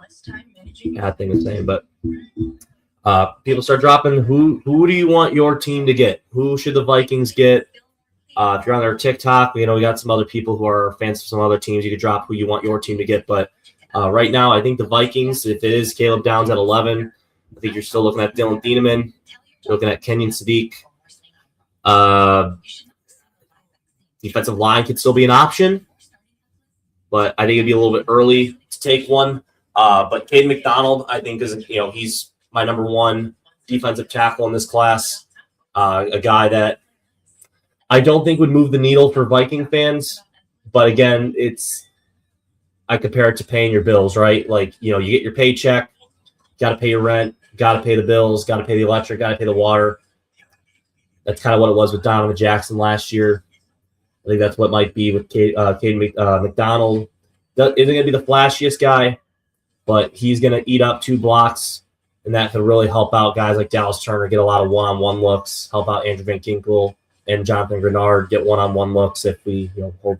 ad thing is saying. But People start dropping. Who do you want your team to get? Who should the Vikings get? If you're on their TikTok, we got some other people who are fans of some other teams. You could drop who you want your team to get. But right now, I think the Vikings, if it is Caleb Downs at 11, I think you're still looking at Dylan Thieneman. You're looking at Kenyon Sadiq. Defensive line could still be an option, but I think it'd be a little bit early to take one. But Caden McDonald, I think, is he's my number one defensive tackle in this class. A guy that I don't think would move the needle for Viking fans, but again, I compare it to paying your bills, right? Like, you get your paycheck, got to pay your rent, got to pay the bills, got to pay the electric, got to pay the water. That's kind of what it was with Donovan Jackson last year. I think that's what might be with Caden McDonald. Isn't going to be the flashiest guy, but he's going to eat up 2 blocks, and that could really help out guys like Dallas Turner get a lot of one-on-one looks, help out Andrew Van Ginkel and Jonathan Grenard get one-on-one looks if we,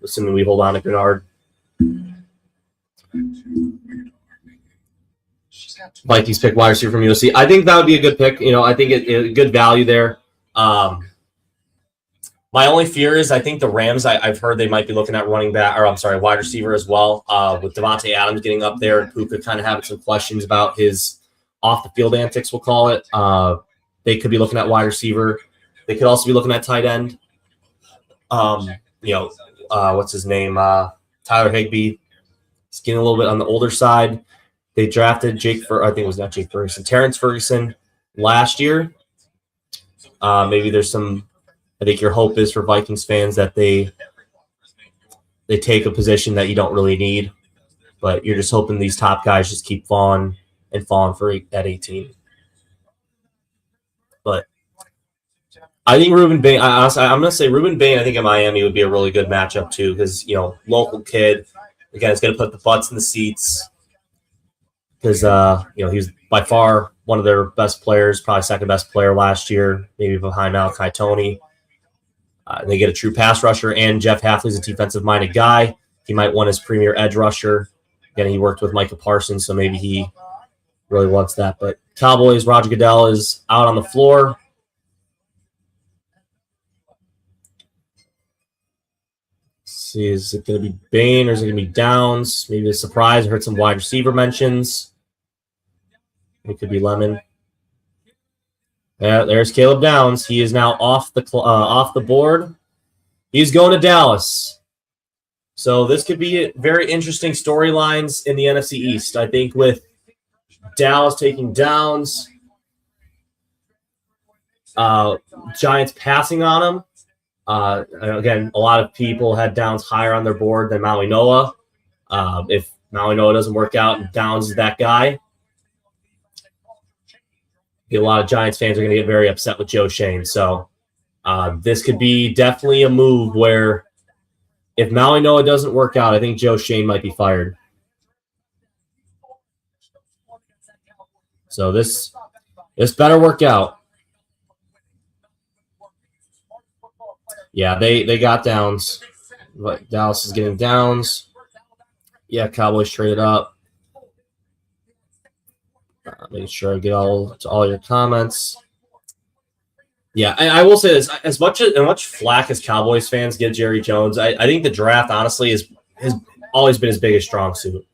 assuming we hold on to Grenard. Vikings pick wide receiver from USC. I think that would be a good pick. I think it good value there. My only fear is I think the Rams, I've heard they might be looking at wide receiver as well, with Devontae Adams getting up there and Puka kind of having some questions about his off-the-field antics, we'll call it. They could be looking at wide receiver. They could also be looking at tight end. What's his name? Tyler Higbee. He's getting a little bit on the older side. They drafted Terrence Ferguson last year. Maybe there's some. I think your hope is for Vikings fans that they take a position that you don't really need, but you're just hoping these top guys just keep falling at 18. But I think Reuben Bain. I'm going to say Reuben Bain. I think in Miami would be a really good matchup too, because local kid. Again, it's going to put the butts in the seats because he was by far one of their best players, probably second best player last year, maybe behind Malachi Toney. They get a true pass rusher, and Jeff Hafley's a defensive-minded guy. He might want his premier edge rusher. Again, he worked with Micah Parsons, so maybe he really wants that. But Cowboys, Roger Goodell is out on the floor. See, is it going to be Bain or is it going to be Downs? Maybe a surprise. I heard some wide receiver mentions. It could be Lemon. Yeah, there's Caleb Downs. He is now off the board. He's going to Dallas. So this could be very interesting storylines in the NFC East. I think with Dallas taking Downs, Giants passing on him. Again, a lot of people had Downs higher on their board than Maui Noah. If Maui Noah doesn't work out and Downs is that guy, a lot of Giants fans are going to get very upset with Joe Shane. So this could be definitely a move where if Maui Noah doesn't work out, I think Joe Shane might be fired. So this better work out. Yeah, they got Downs. But Dallas is getting Downs. Yeah, Cowboys traded up. Make sure I get all your comments. Yeah, I will say this: as much flack as Cowboys fans give Jerry Jones, I think the draft honestly has always been his biggest strong suit.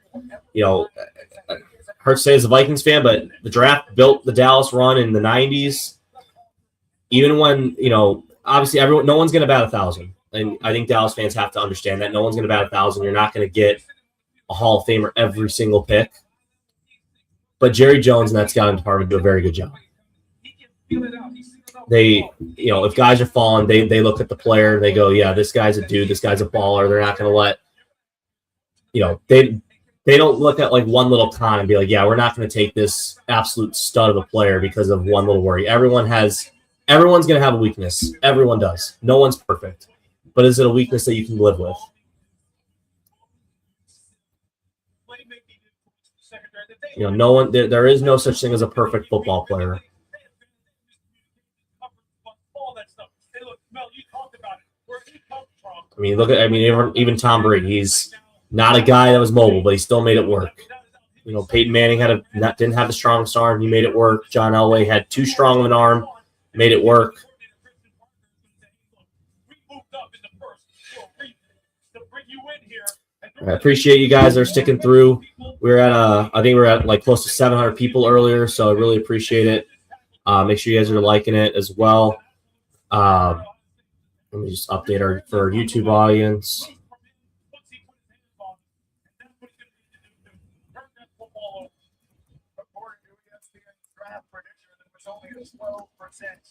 Hard to say as a Vikings fan, but the draft built the Dallas run in the '90s. Even when obviously no one's going to bat 1,000, and I think Dallas fans have to understand that no one's going to bat 1,000. You're not going to get a Hall of Famer every single pick. But Jerry Jones and that scouting department do a very good job. They, if guys are falling, they look at the player and they go, yeah, this guy's a dude, this guy's a baller. They're not going to let, they don't look at like one little con and be like, yeah, we're not going to take this absolute stud of a player because of one little worry. Everyone's going to have a weakness. Everyone does. No one's perfect. But is it a weakness that you can live with? No one. There is no such thing as a perfect football player. I mean, even Tom Brady. He's not a guy that was mobile, but he still made it work. Peyton Manning didn't have the strongest arm. He made it work. John Elway had too strong of an arm, made it work. I appreciate you guys that are sticking through. I think we're at like close to 700 people earlier, so I really appreciate it. Make sure you guys are liking it as well. Let me just update for our YouTube audience. According to ESPN's draft prediction, there was only a 12% chance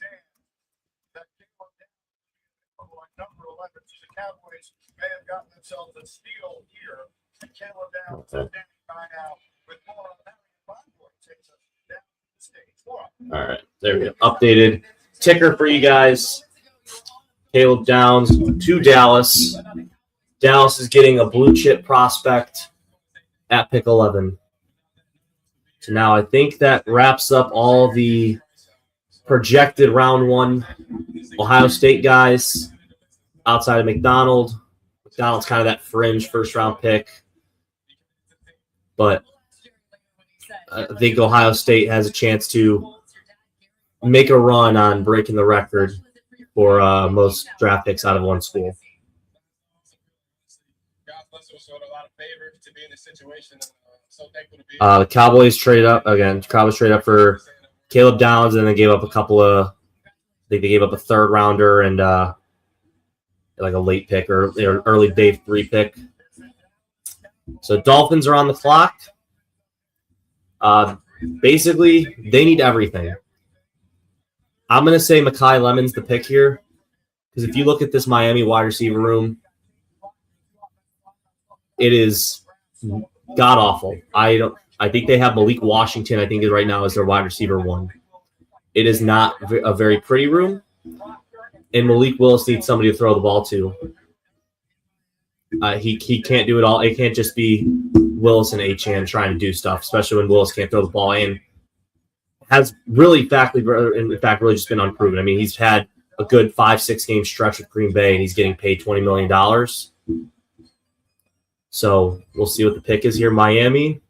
that Caleb Downs, number 11, the Cowboys may have gotten themselves a steal here. And Caleb Downs is standing by now with more on that. Takes us down to stage 4. All right, there we go. Updated ticker for you guys. Caleb Downs to Dallas. Dallas is getting a blue chip prospect at pick 11. So now I think that wraps up all the projected round 1 Ohio State guys outside of McDonald. McDonald's kind of that fringe first round pick. But I think Ohio State has a chance to make a run on breaking the record for most draft picks out of one school. The Cowboys traded up again. Cowboys traded up for Caleb Downs, and then gave up I think they gave up a 3rd rounder and like a late pick or early day 3 pick. So Dolphins are on the clock. Basically, they need everything. I'm going to say Mekhi Lemon's the pick here, because if you look at this Miami wide receiver room, it is god-awful. I think they have Malik Washington, I think right now is their wide receiver 1. It is not a very pretty room, and Malik Willis needs somebody to throw the ball to. He can't do it all. It can't just be Willis and Achane trying to do stuff, especially when Willis can't throw the ball and has really, in fact, really just been unproven. I mean, he's had a good 5-6 game stretch with Green Bay, and he's getting paid $20 million. So we'll see what the pick is here. Miami,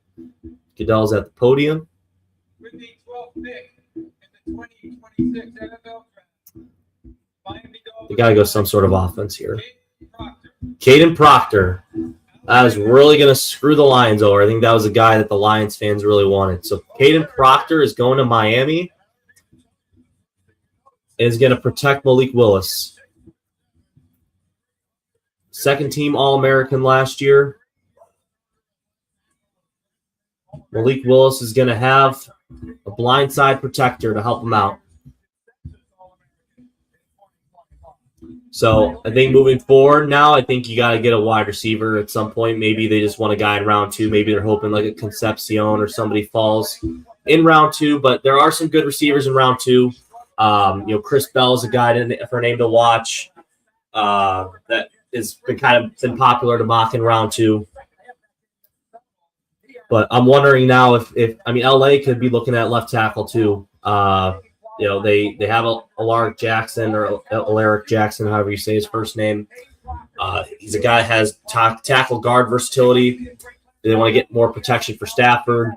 Goodell's at the podium. With the 12th pick in the 2026 NFL draft, Miami They got to go some sort of offense here. Caden Proctor. That is really going to screw the Lions over. I think that was a guy that the Lions fans really wanted. So Caden Proctor is going to Miami and is going to protect Malik Willis. Second team All-American last year. Malik Willis is going to have a blindside protector to help him out. So I think moving forward now, I think you got to get a wide receiver at some point. Maybe they just want a guy in round 2. Maybe they're hoping like a Concepcion or somebody falls in round 2. But there are some good receivers in round 2. Chris Bell is a guy for a name to watch that has been popular to mock in round 2. But I'm wondering now if LA could be looking at left tackle too. They have Alaric Jackson or Alaric Jackson, however you say his first name. He's a guy that has tackle guard versatility. They want to get more protection for Stafford,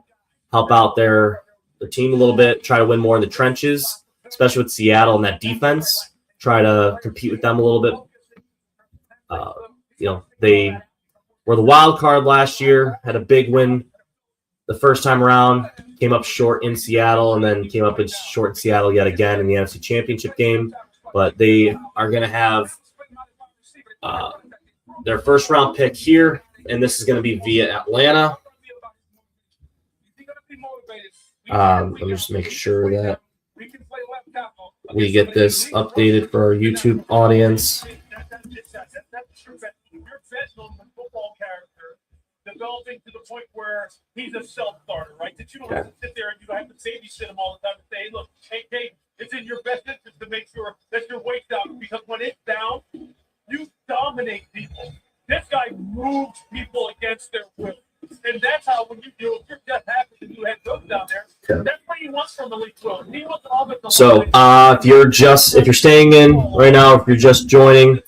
help out their team a little bit, try to win more in the trenches, especially with Seattle and that defense. Try to compete with them a little bit. They were the wild card last year, had a big win the first time around, came up short in Seattle, and then came up short in Seattle yet again in the NFC Championship game. But they are going to have their first round pick here, and this is going to be via Atlanta. Let me just make sure that we get this updated for our YouTube audience. Developing to the point where he's a self-starter, right? That you don't have to sit there and you have to babysit him all the time and say, look, hey, Kate, it's in your best interest to make sure that your weight's down, because when it's down, you dominate people. This guy moves people against their will. And that's how, when you do, if you're just happy to do head coach down there, that's what he wants from Malik Willis. He wants all the So if you're staying in right now, if you're just joining,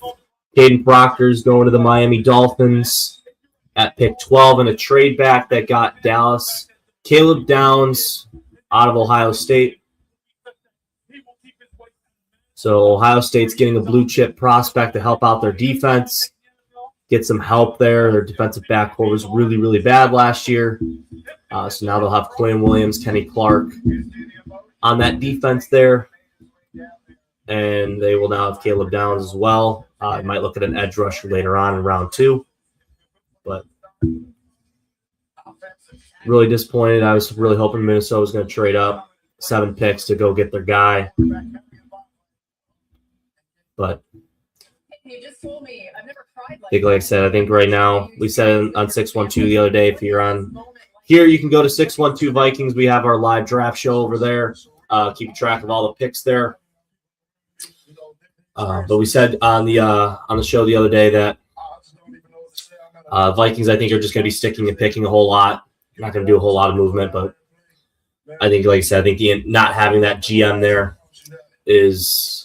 Caden Proctor's going to the Miami Dolphins at pick 12 in a trade back that got Dallas Caleb Downs out of Ohio State. So Ohio State's getting a blue chip prospect to help out their defense, get some help there. Their defensive backcourt was really, really bad last year. So now they'll have Quinn Williams, Kenny Clark on that defense there. And they will now have Caleb Downs as well. I might look at an edge rusher later on in round 2. But really disappointed. I was really hoping Minnesota was going to trade up 7 picks to go get their guy. But You just told me I've never cried I think, like I said, I think right now, we said on 612 the other day, if you're on here, you can go to 612 Vikings. We have our live draft show over there. Keep track of all the picks there. But we said on the show the other day that Vikings, I think, are just going to be sticking and picking a whole lot. Not going to do a whole lot of movement, but I think, like I said, I think not having that GM there is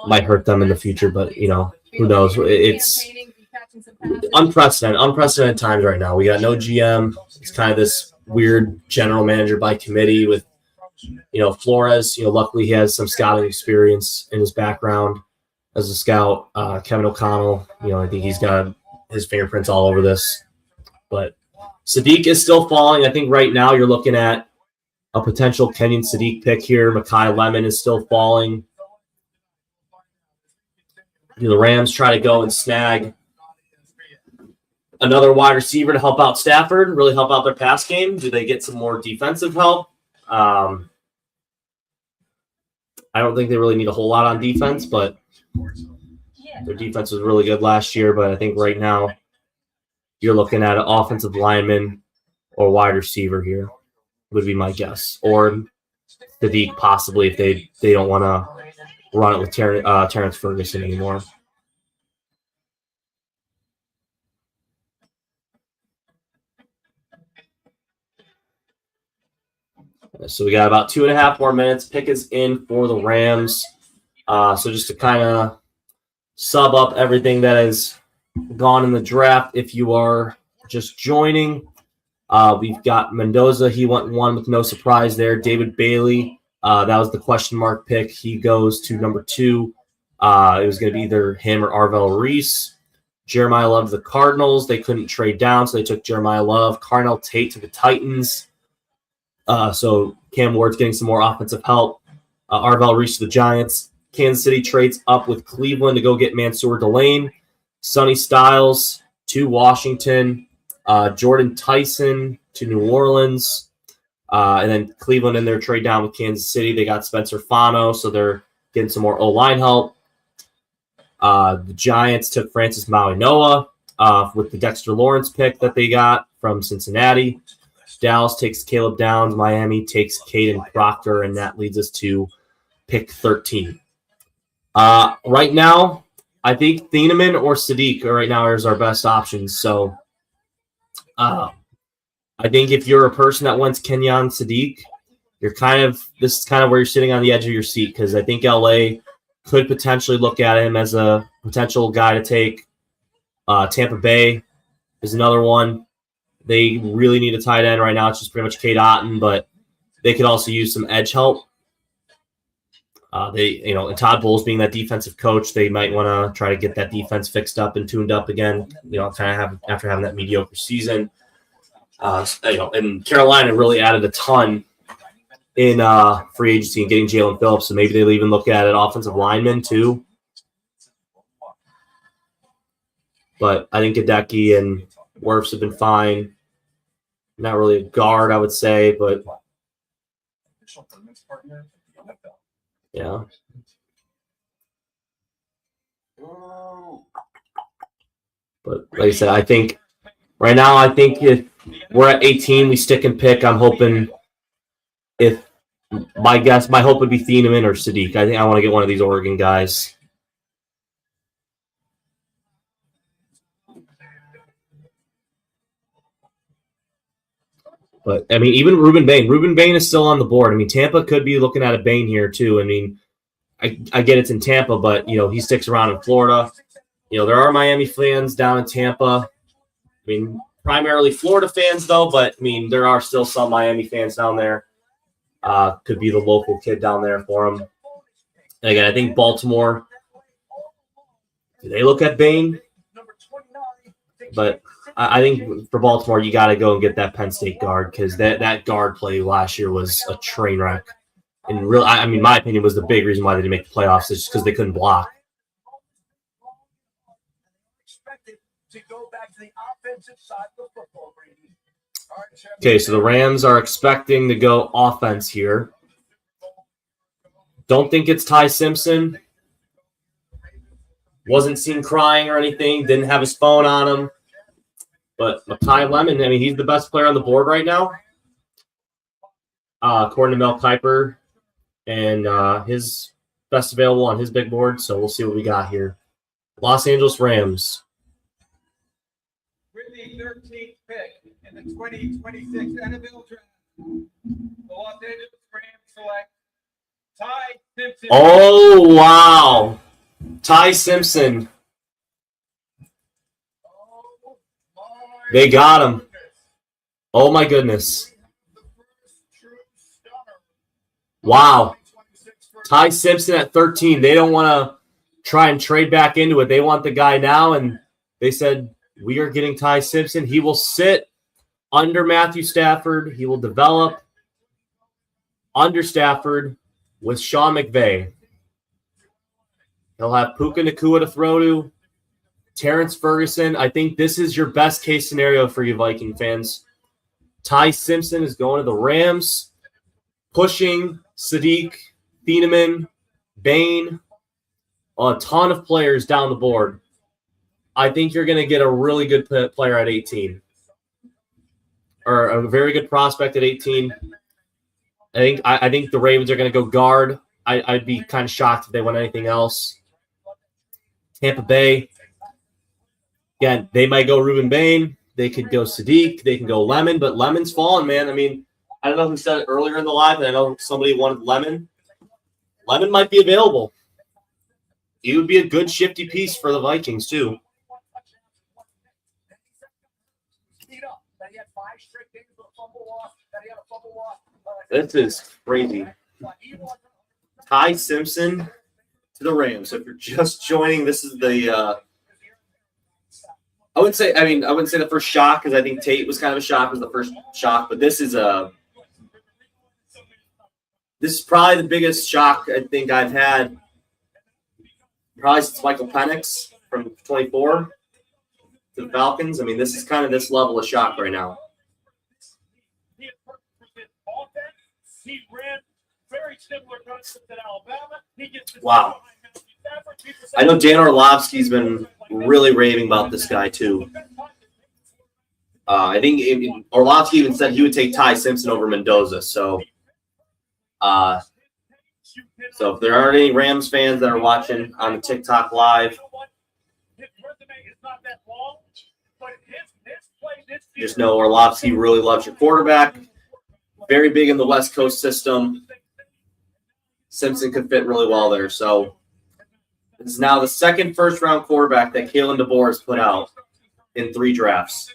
might hurt them in the future. But you know, who knows? It's unprecedented times right now. We got no GM. It's kind of this weird general manager by committee with, you know, Flores. You know, luckily he has some scouting experience in his background as a scout. Kevin O'Connell, you know, I think he's got his fingerprints all over this. But Sadiq is still falling. I think right now you're looking at a potential Kenyon Sadiq pick here. Mekhi Lemon is still falling. Do the Rams try to go and snag another wide receiver to help out Stafford, really help out their pass game? Do they get some more defensive help? I don't think they really need a whole lot on defense, but their defense was really good last year. But I think right now you're looking at an offensive lineman or wide receiver here would be my guess. Or Sadiq possibly if they don't want to run it with Terrence Ferguson anymore. So we got about 2.5 more minutes. Pick is in for the Rams. So just to kind of sub up everything that has gone in the draft, if you are just joining, we've got Mendoza. He went 1 with no surprise there. David Bailey, that was the question mark pick. He goes to number 2. It was going to be either him or Arvell Reese. Jeremiah Love to the Cardinals. They couldn't trade down, so they took Jeremiah Love. Carnell Tate to the Titans. So Cam Ward's getting some more offensive help. Arvell Reese to the Giants. Kansas City trades up with Cleveland to go get Mansour Delane. Sonny Styles to Washington. Jordan Tyson to New Orleans. And then Cleveland in their trade down with Kansas City. They got Spencer Fano, so they're getting some more O-line help. The Giants took Francis Maui-Noah with the Dexter Lawrence pick that they got from Cincinnati. Dallas takes Caleb Downs. Miami takes Caden Proctor, and that leads us to pick 13. Right now, I think Thieneman or Sadiq right now is our best options. So I think if you're a person that wants Kenyon Sadiq, this is kind of where you're sitting on the edge of your seat, because I think LA could potentially look at him as a potential guy to take. Tampa Bay is another one. They really need a tight end right now. It's just pretty much Cade Otton, but they could also use some edge help. And Todd Bowles being that defensive coach, they might want to try to get that defense fixed up and tuned up again. After having that mediocre season. And Carolina really added a ton in free agency and getting Jalen Phillips, so maybe they'll even look at an offensive lineman too. But I think Gadecki and Wirfs have been fine. Not really a guard, I would say, but yeah. But like I said, I think right now, if we're at 18, we stick and pick. I'm hoping my hope would be Thieneman or Sadiq. I think I want to get one of these Oregon guys. But, I mean, even Ruben Bain. Ruben Bain is still on the board. I mean, Tampa could be looking at a Bain here, too. I mean, I get it's in Tampa, but, he sticks around in Florida. There are Miami fans down in Tampa. I mean, primarily Florida fans, though, but, I mean, there are still some Miami fans down there. Could be the local kid down there for him. And again, I think Baltimore, do they look at Bain? But I think for Baltimore, you got to go and get that Penn State guard because that guard play last year was a train wreck. And really, I mean, my opinion was the big reason why they didn't make the playoffs is just because they couldn't block. Okay, so the Rams are expecting to go offense here. Don't think it's Ty Simpson. Wasn't seen crying or anything. Didn't have his phone on him. But Makai Lemon, I mean, he's the best player on the board right now. According to Mel Kiper. And his best available on his big board. So we'll see what we got here. Los Angeles Rams. With the 13th pick in the 2026 NFL Draft, the Los Angeles Rams select Ty Simpson. Oh, wow. Ty Simpson. They got him. Oh, my goodness. Wow. Ty Simpson at 13. They don't want to try and trade back into it. They want the guy now, and they said, we are getting Ty Simpson. He will sit under Matthew Stafford. He will develop under Stafford with Sean McVay. He'll have Puka Nacua to throw to. Terrence Ferguson. I think this is your best case scenario for you Viking fans. Ty Simpson is going to the Rams, pushing Sadiq, Thieneman, Bain, a ton of players down the board. I think you're going to get a really good player at 18. Or a very good prospect at 18. I think the Ravens are going to go guard. I'd be kind of shocked if they went anything else. Tampa Bay. Again, they might go Ruben Bain. They could go Sadiq. They can go Lemon. But Lemon's fallen, man. I mean, I don't know who said it earlier in the live, and I know somebody wanted Lemon. Lemon might be available. He would be a good shifty piece for the Vikings, too. This is crazy. Ty Simpson to the Rams. So if you're just joining, this is the I wouldn't say the first shock because I think Tate was kind of a shock was the first shock, but this is probably the biggest shock I think I've had probably since Michael Penix from 24 to the Falcons. I mean, this is kind of this level of shock right now. He ran very similar concept at Alabama. Wow. I know Dan Orlovsky's been really raving about this guy, too. I think Orlovsky even said he would take Ty Simpson over Mendoza. So if there aren't any Rams fans that are watching on the TikTok live, just know Orlovsky really loves your quarterback. Very big in the West Coast system. Simpson could fit really well there. So this is now the second first-round quarterback that Kalen DeBoer has put out in 3 drafts.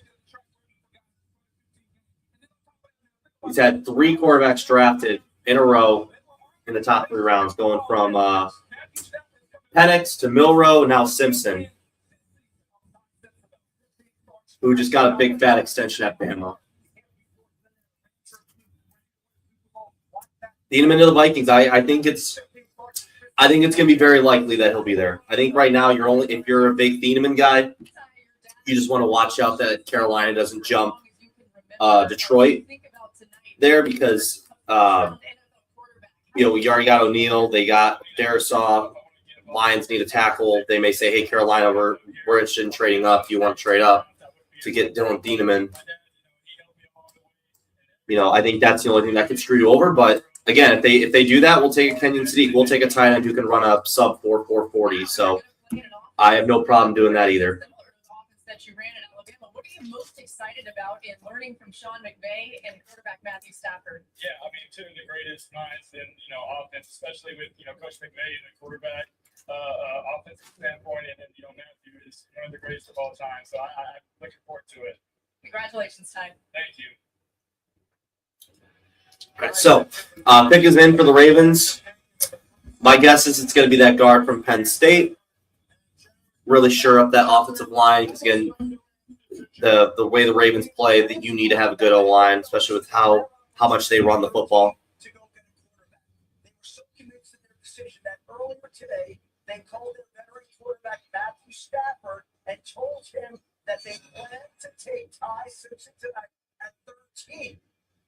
He's had 3 quarterbacks drafted in a row in the top 3 rounds, going from Penix to Milroe, now Simpson, who just got a big fat extension at Bama. Lead him into the Vikings. I think it's going to be very likely that he'll be there. I think right now if you're a big Thieneman guy, you just want to watch out that Carolina doesn't jump Detroit there because we already got O'Neal, they got Darisaw, Lions need a tackle. They may say, hey, Carolina, we're interested in trading up. You want to trade up to get Dylan Thieneman. I think that's the only thing that could screw you over, but again, if they do that, we'll take a Kenyon Sadiq. We'll take a tight end who can run a sub 4.40. So I have no problem doing that either. What are you most excited about in learning from Sean McVay and quarterback Matthew Stafford? Yeah, I mean, 2 of the greatest minds in offense, especially with Coach McVay and the quarterback. offensive standpoint, and Matthew is one of the greatest of all time. So I'm looking forward to it. Congratulations, Ty. Thank you. All right, so pick is in for the Ravens. My guess is it's going to be that guard from Penn State. Really sure up that offensive line because, again, the way the Ravens play, that you need to have a good O-line, especially with how much they run the football. To go get a quarterback. They were so convinced in their decision that earlier today they called their veteran quarterback Matthew Stafford and told him that they planned to take Ty Simpson tonight at 13.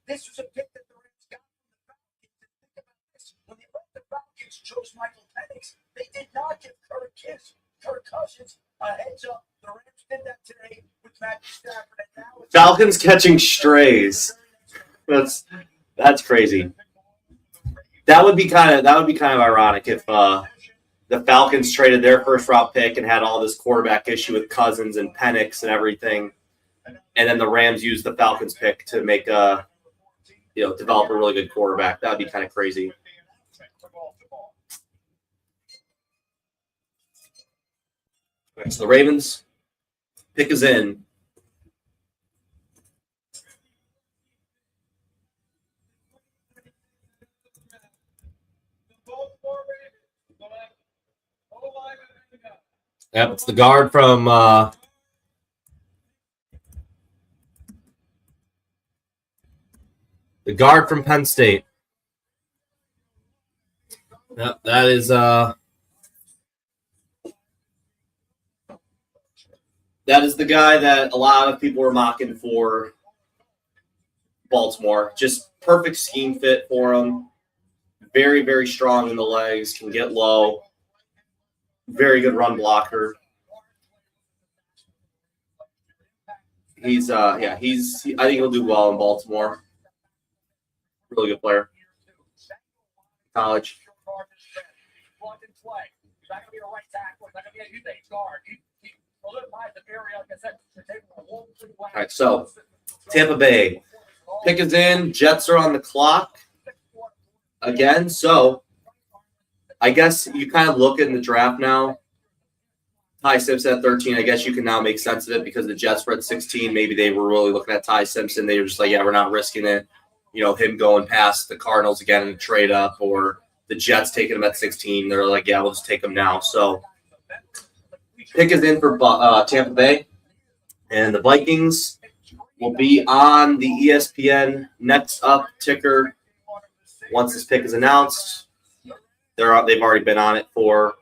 This was a pick that the Rams got from the Falcons. And think about this: when they let the Falcons chose Michael Penix, they did not give Kirk Cousins a heads up. The Rams did that today with Matthew Stafford, and now it's Falcons catching strays. That's crazy. That would be kind of ironic if the Falcons traded their first round pick and had all this quarterback issue with Cousins and Penix and everything, and then the Rams used the Falcons pick to make develop a really good quarterback. That would be kind of crazy. All right, so the Ravens pick is in. Yep, it's the guard from Penn State. Yep, that is the guy that a lot of people were mocking for Baltimore. Just perfect scheme fit for him. Very, very strong in the legs, can get low. Very good run blocker. I think he'll do well in Baltimore. Really good player. College. All right, so Tampa Bay. Pick is in. Jets are on the clock again. So I guess you kind of look in the draft now. Ty Simpson at 13. I guess you can now make sense of it because the Jets were at 16. Maybe they were really looking at Ty Simpson. They were just like, yeah, we're not risking it. Him going past the Cardinals again in a trade up, or the Jets taking him at 16. They're like, yeah, we'll just take him now. So pick is in for Tampa Bay. And the Vikings will be on the ESPN Next Up ticker once this pick is announced. They've already been on it for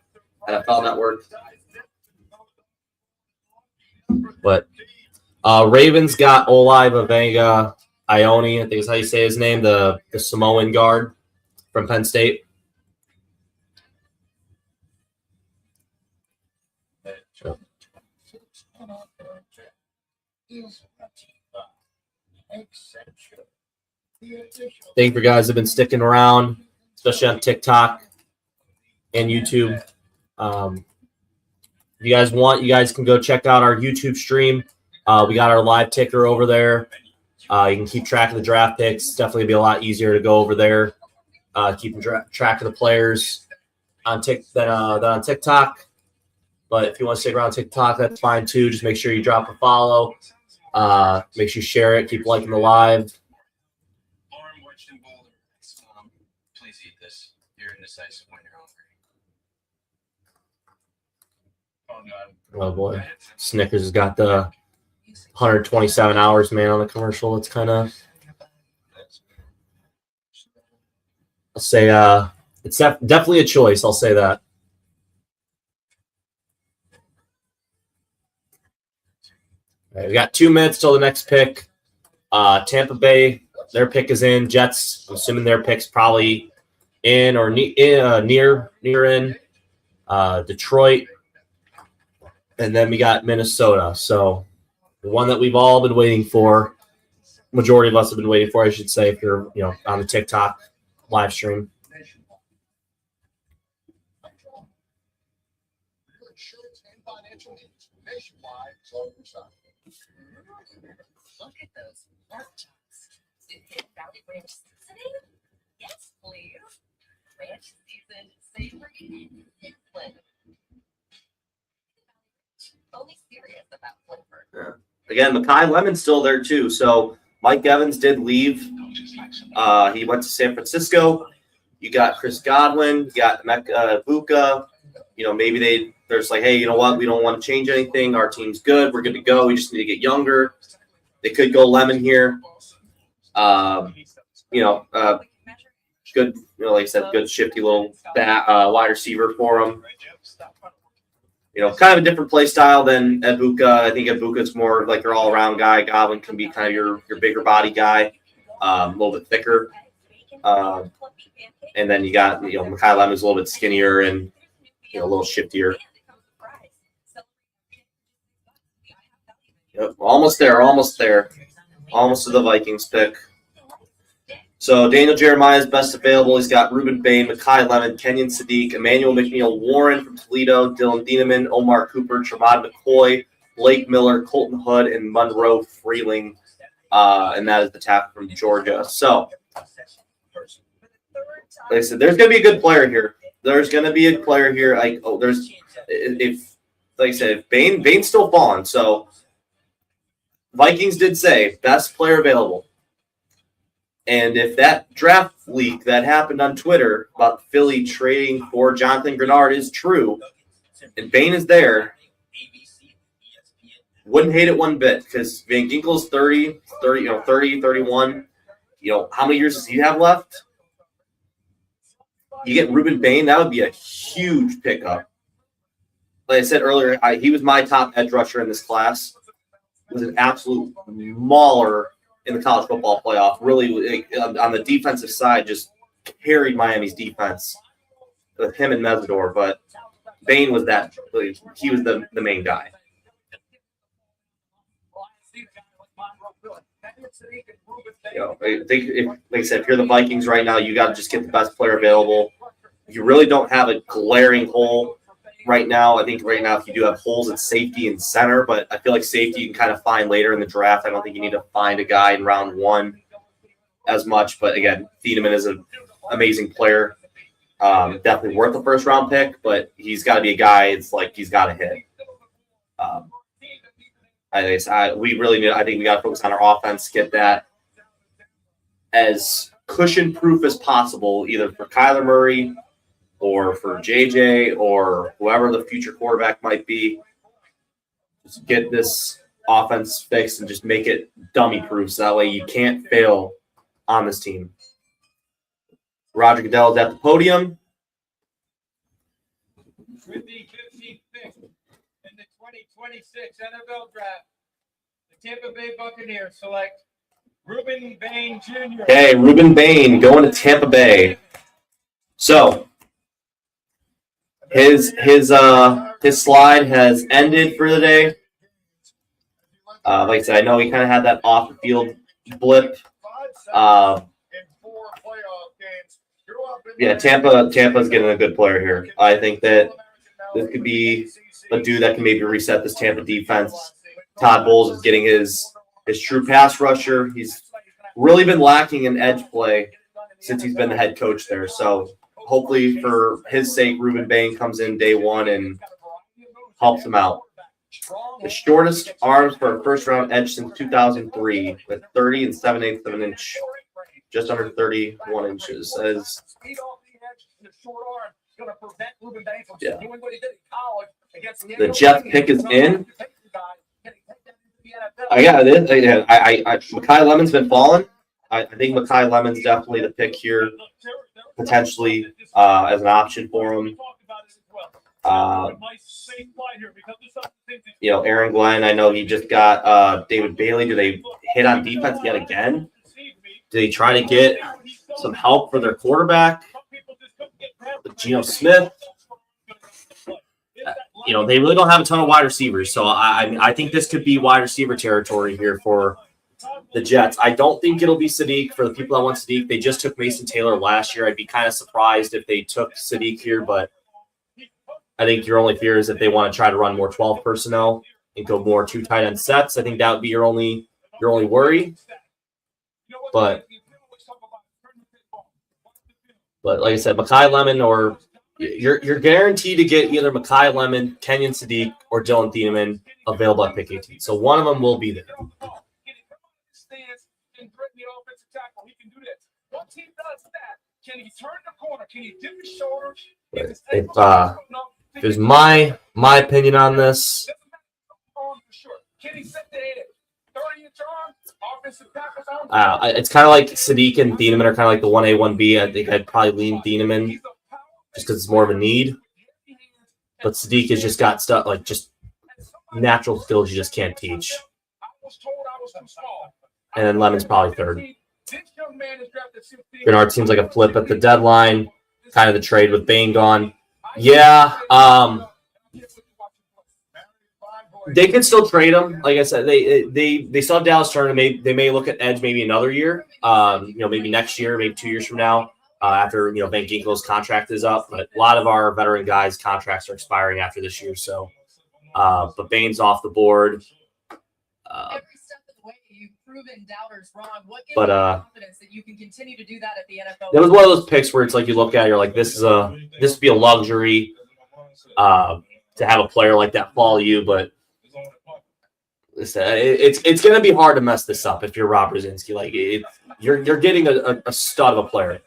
NFL Network. But Ravens got Olave Ione, I think is how you say his name, the Samoan guard from Penn State. Thank you for guys who have been sticking around, especially on TikTok and YouTube. If you guys want, you guys can go check out our YouTube stream. We got our live ticker over there. You can keep track of the draft picks. It's definitely be a lot easier to go over there, keeping track of the players on than on TikTok. But if you want to stick around TikTok, that's fine too. Just make sure you drop a follow. Make sure you share it. Keep liking the live. Please eat this. You're indecisive when you're hungry. Oh boy, Snickers has got the 127 hours man on the commercial. It's kind of, I'll say, it's definitely a choice. I'll say that. All right, we got 2 minutes till the next pick. Tampa Bay, their pick is in. Jets, I'm assuming their pick's probably in or near in. Detroit, and then we got Minnesota. So the one that we've all been waiting for, majority of us have been waiting for, I should say, if you're on the TikTok live stream. Look at those pork chops. Hidden Valley Ranch seasoning? Yes, please. Ranch seasoned, savory, and totally serious about Flipper. Again, Mekhi Lemon's still there too. So Mike Evans did leave. He went to San Francisco. You got Chris Godwin. You got Buka. You know, maybe there's like, hey, you know what? We don't want to change anything. Our team's good. We're good to go. We just need to get younger. They could go Lemon here. Good, like I said, good shifty little wide receiver for him. Kind of a different play style than Ibuka. I think Ibuka's more like your all-around guy. Godwin can be kind of your bigger body guy, a little bit thicker. And then you got, Mekhi Lemon's a little bit skinnier and, a little shiftier. Yep, almost there. Almost to the Vikings pick. So Daniel Jeremiah's best available. He's got Ruben Bain, Mekhi Lemon, Kenyon Sadiq, Emmanuel McNeil Warren from Toledo, Dylan Dieneman, Omar Cooper, Tremont McCoy, Blake Miller, Colton Hood, and Monroe Freeling. And that is the tackle from Georgia. So, like I said, there's going to be a good player here. If Bain's still falling. So, Vikings did say best player available. And if that draft leak that happened on Twitter about Philly trading for Jonathan Grenard is true, and Bain is there, wouldn't hate it one bit because Van Ginkel's 30, 31. How many years does he have left? You get Ruben Bain, that would be a huge pickup. Like I said earlier, he was my top edge rusher in this class. He was an absolute mauler in the college football playoff. Really, on the defensive side, just carried Miami's defense with him and Mesidor. But Bain was he was the main guy. I think, like I said, if you're the Vikings right now, you got to just get the best player available. You really don't have a glaring hole right now. I think right now, if you do have holes at safety and center, but I feel like safety you can kind of find later in the draft. I don't think you need to find a guy in round one as much. But again, Thiedemann is an amazing player. Definitely worth a first round pick, but he's got to be a guy. It's like he's got to hit. I think we got to focus on our offense, get that as cushion proof as possible, either for Kyler Murray or for JJ or whoever the future quarterback might be. Just get this offense fixed and just make it dummy proof so that way you can't fail on this team. Roger Goodell is at the podium. With the 15th pick in the 2026 NFL Draft, the Tampa Bay Buccaneers select Ruben Bain Jr. Okay, Ruben Bain going to Tampa Bay. So his slide has ended for the day. Like I said, I know he kind of had that off the field blip. Tampa's getting a good player here. I think that this could be a dude that can maybe reset this Tampa defense. Todd Bowles is getting his true pass rusher. He's really been lacking in edge play since he's been the head coach there. So hopefully for his sake, Ruben Bain comes in day one and helps him out. The shortest arms for a first-round edge since 2003 with 30 and 7/8 of an inch, just under 31 inches. Yeah. The Jeff pick is in. Mekhi Lemon's been falling. I think Mekhi Lemon's definitely the pick here, potentially as an option for him. Aaron Glenn, I know he just got David Bailey. Do they hit on defense yet again? Do they try to get some help for their quarterback? Geno Smith. They really don't have a ton of wide receivers. So I think this could be wide receiver territory here for the Jets. I don't think it'll be Sadiq. For the people that want Sadiq, they just took Mason Taylor last year. I'd be kind of surprised if they took Sadiq here, but I think your only fear is if they want to try to run more 12 personnel and go more 2 tight end sets. I think that would be your only worry. But like I said, Mekhi Lemon or you're guaranteed to get either Mekhi Lemon, Kenyon Sadiq, or Dylan Thieneman available at pick 18. So one of them will be there. Once he does that, can he turn the corner? Can he dip his shoulders? If there's my opinion on this, Can he set the head? 30-inch arm, offensive tackle. it's kind of like Sadiq and Thieneman are kind of like the 1A, 1B. I think I'd probably lean Thieneman just because it's more of a need. But Sadiq has just got stuff like just natural skills you just can't teach. And then Lemon's probably third. Bernard seems like a flip at the deadline. Kind of the trade with Bain gone. Yeah. They could still trade him. Like I said, they still have Dallas Turner. They may look at edge maybe another year. Maybe next year, maybe 2 years from now. After Van Ginkel's contract is up, but a lot of our veteran guys' contracts are expiring after this year. So, but Bain's off the board. Every step of the way, you've proven doubters wrong. What gives But, you confidence that you can continue to do that at the NFL? That was one of those picks where it's like you look at it, you're like, this would be a luxury to have a player like that follow you, but it's going to be hard to mess this up if you're Rob Brzezinski. Like you're getting a stud of a player.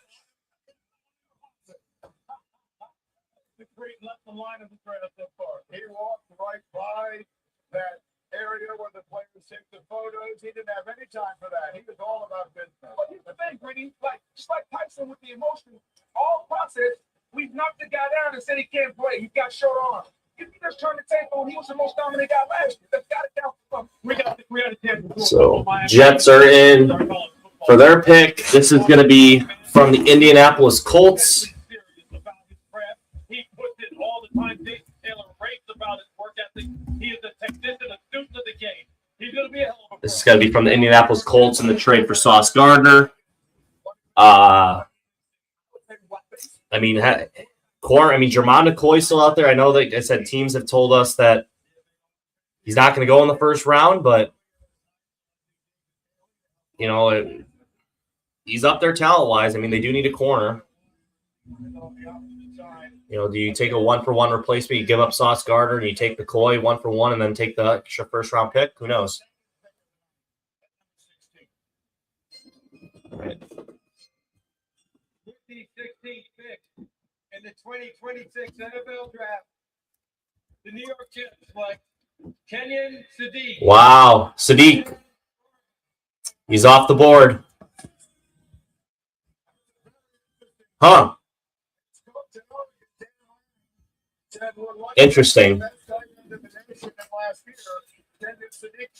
He walked right by that area where the players take the photos. He didn't have any time for that. He was all about business. But here's the thing, Brittany. Just like Tyson with the emotion, all process, we've knocked the guy down and said he can't play. He's got short arms. If you just turn the tape on, he was the most dominant guy last year. They've got it down. We got the 3 out of 10. So Jets are in for their pick. This is going to be from the Indianapolis Colts. He puts in all the time. Jason Taylor raves about his work ethic. He is a technician, a student of the game. He's going to be a hell of a. This is going to be from the Indianapolis Colts in the trade for Sauce Gardner. Jermon McCoy's still out there. I know that, like I said, teams have told us that he's not going to go in the first round, but he's up there talent-wise. I mean, they do need a corner. Do you take a 1-for-1 replacement? You give up Sauce Gardner and you take McCoy 1-for-1 and then take the extra first-round pick? Who knows? All right. 16th pick in the 2026 NFL Draft. The New York Jets select Kenyon Sadiq. Wow, Sadiq. He's off the board. Huh. Interesting.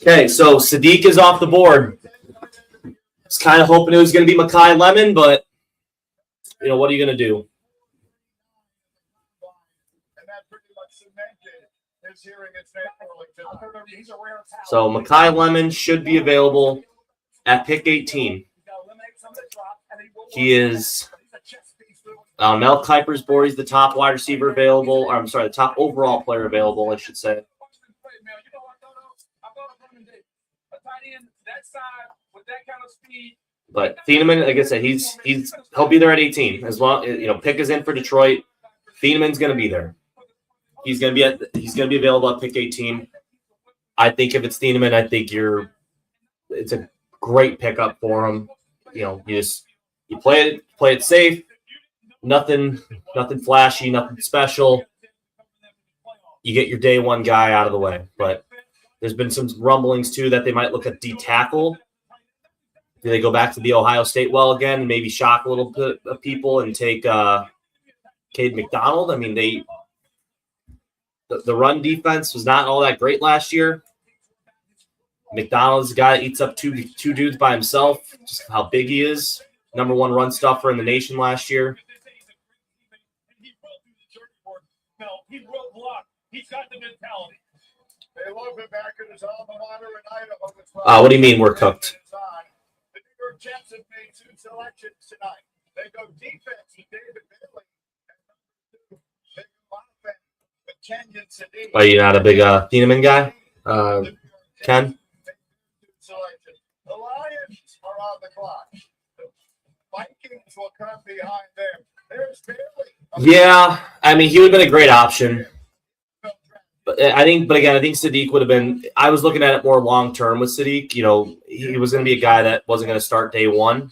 Okay, so Sadiq is off the board. I was kind of hoping it was going to be Mekhi Lemon, but what are you going to do? So Mekhi Lemon should be available at pick 18. He is Mel Kiper's board. He's the top wide receiver available. Or, I'm sorry, the top overall player available, I should say. But Thieneman, like I said, he'll be there at 18 as long. Pick is in for Detroit. Thieneman's going to be there. He's going to be available at pick 18. I think if it's Thieneman, I think it's a great pickup for him. You play it safe. Nothing flashy, nothing special. You get your day one guy out of the way. But there's been some rumblings too that they might look at D tackle. Do they go back to the Ohio State well again and maybe shock a little bit of people and take Cade McDonald? I mean, the run defense was not all that great last year. McDonald's a guy that eats up two dudes by himself, just how big he is. Number 1 run stuffer in the nation last year. He will block. He's got the mentality. They love him back in his alma mater in Idaho. What do you mean we're cooked? The New York Jets have made 2 selections tonight. They go defense with David Bailey. They go offense with Kenyon Sadiq. Are you not a big Thieneman guy, Ken? The Lions are on the clock. The Vikings will come behind them. There's Bailey Yeah, I mean, he would have been a great option. But again, I think Sadiq would have been. I was looking at it more long term with Sadiq. You know, he was going to be a guy that wasn't going to start day one.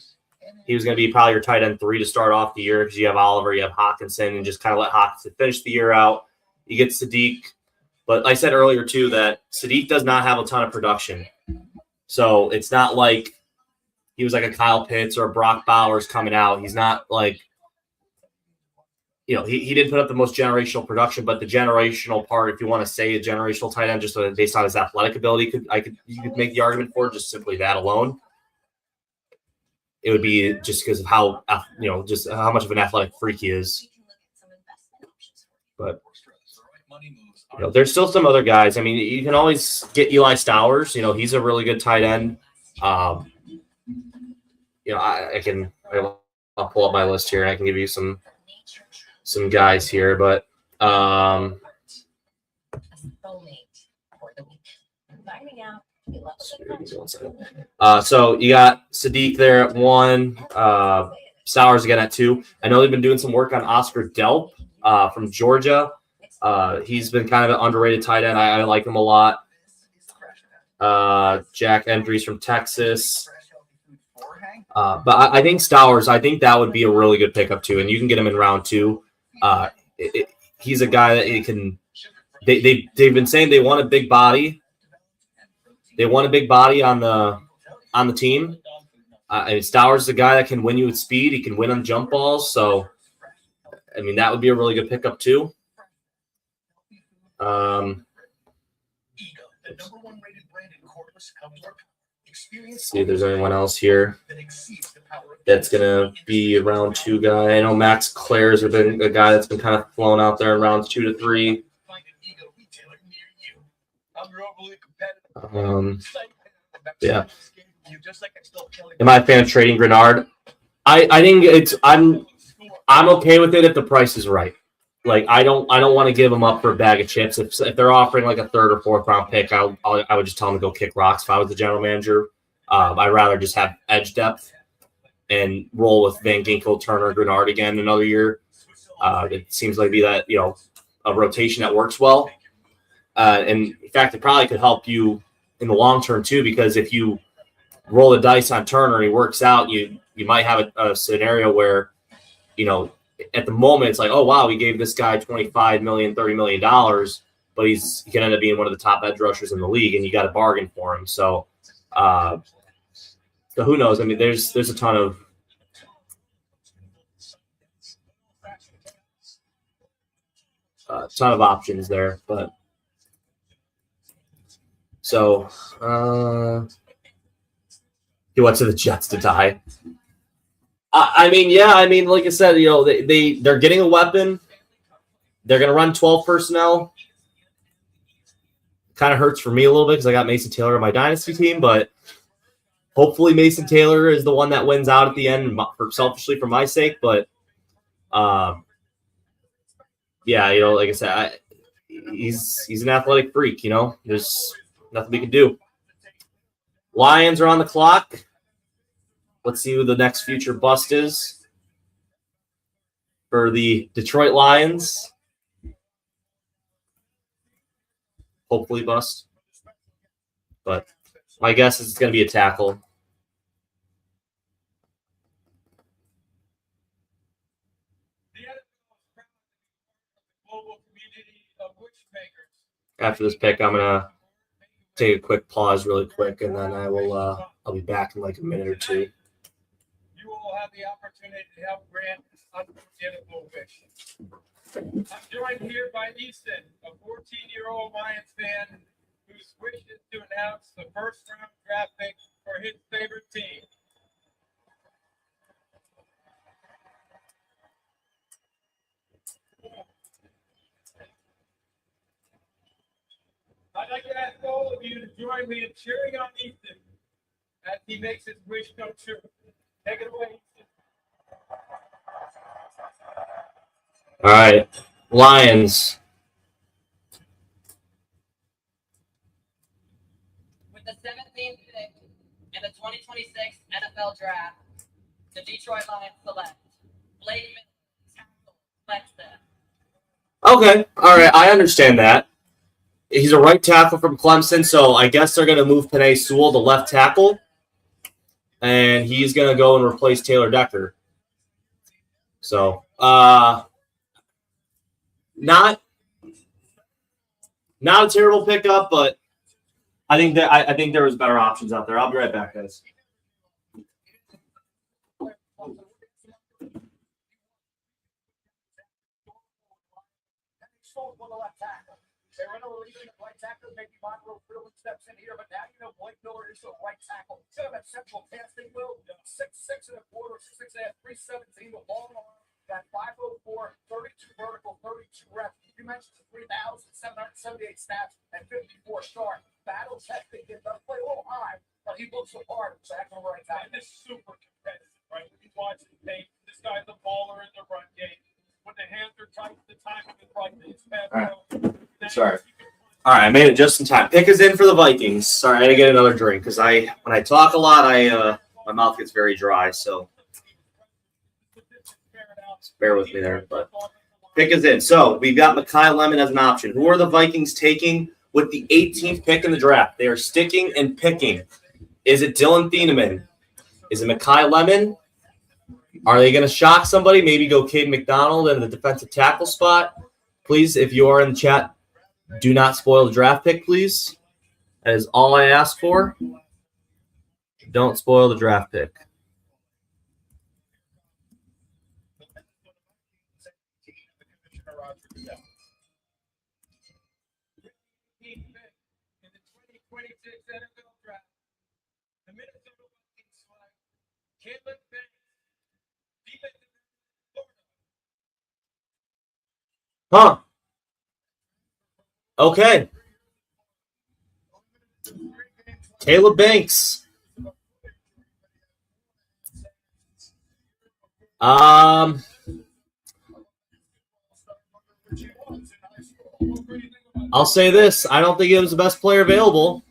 He was going to be probably your tight end 3 to start off the year because you have Oliver, you have Hawkinson, and just kind of let Hawkinson finish the year out. You get Sadiq. But I said earlier, too, that Sadiq does not have a ton of production. So it's not like he was like a Kyle Pitts or a Brock Bowers coming out. He's not like, you know, he didn't put up the most generational production, but the generational part, if you want to say a generational tight end, just based on his athletic ability, you could make the argument for just simply that alone. It would be just because of how, you know, just how much of an athletic freak he is. But, you know, there's still some other guys. I mean, you can always get Eli Stowers. You know, he's a really good tight end. You know, I'll pull up my list here and I can give you some guys here, but so you got Sadiq there at 1, Stowers again at 2. I know they've been doing some work on Oscar Delp from Georgia. He's been kind of an underrated tight end. I like him a lot. Jack Endries from Texas. But I think Stowers, I think that would be a really good pickup too, and you can get him in round 2. He's a guy that he can. They've been saying they want a big body. They want a big body on the team. I mean, Stowers is a guy that can win you with speed. He can win on jump balls. So, I mean, that would be a really good pickup too. Let's see if there's anyone else here that's going to be a round 2 guy. I know Max Claire's been a guy that's been kind of flown out there in rounds 2 to 3. Yeah. Am I a fan of trading Grenard? I think I'm okay with it if the price is right. Like I don't want to give them up for a bag of chips. If they're offering like a 3rd or 4th round pick, I would just tell them to go kick rocks. If I was the general manager, I'd rather just have edge depth and roll with Van Ginkel, Turner, Grenard again another year. It seems like be that, you know, a rotation that works well. And in fact, it probably could help you in the long term too, because if you roll the dice on Turner and he works out, you might have a scenario where, you know, at the moment it's like, oh wow, we gave this guy $25 million, $30 million, but he can end up being one of the top edge rushers in the league, and you got a bargain for him. So who knows? I mean, there's a ton of options there, but so he went to the Jets to die. I mean, yeah. I mean, like I said, you know, they're getting a weapon. They're going to run 12 personnel. Kind of hurts for me a little bit because I got Mason Taylor on my dynasty team, but hopefully Mason Taylor is the one that wins out at the end, selfishly for my sake. But yeah, you know, like I said, he's an athletic freak. You know, there's nothing we can do. Lions are on the clock. Let's see who the next future bust is for the Detroit Lions. Hopefully bust. But my guess is it's going to be a tackle. After this pick, I'm going to take a quick pause really quick, and then I'll be back in like a minute or 2. You will have the opportunity to help grant this unforgettable wish. I'm joined here by Easton, a 14-year-old Lions fan whose wish is to announce the first-round draft pick for his favorite team. I'd like to ask all of you to join me in cheering on Easton as he makes his wish come true. Take it away, Easton. All right, Lions. With the 17th pick in the 2026 NFL Draft, the Detroit Lions select Blake Miller, tackle, reflects that. Okay, all right, I understand that. He's a right tackle from Clemson, so I guess they're going to move Penei Sewell to left tackle, and he's going to go and replace Taylor Decker. So, not a terrible pickup, but I think there was better options out there. I'll be right back, guys. They run a relief at right tackle. Maybe Monroe Freeland steps in here, but now you know Blake Miller is a right tackle. Instead of that central casting wheel, 6'6" and a quarter, 6'1", 317 with long arm. Got 504, 32 vertical, 32 reps. You mentioned the 3,778 snaps and 54 starts. Battle testing, he does play a little high, but he looks the part. Exactly right And tackle. it's super competitive, right? When you watch the tape, this guy's a baller in the run game. When the hands are tight, the timing is right. It's fast. Sorry. All right, I made it just in time. Pick is in for the Vikings. Sorry, I had to get another drink because when I talk a lot, my mouth gets very dry. So just bear with me there. But pick is in. So we've got Mekhi Lemon as an option. Who are the Vikings taking with the 18th pick in the draft? They are sticking and picking. Is it Dylan Thieneman? Is it Mekhi Lemon? Are they going to shock somebody? Maybe go Cade McDonald in the defensive tackle spot? Please, if you are in the chat, do not spoil the draft pick, please. That is all I ask for. Don't spoil the draft pick. In the 2026 NFL draft, the Minnesota Vikings select Caleb Banks, defensive Florida. Huh. Okay. Caleb Banks. I'll say this. I don't think he was the best player available.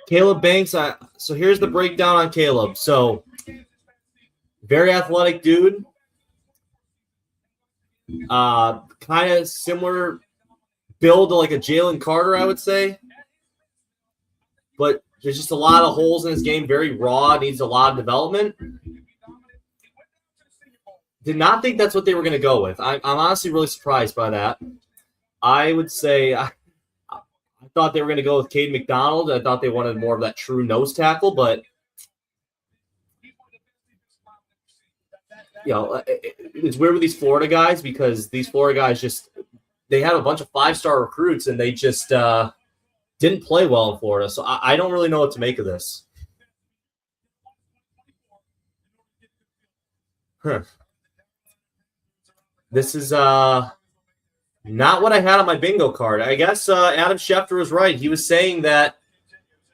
Caleb Banks. So here's the breakdown on Caleb. So very athletic dude. Kind of similar build to like a Jalen Carter, I would say. But there's just a lot of holes in his game. Very raw. Needs a lot of development. Did not think that's what they were going to go with. I'm honestly really surprised by that. I would say I thought they were going to go with Cade McDonald. I thought they wanted more of that true nose tackle, but it's weird with these Florida guys because these Florida guys they had a bunch of 5-star recruits and they just didn't play well in Florida. So I don't really know what to make of this. This is not what I had on my bingo card. I guess Adam Schefter was right. He was saying that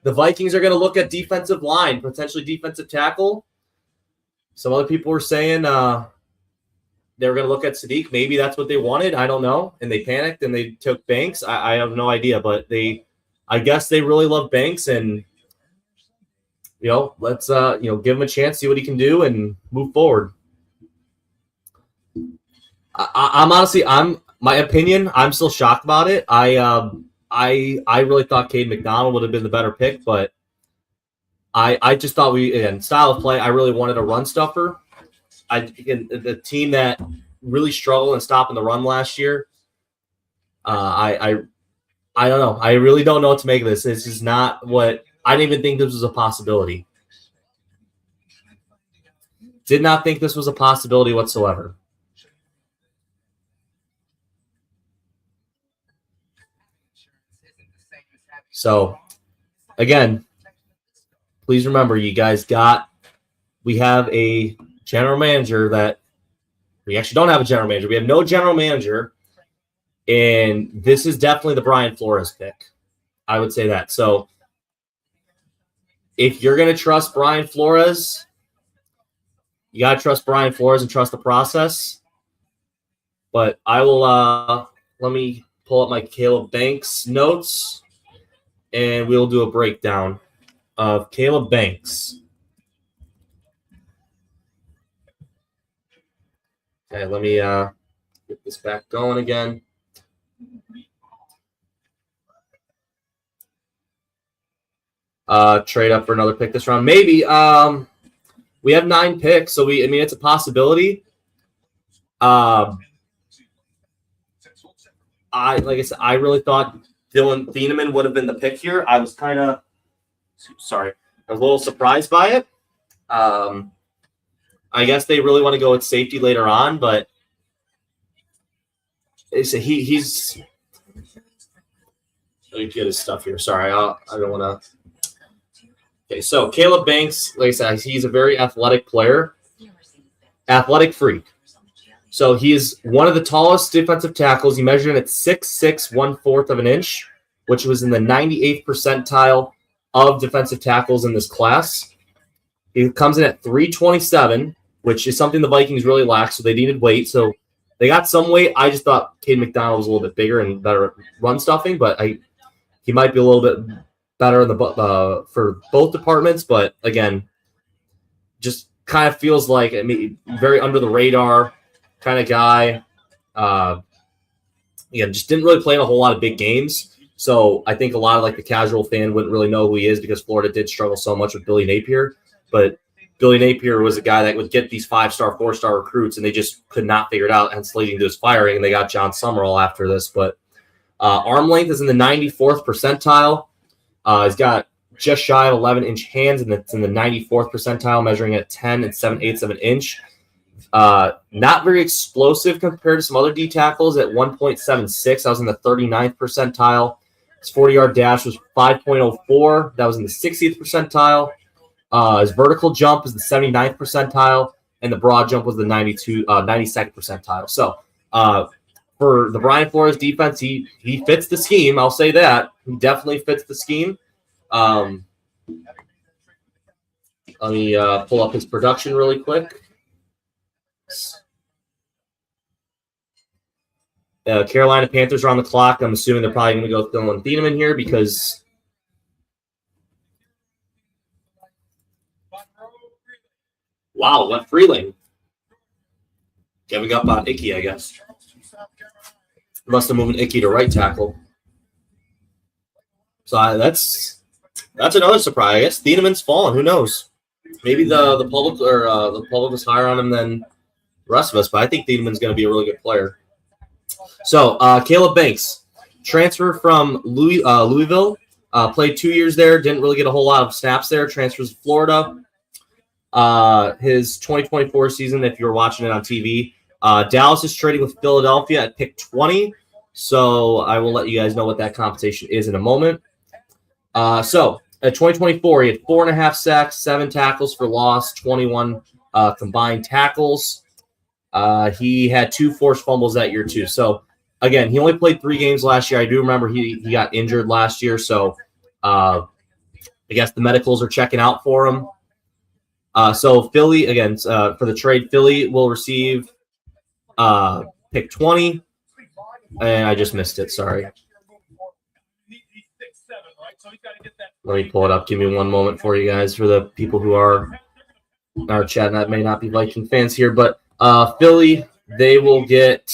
the Vikings are going to look at defensive line, potentially defensive tackle. Some other people were saying they were going to look at Sadiq. Maybe that's what they wanted. I don't know. And they panicked and they took Banks. I have no idea. But I guess they really love Banks. And, let's, give him a chance, see what he can do, and move forward. I'm honestly, my opinion, I'm still shocked about it. I really thought Cade McDonald would have been the better pick, but I just thought style of play, I really wanted a run stuffer. The team that really struggled in stopping the run last year. I don't know. I really don't know what to make of this. This is not what I didn't even think this was a possibility. Did not think this was a possibility whatsoever. So, again, please remember, you guys we have a general manager that we actually don't have a general manager. We have no general manager, and this is definitely the Brian Flores pick. I would say that. So, if you're going to trust Brian Flores, you got to trust Brian Flores and trust the process. But I will, let me pull up my Caleb Banks notes. And we'll do a breakdown of Caleb Banks. Okay, let me get this back going again. Trade up for another pick this round. Maybe. We have 9 picks, so it's a possibility. I really thought Dylan Thieneman would have been the pick here. I was a little surprised by it. I guess they really want to go with safety later on, but he's. Let me get his stuff here. Sorry, I don't want to. Okay, so Caleb Banks, like I said, he's a very athletic player, athletic freak. So he's one of the tallest defensive tackles. He measured in at 6'6", 1/4 of an inch, which was in the 98th percentile of defensive tackles in this class. He comes in at 327, which is something the Vikings really lack, so they needed weight. So they got some weight. I just thought Cade McDonald was a little bit bigger and better run stuffing, but he might be a little bit better in the for both departments. But again, just kind of feels like very under the radar kind of guy. Just didn't really play in a whole lot of big games. So I think a lot of the casual fan wouldn't really know who he is because Florida did struggle so much with Billy Napier. But Billy Napier was a guy that would get these 5-star, 4-star recruits, and they just could not figure it out, hence leading to his firing. And they got John Summerall after this. But arm length is in the 94th percentile. He's got just shy of 11-inch hands, and it's in the 94th percentile, measuring at 10 7/8 of an inch. Not very explosive compared to some other D tackles at 1.76. I was in the 39th percentile. His 40-yard dash was 5.04. That was in the 60th percentile. His vertical jump is the 79th percentile, and the broad jump was the 92nd percentile. So for the Brian Flores defense, he fits the scheme. I'll say that. He definitely fits the scheme. Let me pull up his production really quick. Carolina Panthers are on the clock. I'm assuming they're probably going to go Dylan Thieneman here because wow, went Freeling. Giving up on Icky, I guess. Must have moved Icky to right tackle. So that's another surprise. I guess Thieneman's fallen. Who knows? Maybe the public the public was higher on him than the rest of us, but I think Thieneman's going to be a really good player. So Caleb Banks, transfer from Louisville, played 2 years there, didn't really get a whole lot of snaps there. Transfers to Florida. His 2024 season, if you're watching it on TV, Dallas is trading with Philadelphia at pick 20. So I will let you guys know what that compensation is in a moment. So at 2024, he had 4.5 sacks, 7 tackles for loss, 21 combined tackles. He had 2 forced fumbles that year too. So again, he only played 3 games last year. I do remember he got injured last year. So I guess the medicals are checking out for him. So Philly, again, for the trade, Philly will receive pick 20. And I just missed it. Sorry. Let me pull it up. Give me one moment for you guys, for the people who are in our chat that may not be Viking fans here. But Philly, they will get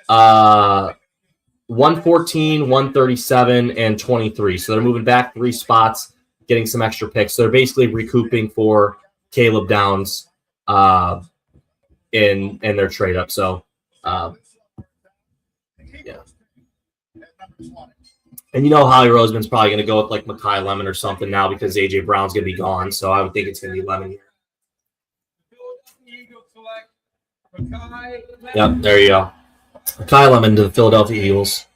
114, 137, and 23. So they're moving back 3 spots, getting some extra picks. So they're basically recouping for Caleb Downs in their trade up. So yeah. And Holly Roseman's probably going to go with Mekhi Lemon or something now because A.J. Brown's going to be gone. So I would think it's going to be Lemon here. Yep, there you go. Mekhi Lemon to the Philadelphia Eagles.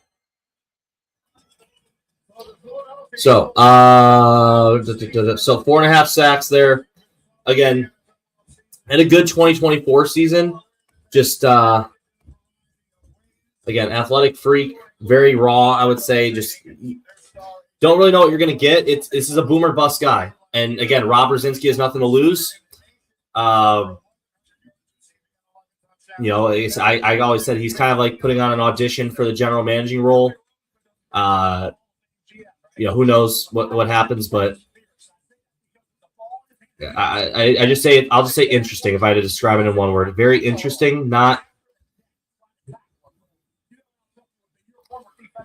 So, 4.5 sacks there. Again, had a good 2024 season. Just, again, athletic freak, very raw, I would say. Just don't really know what you're going to get. This is a boomer bust guy. And, again, Rob Brzezinski has nothing to lose. I always said he's kind of like putting on an audition for the general managing role. Who knows what happens, but I just say I'll just say interesting if I had to describe it in one word. Very interesting. Not.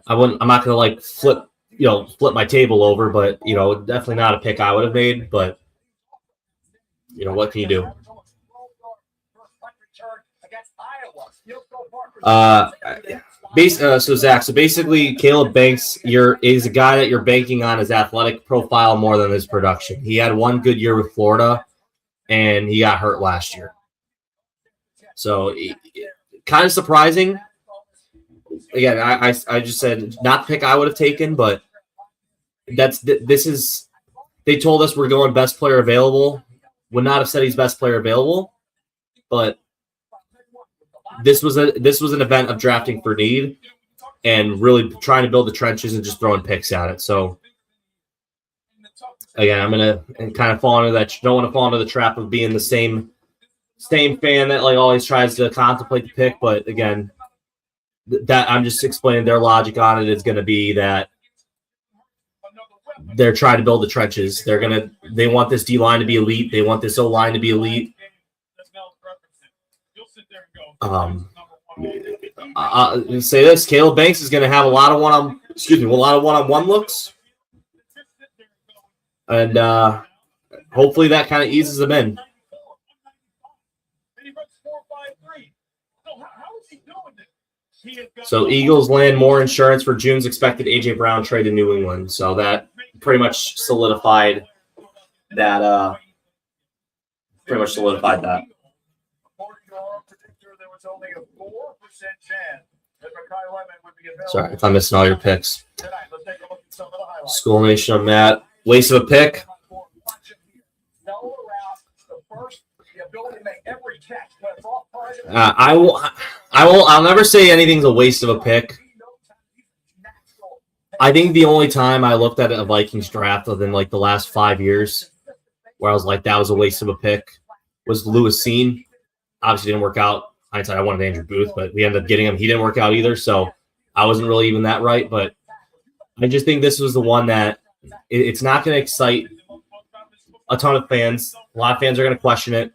I'm not gonna like flip my table over, but definitely not a pick I would have made. But what can you do? So Zach, so basically Caleb Banks is a guy that you're banking on his athletic profile more than his production. He had one good year with Florida, and he got hurt last year. So kind of surprising. Again, I just said not the pick I would have taken, but they told us we're going best player available. Would not have said he's best player available, but this was an event of drafting for need and really trying to build the trenches and just throwing picks at it. So again, I'm gonna kind of fall into that. Don't want to fall into the trap of being the same fan that like always tries to contemplate the pick. But again, that I'm just explaining their logic on it is going to be that they're trying to build the trenches. They want this D line to be elite. They want this O line to be elite. I'll say this: Caleb Banks is going to have a lot of one-on-one looks, and hopefully that kind of eases them in. So Eagles land more insurance for June's expected A.J. Brown trade to New England. So that pretty much solidified that. Sorry if I'm missing all your picks. School Nation of Matt. Waste of a pick. I'll never say anything's a waste of a pick. I think the only time I looked at a Vikings draft within like the last 5 years where I was like, that was a waste of a pick was Lewis Cine. Obviously didn't work out. Hindsight, I wanted Andrew Booth, but we ended up getting him. He didn't work out either, so I wasn't really even that right. But I just think this was the one that it's not going to excite a ton of fans. A lot of fans are going to question it.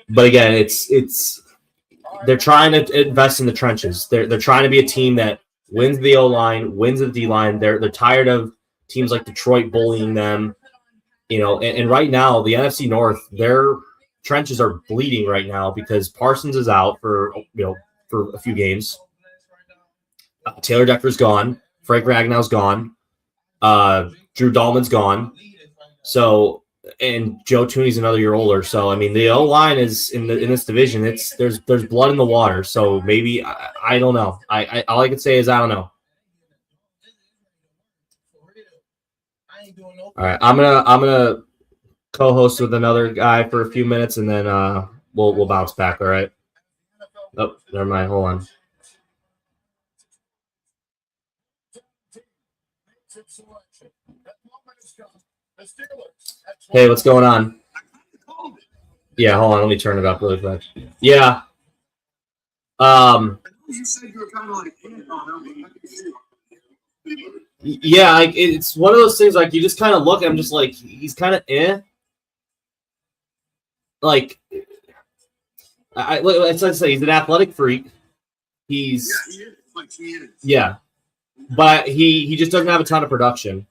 But again, it's they're trying to invest in the trenches. They're trying to be a team that wins the O line, wins the D line. They're tired of teams like Detroit bullying them, And right now, the NFC North, their trenches are bleeding right now because Parsons is out for a few games. Taylor Decker's gone. Frank Ragnow's gone. Drew Dahlman's gone. So. And Joe Tooney's another year older, so I mean the O line is in this division. There's blood in the water, so maybe I don't know. I all I can say is I don't know. All right, I'm gonna co-host with another guy for a few minutes, and then we'll bounce back. All right. Oh, never mind. Hold on. Hey, what's going on? Yeah, hold on. Let me turn it up really quick. Yeah. Yeah, it's one of those things like you just kind of look at him just like he's kind of Like, let's say he's an athletic freak. Yeah. But he just doesn't have a ton of production.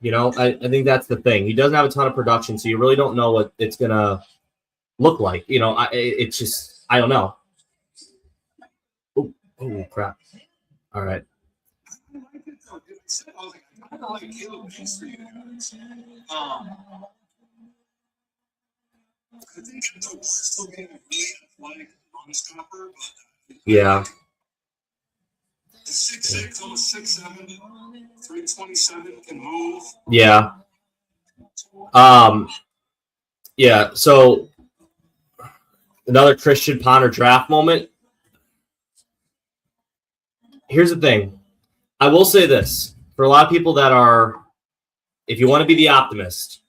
I think that's the thing. He doesn't have a ton of production, so you really don't know what it's going to look like. It's just, I don't know. Oh, crap. All right. Yeah. 6'6", almost 6'7", 327, can move. Yeah. Yeah, so another Christian Ponder draft moment. Here's the thing. I will say this. For a lot of people that are, if you want to be the optimist,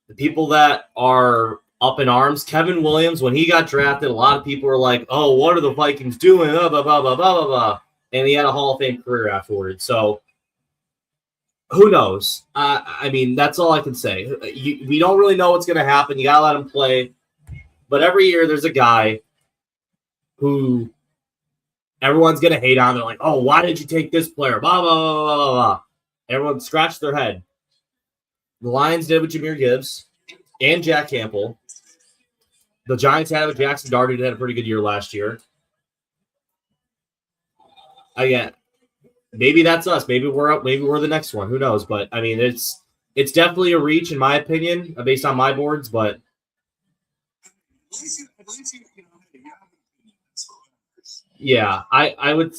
the people that are up in arms, Kevin Williams, when he got drafted, a lot of people were like, oh, what are the Vikings doing? Blah, blah, blah, blah, blah, blah. And he had a Hall of Fame career afterwards. So Who knows? I mean, that's all I can say. We don't really know what's going to happen. You got to let him play. But every year there's a guy who everyone's going to hate on. They're like, oh, why did you take this player? Blah, blah, blah, blah, blah, blah. Everyone scratched their head. The Lions did with Jahmyr Gibbs and Jack Campbell. The Giants had it with Jackson Darty, who had a pretty good year last year. Again, maybe that's us. Maybe we're the next one. Who knows? But I mean, it's definitely a reach in my opinion, based on my boards. But yeah, I would.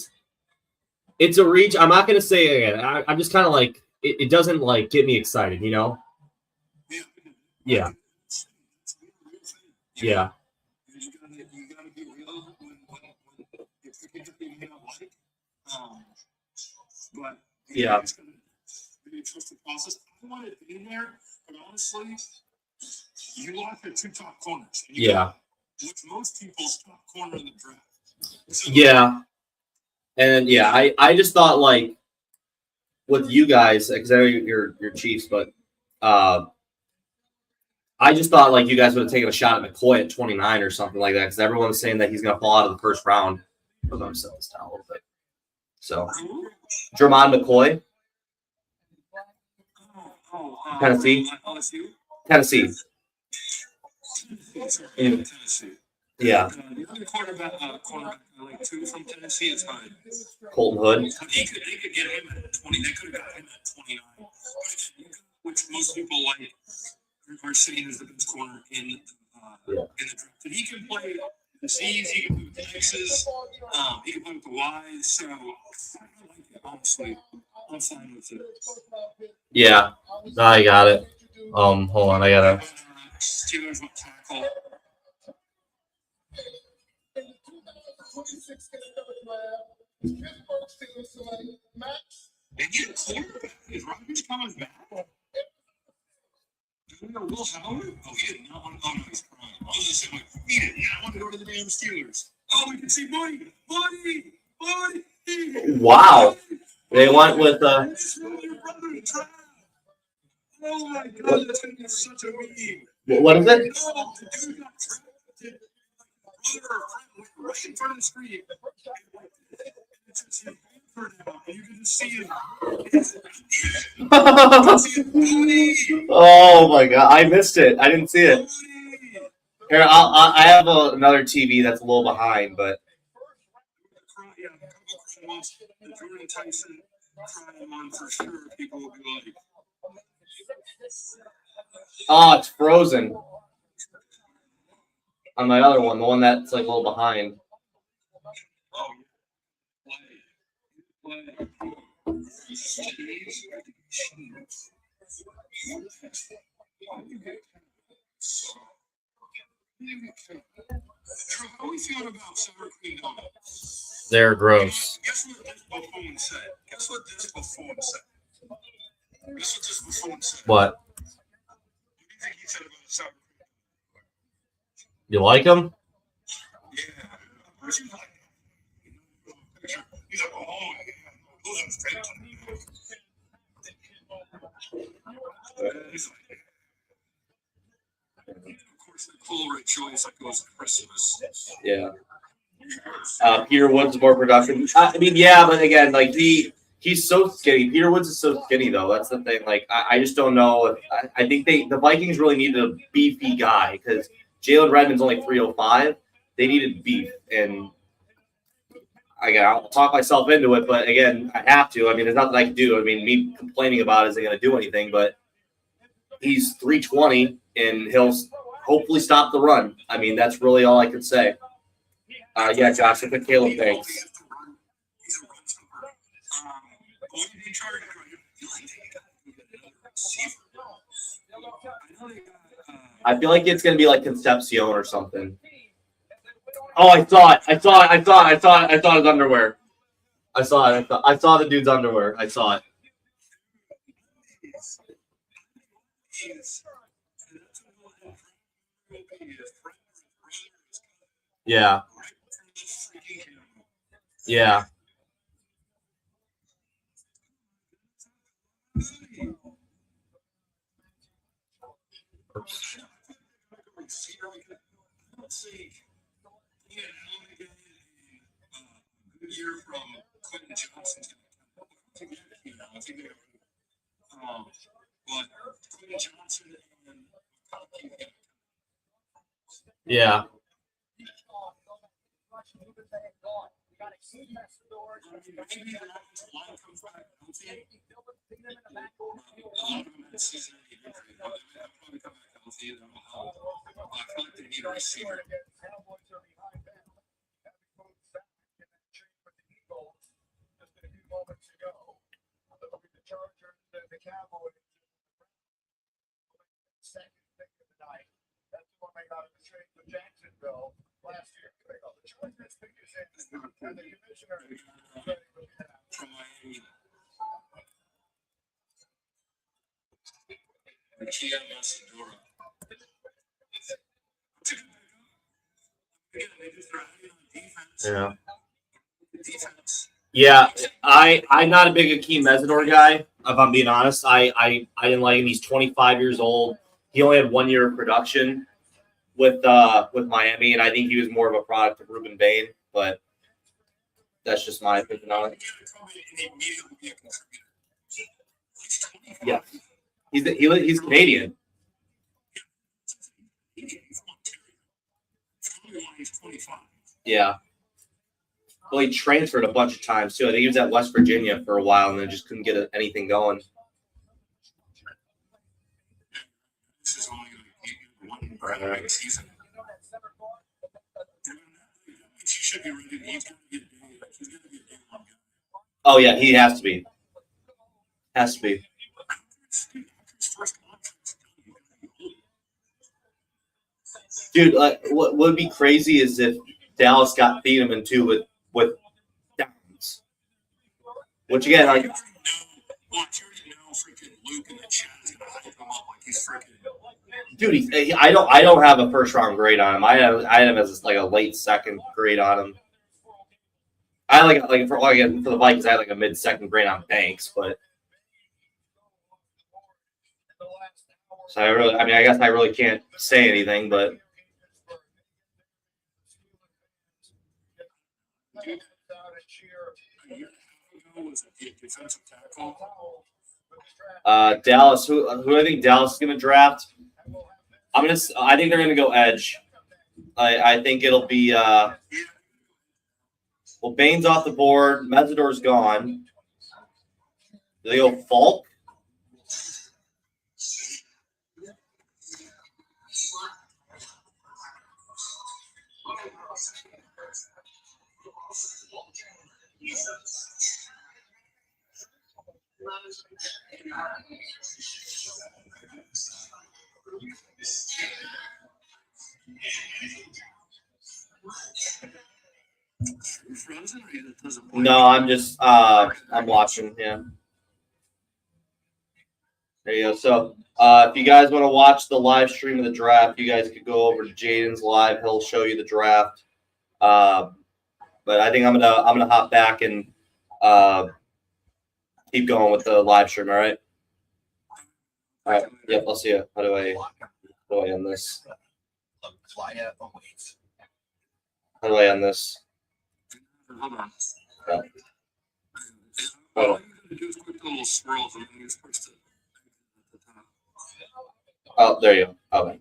It's a reach. I'm not gonna say again. I'm just kind of like it doesn't like get me excited, you know? Yeah. Yeah. But Yeah. it's going to be a trusted process. I wanted in there, but honestly, you lost your two top corners. Yeah. Which most people's top corner in the draft. So, Yeah. And yeah, I just thought like with you guys, because I know you're Chiefs, but I just thought like you guys would have taken a shot at McCoy at 29 or something like that, because everyone's saying that he's going to fall out of the first round. I'm going to set this down a little bit. So, Jermon McCoy, Tennessee. Tennessee. Yeah. the other cornerback I like two from Tennessee is Hood. Colton Hood. They could get him at 20. They could have got him at 29. But which most people like are saying is the best corner in the draft. And he can play the C's, he can play with the X's, he can play with the Y's. So I like it, honestly. I'm fine with it. Yeah, I got it. Hold on, I gotta. Steelers with tackle. They get a quarterback. Is Rodgers coming back? Will Howard? Oh, he did not want to. Oh, no, he's crying. I was just saying, he did not want to go to the damn Steelers. Oh, we can see Buddy. Wow. They went with Oh my God, that's gonna be such a meme. what is it? Oh, the dude got drafted. Brother right in front of the screen. It's just you can just see him. Oh my God, I missed it. I didn't see it. Here, I have another TV that's a little behind, but The Jordan Tyson crying one for sure. People will be like, oh, it's frozen. On my other one, the one that's like a little behind. How are we feeling about sour cream donuts? They're gross. Guess what this buffoon said? Guess what this buffoon said? What? What do you think he said about the sour cream? You like them? Yeah. Where's he like? He's like, oh, yeah. Those are fake. Of course, the cool red choice that goes to Christmas. Yeah. Peter Woods is more production. I mean, yeah, but again, like he's so skinny. Peter Woods is so skinny, though. That's the thing. Like, I just don't know. I think the Vikings really needed a beefy guy because Jalen Redmond's only 305. They needed beef, and I'll talk myself into it. But again, I have to. I mean, there's nothing I can do. I mean, me complaining about it isn't going to do anything. But he's 320, and he'll hopefully stop the run. I mean, that's really all I could say. Yeah, Josh, I think Caleb thanks. I feel like it's gonna be like Concepcion or something. Oh, I saw it. I saw his underwear. I saw it. I saw the dude's underwear. I saw it. Yeah. Yeah. Yeah. Last year, the Chargers figures in, and the commissioner Yeah. Yeah, I'm not a big Akeem Mesidor guy, if I'm being honest. I didn't like him. He's 25 years old. He only had 1 year of production with Miami, and I think he was more of a product of Ruben Bain, but that's just my opinion on it. Yeah. He's Canadian. Yeah. Well, he transferred a bunch of times too. I think he was at West Virginia for a while and then just couldn't get anything going. Oh yeah, he has to be. Has to be. Dude, like, what would be crazy is if Dallas got Peterman too with Downs. Which again, like, dude, I don't have a first round grade on him. I have him as like a late second grade on him. I like for the Vikings, I had like a mid second grade on Banks, but so I guess I really can't say anything, but. Dallas, who I think Dallas is going to draft. I think they're going to go edge. I think it'll be well, Bain's off the board, Mesidor's gone. Do they go Falk? No, I'm just I'm watching him. There you go. So if you guys want to watch the live stream of the draft, you guys could go over to Jaden's live. He'll show you the draft. But I think I'm gonna hop back and keep going with the live stream. All right. All right. Yep. I'll see you. How do I end this? How do I end this? Hold on. Yeah. Oh. Oh, there you go. Okay.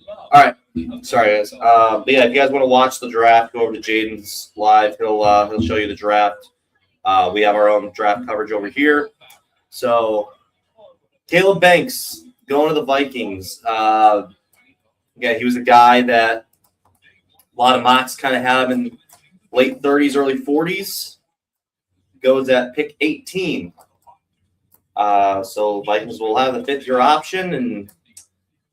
All right. Sorry, guys. But yeah, if you guys want to watch the draft, go over to Jaden's live. He'll show you the draft. We have our own draft coverage over here. So, Caleb Banks going to the Vikings. Yeah, he was a guy that a lot of mocks kind of had him in late 30s, early 40s. Goes at pick 18. So Vikings will have the fifth-year option, and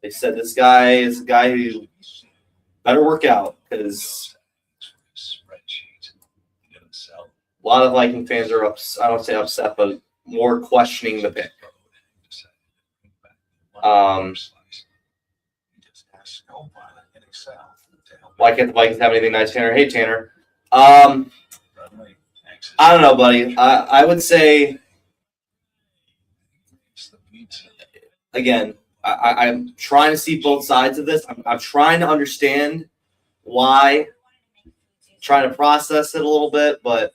they said this guy is a guy who better work out because a lot of Viking fans are I don't say upset, but more questioning the pick. Why can't the Vikings have anything nice, Tanner? Hey, Tanner. I don't know, buddy. I would say, again, I'm trying to see both sides of this. I'm trying to understand why, trying to process it a little bit, but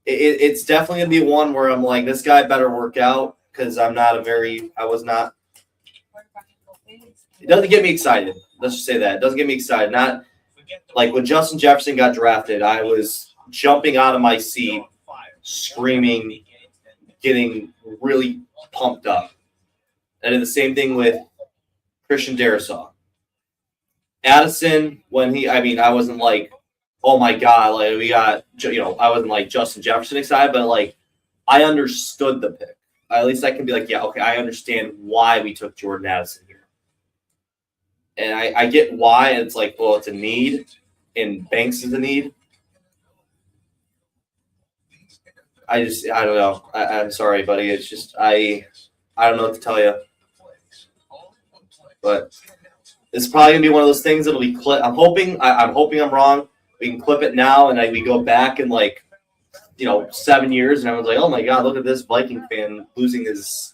it's definitely going to be one where I'm like, this guy better work out because I was not. It doesn't get me excited. Let's just say that. It doesn't get me excited. Not like when Justin Jefferson got drafted, I was jumping out of my seat, screaming, getting really pumped up. I did the same thing with Christian Darrisaw. Addison, I wasn't like, oh my God, like we got, I wasn't like Justin Jefferson excited, but like I understood the pick. At least I can be like, yeah, okay, I understand why we took Jordan Addison here. And I get why. And it's like, well, it's a need, and Banks is a need. I don't know. I'm sorry, buddy. It's just, I don't know what to tell you. But it's probably gonna be one of those things that'll be clip. I'm hoping I'm wrong. We can clip it now, and we go back in 7 years, and everyone's like, "Oh my God, look at this Viking fan losing his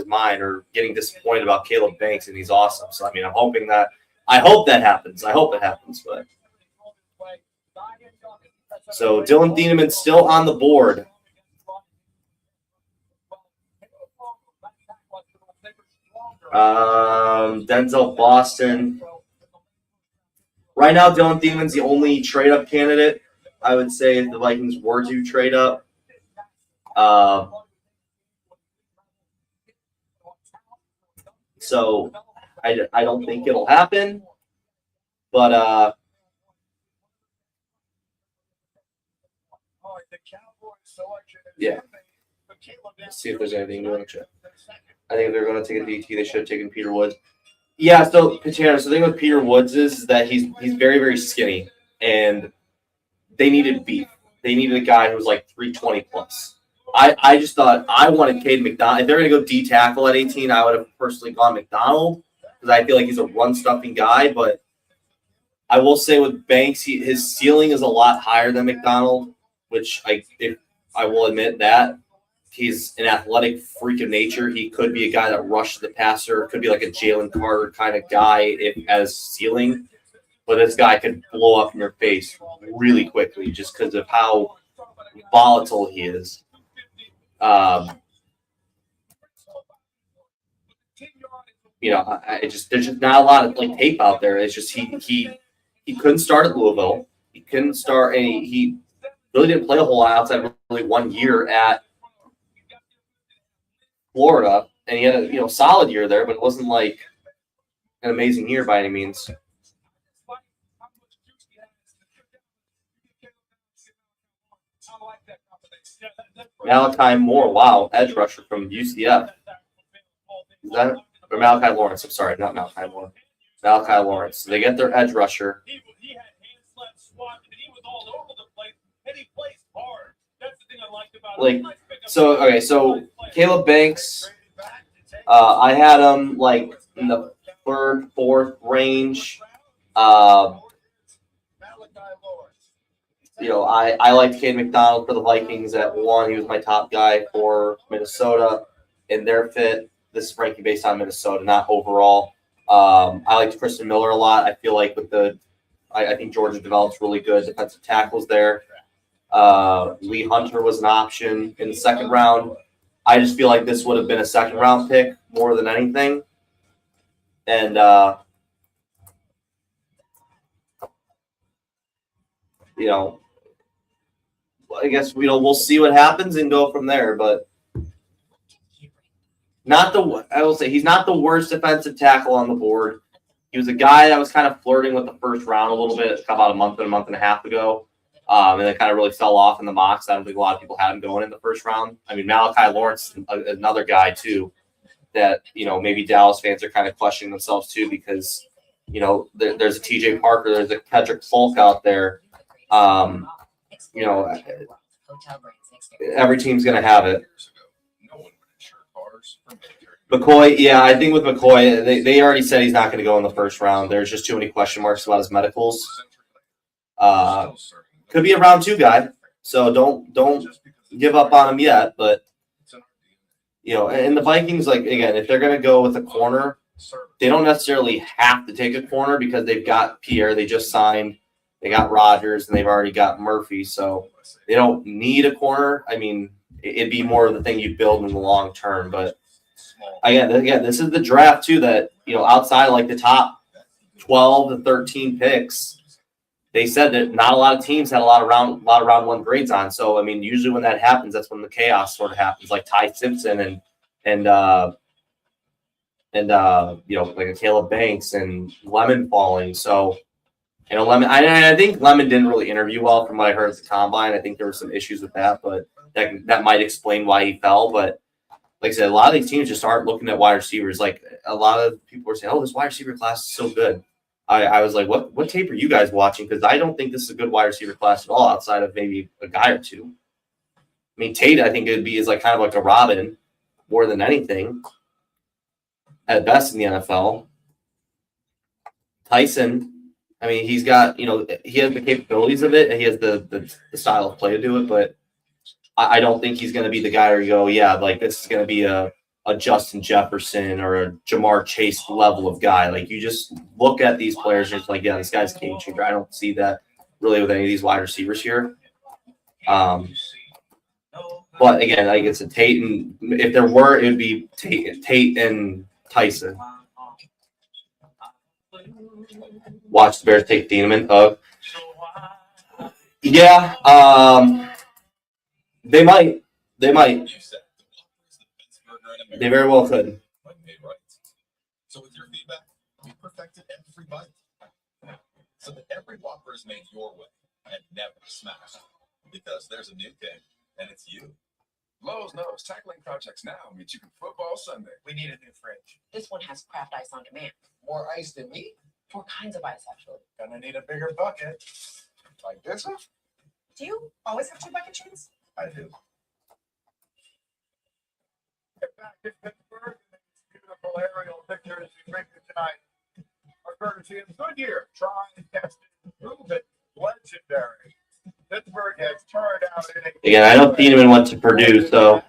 mind or getting disappointed about Caleb Banks, and he's awesome." So I'm hoping that. I hope that happens. But so Dylan Thieneman's still on the board. Denzel Boston. Right now, Dylan Thieneman's the only trade-up candidate, I would say, if the Vikings were to trade up. So I don't think it'll happen. But yeah. Let's see if there's anything new in the chat. I think if they're going to take a DT, they should have taken Peter Woods. Yeah, so Patano, so the thing with Peter Woods is that he's very, very skinny, and they needed beef. They needed a guy who was like 320 plus. I just thought I wanted Cade McDonald. If they're going to go D tackle at 18, I would have personally gone McDonald because I feel like he's a run stuffing guy. But I will say with Banks, his ceiling is a lot higher than McDonald, which I will admit that. He's an athletic freak of nature. He could be a guy that rushes the passer. Could be like a Jalen Carter kind of guy as ceiling. But this guy could blow up in your face really quickly just because of how volatile he is. There's just not a lot of tape out there. It's just he couldn't start at Louisville. He couldn't start, and he really didn't play a whole lot outside of really 1 year at Florida, and he had a solid year there, but it wasn't like an amazing year by any means. Malachi Moore, wow, edge rusher from UCF. Is that or Malachi Lawrence? I'm sorry, not Malachi Moore. Malachi Lawrence. So they get their edge rusher. So Caleb Banks, I had him in the third, fourth range. I liked Cade McDonald for the Vikings at 1. He was my top guy for Minnesota in their fit. This is ranking based on Minnesota, not overall. I liked Kristen Miller a lot. I feel like I think Georgia develops really good defensive tackles there. Lee Hunter was an option in the second round. I just feel like this would have been a second round pick more than anything. And I guess we'll see what happens and go from there. But I will say he's not the worst defensive tackle on the board. He was a guy that was kind of flirting with the first round a little bit about a month and a half ago. And then kind of really fell off in the mocks. I don't think a lot of people had him going in the first round. Malachi Lawrence, another guy too, that maybe Dallas fans are kind of questioning themselves too because there's a TJ Parker, there's a Kedrick Folk out there. Every team's gonna have it. McCoy, yeah, I think with McCoy, they already said he's not going to go in the first round. There's just too many question marks about his medicals. Could be a round 2 guy, so don't give up on him yet. But And the Vikings, like, again, if they're going to go with a corner, they don't necessarily have to take a corner because they've got Pierre. They just signed. They got Rodgers, and they've already got Murphy. So they don't need a corner. I mean, it'd be more of the thing you build in the long term. But, again, this is the draft, too, that, outside of, like, the top 12 to 13 picks, they said that not a lot of teams had a lot of round one grades on. So, I mean, usually when that happens, that's when the chaos sort of happens, like Ty Simpson and like a Caleb Banks and Lemon falling. So, Lemon, I think Lemon didn't really interview well from what I heard at the combine. I think there were some issues with that, but that might explain why he fell. But like I said, a lot of these teams just aren't looking at wide receivers. Like a lot of people were saying, "Oh, this wide receiver class is so good." I was like, "What tape are you guys watching?" Because I don't think this is a good wide receiver class at all, outside of maybe a guy or two. I mean, Tate, I think is like kind of like a Robin more than anything at best in the NFL. Tyson, I mean, he's got he has the capabilities of it, and he has the style of play to do it, but I don't think he's going to be the guy where you go, yeah, like this is going to be a Justin Jefferson or a Jamar Chase level of guy. Like you just look at these players and it's like, yeah, this guy's a game changer. I don't see that really with any of these wide receivers here. But again, like it's a Tate, and if there were, it would be Tate and Tyson. Watch the Bears take Thieneman. Yeah, they might. They very well could. So with your feedback, we perfected every bite, so that every Whopper is made your way and never smashed. Because there's a new thing, and it's you. Lowe's knows tackling projects now means you can football Sunday. We need a new fridge. This one has craft ice on demand. More ice than me? 4 kinds of ice, actually. Gonna need a bigger bucket. Like this one? Do you always have 2 bucket chains? I do. Get back in Pittsburgh. Beautiful aerial pictures you bring you tonight. Our courtesy of Goodyear. Try and test it. Prove it. Legendary. Pittsburgh has turned out in a Again, I know Thieneman went to Purdue, so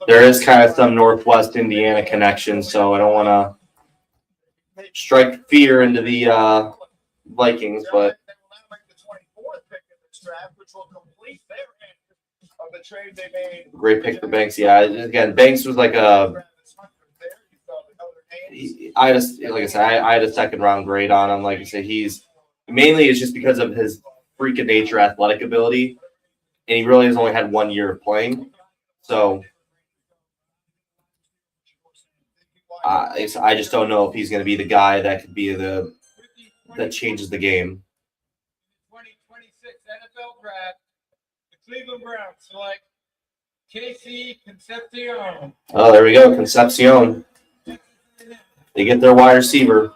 there is kind of some Northwest Indiana connection. So I don't want to strike fear into the Vikings, but They will now make the 24th pick in this draft, which will complete their end of the trade they made. great pick for Banks. Yeah, again, Banks was like I just, like I said, I had a second round grade on him. Like I said, he's mainly it's just because of his freak of nature athletic ability, and he really has only had 1 year of playing. So I just don't know if he's going to be the guy that could be that changes the game. 2026 NFL Draft, the Cleveland Browns select KC Concepcion. Oh, there we go, Concepcion. They get their wide receiver.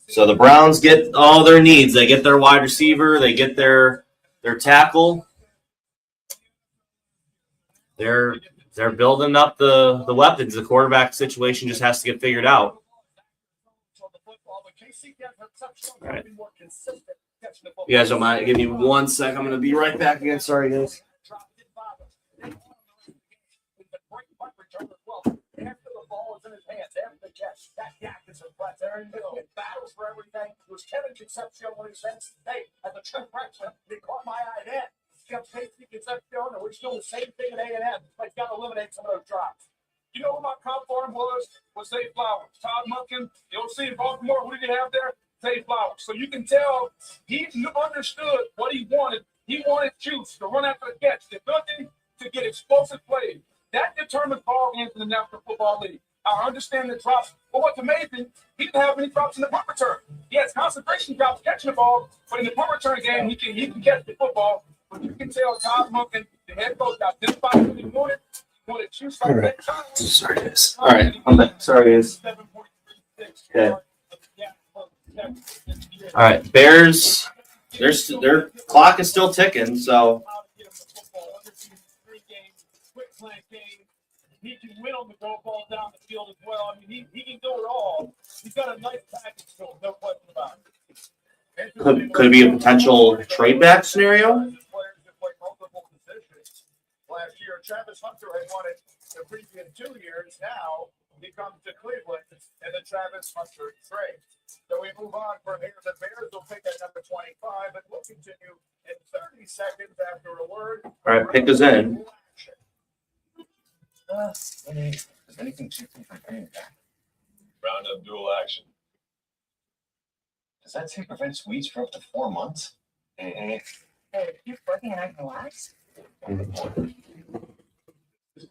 So the Browns get all their needs. They get their wide receiver. They get their tackle. They're building up the weapons. The quarterback situation just has to get figured out. All right. You guys don't mind? Give me 1 sec. I'm going to be right back again. Sorry, guys. After the ball is in his hands, after the catch, that yak is impressed. There he goes. Battles for everything. It was Kevin Concepcion when he said, hey, as a true freshman, they caught my eye then. Kept Casey Concepcion, and we're doing the same thing at A&M. But got to eliminate some of those drops. You know who my comp for him was Zay Flowers. Todd Monken, the OC in Baltimore, who did he have there? Zay Flowers. So you can tell he understood what he wanted. He wanted juice to run after the catch, the ability to get explosive plays. That determined ball games in the National Football League. I understand the drops, but what's amazing, he didn't have any drops in the punt return. He has concentration drops catching the ball, but in the punt return game, he can catch the football. But you can tell Todd Monken, the head coach, identified what he wanted. He wanted juice like that time. Sorry, guys. All right, I'm back. Sorry, guys. Okay. All right, Bears. Their clock is still ticking, so. He can win on the go ball down the field as well. I mean, he can do it all. He's got a nice package to him, no question about it. Could it be a potential trade back scenario? last year. Travis Hunter had won it the previous 2 years. Now he comes to Cleveland in the Travis Hunter trade. So we move on from here. The Bears will pick at number 25, and we'll continue in 30 seconds after a word. All right, pick us in. Is anything cheaper for paying? Roundup dual action. Does that say prevent sweets for up to 4 months? Hey, you're working and I can relax. If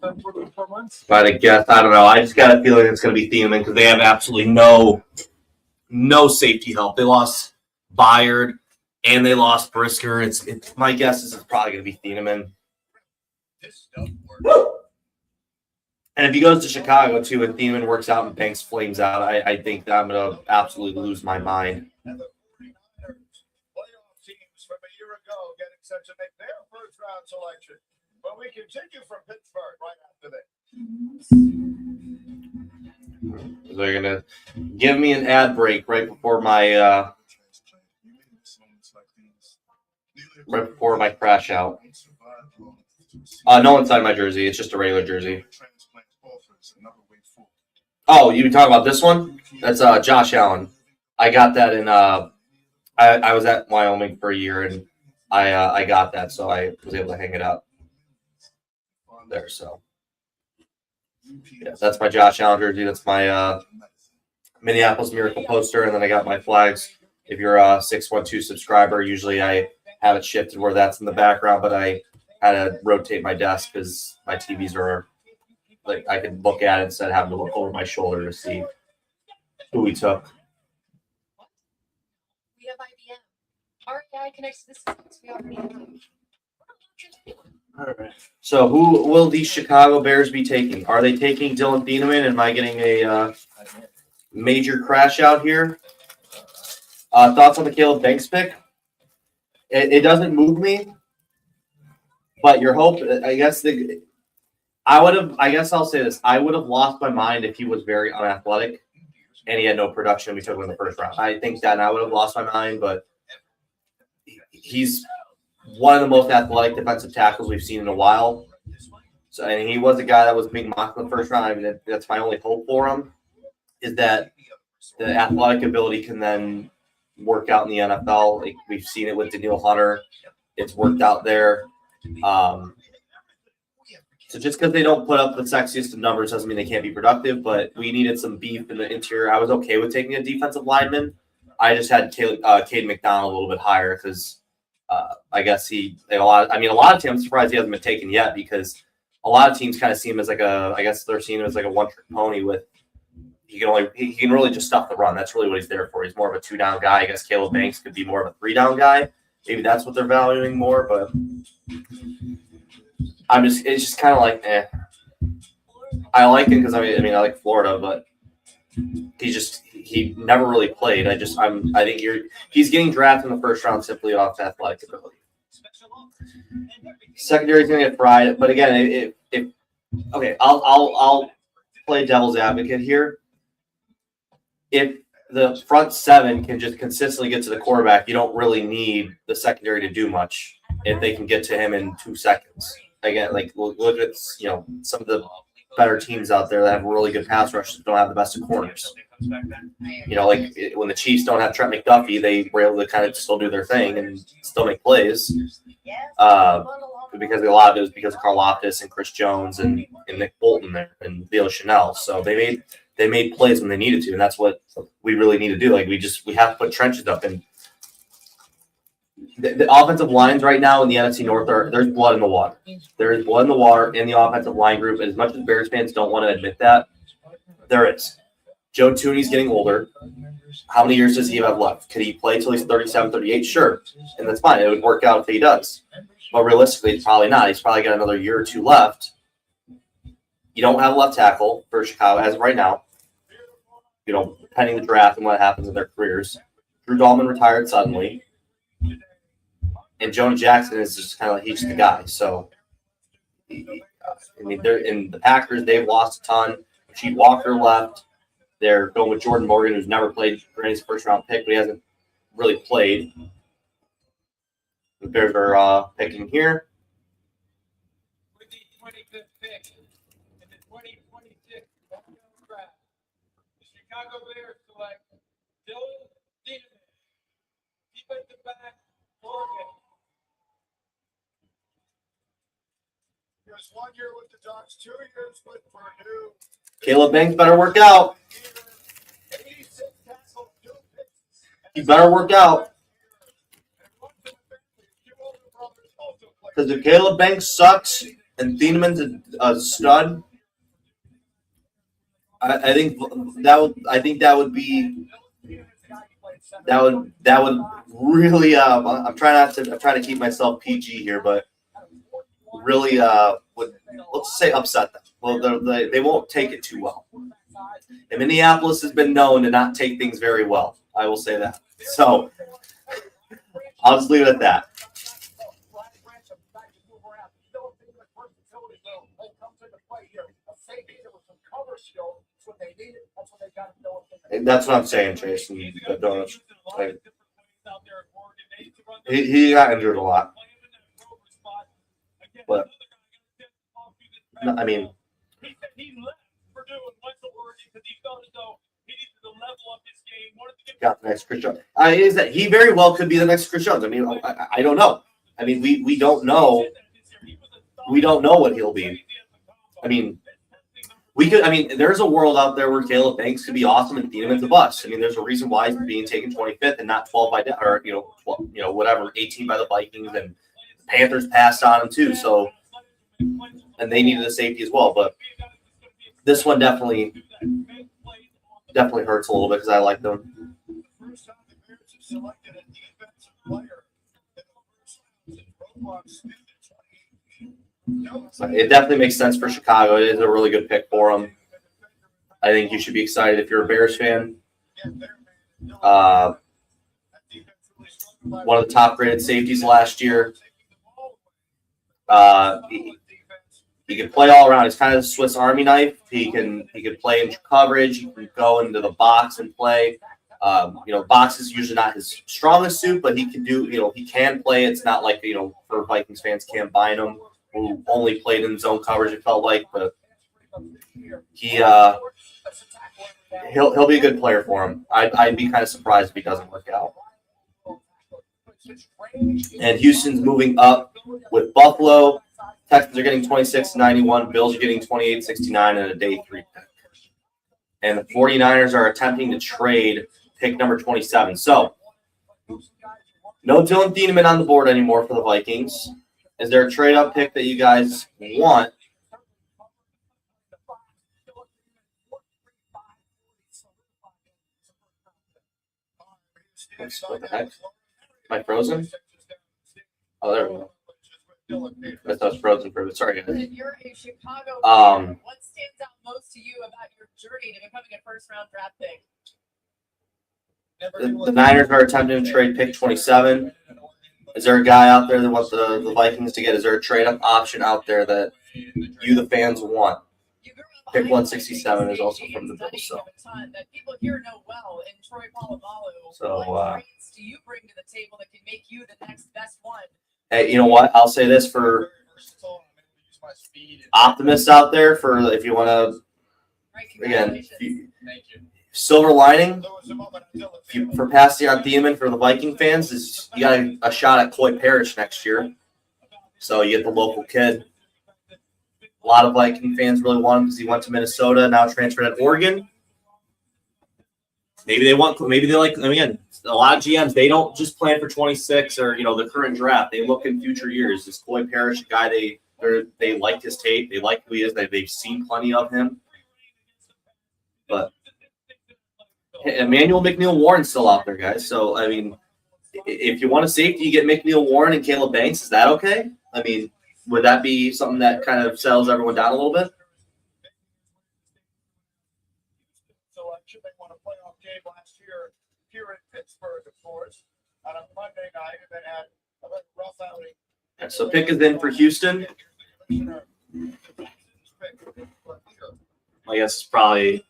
I had to guess, I don't know. I just got a feeling it's going to be Thieneman because they have absolutely no safety help. They lost Byard and they lost Brisker. It's my guess is it's probably going to be Thieneman. And if he goes to Chicago too, and Thieneman works out and Banks flames out, I think that I'm going to absolutely lose my mind. And the 49ers playoff teams from a year ago getting set to make their first round selection. But we continue from Pittsburgh right after that. They're going to give me an ad break right before my crash out. No inside my jersey. It's just a regular jersey. Oh, you talking about this one? That's Josh Allen. I got that in I was at Wyoming for a year and I got that, so I was able to hang it up there. So yeah, that's my Josh Allen jersey. That's my Minneapolis Miracle poster, and then I got my flags. If you're a 612 subscriber, usually I have it shifted where that's in the background, but I had to rotate my desk because my TVs are like I could look at it instead of having to look over my shoulder to see who we took. We have IBM. REI connects to the systems we already have. All right. So who will the Chicago Bears be taking? Are they taking Dylan Thieneman? Am I getting a major crash out here? Thoughts on the Caleb Banks pick? It doesn't move me, but your hope, I guess I'll say this. I would have lost my mind if he was very unathletic and he had no production. We took him in the first round. I think that I would have lost my mind, but he's one of the most athletic defensive tackles we've seen in a while. So, and he was a guy that was being mocked in the first round. I mean, that's my only hope for him is that the athletic ability can then work out in the NFL. Like we've seen it with Daniil Hunter. It's worked out there. So just because they don't put up the sexiest of numbers doesn't mean they can't be productive, but we needed some beef in the interior. I was okay with taking a defensive lineman. I just had Cade McDonald a little bit higher because I guess a lot of teams, I'm surprised he hasn't been taken yet because a lot of teams kind of see him as they're seeing him as like a one-trick pony with he can really just stuff the run. That's really what he's there for. He's more of a 2-down guy. I guess Caleb Banks could be more of a 3-down guy. Maybe that's what they're valuing more, but it's just kind of like, I like him because I like Florida, but he never really played. I think he's getting drafted in the first round simply off athletic ability. Secondary is going to get fried, but again, I'll play devil's advocate here. If the front seven can just consistently get to the quarterback, you don't really need the secondary to do much if they can get to him in 2 seconds. Again, like look at some of the better teams out there that have really good pass rushes that don't have the best of corners. Like when the Chiefs don't have Trent McDuffie, they were able to kind of still do their thing and still make plays. Because a lot of it was because of Karlaftis and Chris Jones and Nick Bolton there and Theo Chanel. So they made plays when they needed to, and that's what we really need to do. Like we have to put trenches up, and the offensive lines right now in the NFC North there's blood in the water. There is blood in the water in the offensive line group, and as much as Bears fans don't want to admit that, there is. Joe Thuney's getting older. How many years does he have left? Could he play till he's 37, 38? Sure, and that's fine. It would work out if he does. But realistically, it's probably not. He's probably got another year or two left. You don't have a left tackle for Chicago as of right now. Pending the draft and what happens in their careers. Drew Dahlman retired suddenly. And Jonah Jackson is just kind of he's the guy. So, they're in the Packers, they've lost a ton. Rasheed Walker left. They're going with Jordan Morgan, who's never played for his first-round pick, but he hasn't really played. The Bears are picking here. 25th pick in the 2026 NFL Draft, the Chicago Bears select Dylan Thieneman, defensive back, Oregon. Here's 1 year with the Ducks, 2 years with Purdue. Caleb Banks better work out. 86 tackles, 2 picks. He better work out. Because if Caleb Banks sucks and Thieneman's a stud, I think that would really I'm trying to keep myself PG here, but really would, let's say, upset them. Well, they won't take it too well. And Minneapolis has been known to not take things very well. I will say that. So I'll just leave it at that. That's what I'm saying, Jason. Like, he got injured a lot. But, no, I mean, got the next Chris Jones. Is that he very well could be the next Chris Jones. I mean, I don't know. I mean, we don't know. We don't know what he'll be. I mean, there's a world out there where Caleb Banks could be awesome and Thieneman's a bust. I mean, there's a reason why he's being taken 25th and not 12 by or 12, whatever, 18 by the Vikings, and the Panthers passed on him too. So, and they needed a safety as well. But this one definitely hurts a little bit because I like them. It definitely makes sense for Chicago. It is a really good pick for them. I think you should be excited if you're a Bears fan. One of the top graded safeties last year. He can play all around. He's kind of a Swiss Army knife. He can play in coverage. He can go into the box and play. Box is usually not his strongest suit, but he can do. He can play. It's not like for Vikings fans can't bind him, who only played in zone coverage. It felt like, but he'll be a good player for him. I'd be kind of surprised if he doesn't work out. And Houston's moving up with Buffalo. Texans are getting 26-91. Bills are getting 28-69 and a day 3 pick. And the 49ers are attempting to trade pick number 27. So, no Dylan Thieneman on the board anymore for the Vikings. Is there a trade-up pick that you guys want? What the heck? Am I frozen? Oh, there we go. I thought it was frozen for a bit. Sorry, guys. You're a Chicago fan. What stands out most to you about your journey to becoming a first-round draft pick? The Niners are attempting to trade pick 27. Is there a guy out there that wants the Vikings to get? Is there a trade-up option out there that you, the fans, want? Pick 167 is also from the Bills. So, that people here know well in Troy Polamalu. So, what traits do you bring to the table that can make you the next best one? Hey, you know what? I'll say this for optimists out there. For if you want to, again, silver lining for passing on Thieneman for the Viking fans is you got a shot at Coy Parrish next year. So you get the local kid. A lot of Viking fans really want him because he went to Minnesota, now transferred at Oregon. Maybe they like him again. A lot of GMs, they don't just plan for 26 or the current draft. They look in future years. Is Coy Parrish a guy they like his tape? They like who he is. They've seen plenty of him. But Emmanuel McNeil-Warren's still out there, guys. So I mean, if you want a safety, you get McNeil-Warren and Caleb Banks. Is that okay? I mean, would that be something that kind of settles everyone down a little bit? Selection. They won a playoff game last year here in Pittsburgh, of course, on a Monday night, and then had a very rough outing. Right, so pick is in for Houston. I guess it's probably.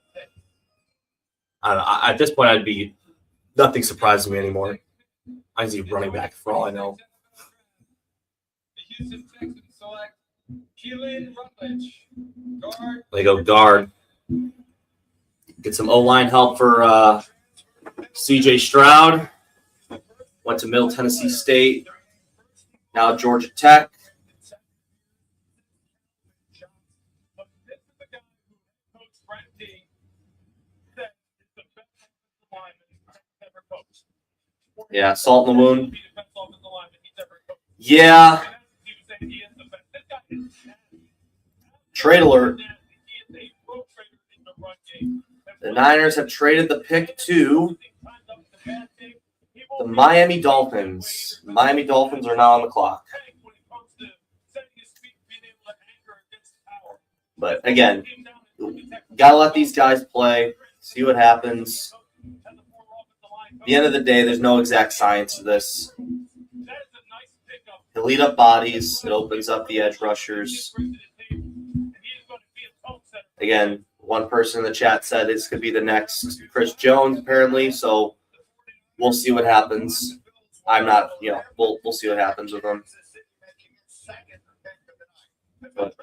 I don't know, at this point, nothing surprises me anymore. I see running back for all I know. The Houston Texans select Keelan Rutledge, guard. They go guard. Get some O-line help for C.J. Stroud. Went to Middle Tennessee State. Now Georgia Tech. But this is the guy who Coach Brent D said is the best offensive lineman he's ever coached. Yeah, salt in the wound. Be the best offensive lineman he's ever coached. Yeah. He was saying he is the best. This guy is nasty. Trade alert. He is a pro trader in the run game. The Niners have traded the pick to the Miami Dolphins. The Miami Dolphins are now on the clock. But again, gotta let these guys play, see what happens. At the end of the day, there's no exact science to this. He'll eat up bodies. It opens up the edge rushers. Again, one person in the chat said this could be the next Chris Jones, apparently. So we'll see what happens. I'm not, we'll see what happens with him. But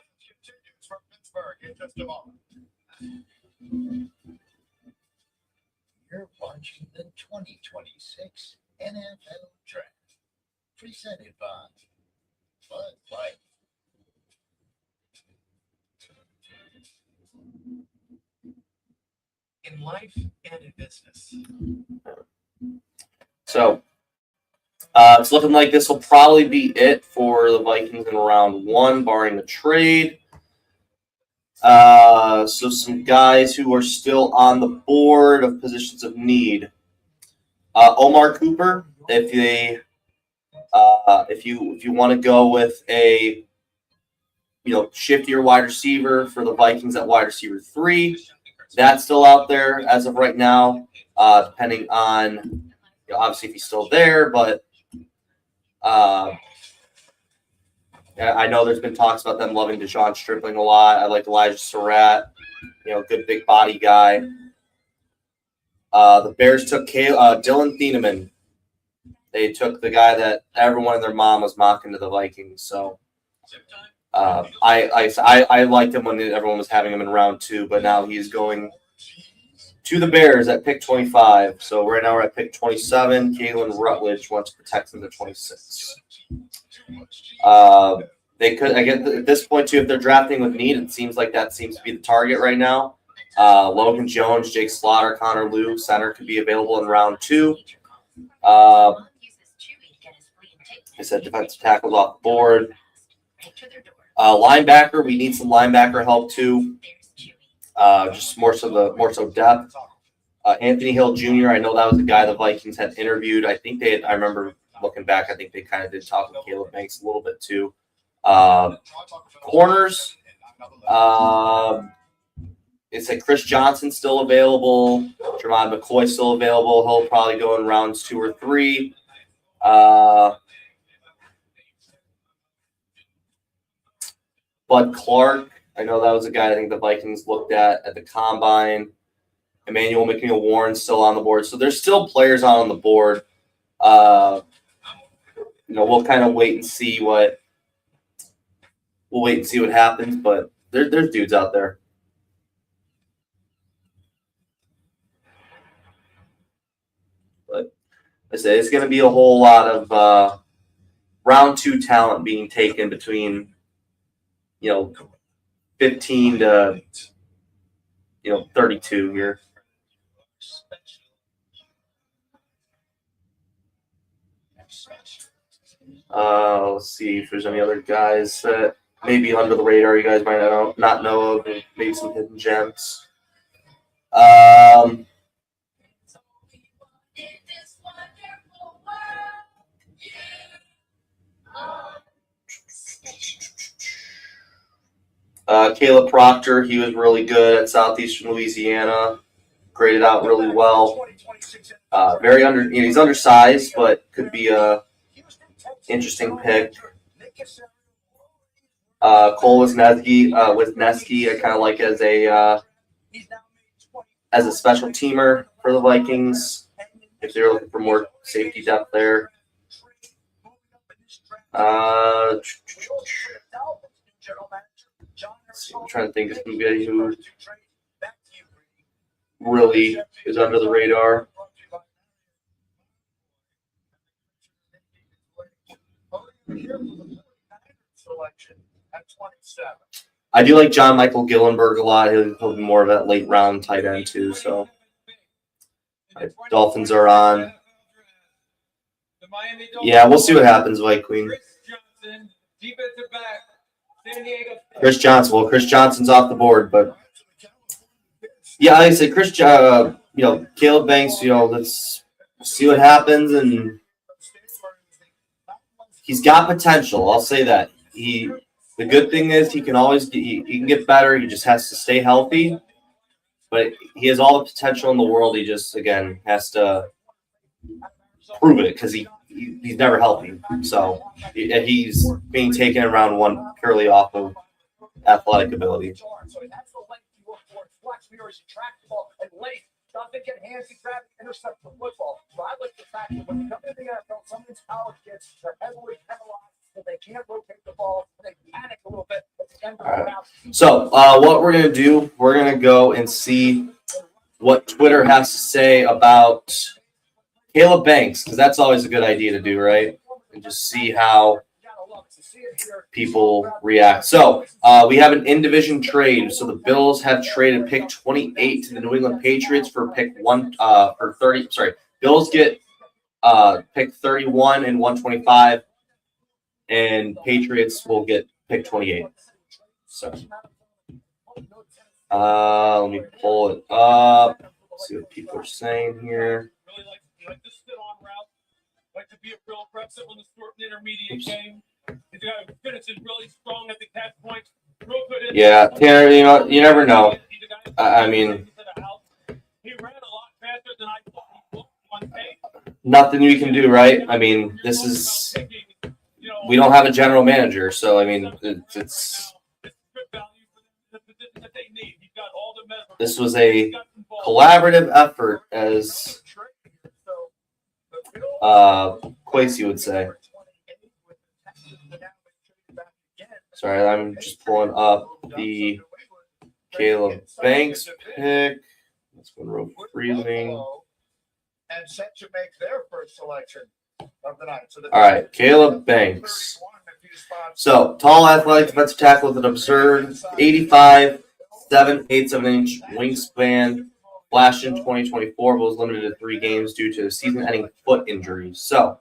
You're watching the 2026 NFL Draft, presented by Bud Light. In life and in business. so it's looking like this will probably be it for the Vikings in round 1, barring the trade. So some guys who are still on the board of positions of need. Omar Cooper, if you want to go with a shiftier wide receiver for the Vikings at wide receiver 3, that's still out there as of right now. Depending on obviously if he's still there, but I know there's been talks about them loving Deshaun Stripling a lot. I like Elijah Surratt, good big body guy. The Bears took Dylan Thieneman. They took the guy that everyone and their mom was mocking to the Vikings. So I liked him when everyone was having him in round 2, but now he's going to the Bears at pick 25. So right now we're at pick 27. Kalen Rutledge wants to protect him to 26. They could, again, at this point, too, if they're drafting with need, it seems like that seems to be the target right now. Logan Jones, Jake Slaughter, Connor Liu, center could be available in round 2. I said defensive tackles off the board. Linebacker, we need some linebacker help, too. Just more so depth. Anthony Hill Jr., I know that was the guy the Vikings had interviewed. I think I remember looking back, I think they kind of did talk with Caleb Banks a little bit too. Corners, it's like Chris Johnson still available. Jermon McCoy still available. He'll probably go in rounds 2 or 3. Bud Clark, I know that was a guy I think the Vikings looked at the combine. Emmanuel McNeil-Warren's still on the board. So there's still players on the board. We'll kind of wait and see what happens, but there's dudes out there. But I say it's going to be a whole lot of round 2 talent being taken between 15 to 32 here. Let's see if there's any other guys that maybe under the radar you guys might not know of, and maybe some hidden gems. Caleb Proctor, he was really good at Southeastern Louisiana. Graded out really well. He's undersized, but could be a interesting pick. Cole Wisniewski, I kind of like as a special teamer for the Vikings if they're looking for more safety depth there. I'm trying to think of somebody who really is under the radar. I do like John Michael Gillenberg a lot. He'll be more of that late round tight end too. So Dolphins are on. Yeah, we'll see what happens, White Queen. Chris Johnson. Well, Chris Johnson's off the board, but yeah, like I said, Caleb Banks. Let's see what happens, and he's got potential. I'll say that. The good thing is he can always he can get better. He just has to stay healthy. But he has all the potential in the world. He just again has to prove it because he's never healthy. So he's being taken in round one purely off of athletic ability. Doesn't get hands and grab and intercept the football. So I like the fact that when you come into the NFL, some of these college kids are heavily penalized, so they can't rotate the ball. They panic a little bit at the end of the round. So what we're gonna do, we're gonna go and see what Twitter has to say about Caleb Banks, because that's always a good idea to do, right? And just see how people react. So we have an in-division trade. So the Bills have traded pick 28 to the New England Patriots for pick 30. Sorry, Bills get pick 31 and 125, and Patriots will get pick 28. So let me pull it up. See what people are saying here. Like to sit on route, like to be a real aggressive on the short and intermediate game. He's got to finish really strong at the catch points. Real good. Yeah, Tanner, you never know. I mean, he ran a lot faster than I thought he would on tape. Nothing we can do, right? I mean, we don't have a general manager, so I mean, this was a collaborative effort, as Quasey would say. Sorry, I'm just pulling up the Caleb Banks pick. That's been real freezing. And set to make their first selection of the night. All right, Caleb Banks. So, tall, athletic defensive tackle with an absurd 85, 7/8 wingspan. Flashed in 2024, but was limited to 3 games due to season-ending foot injuries. So,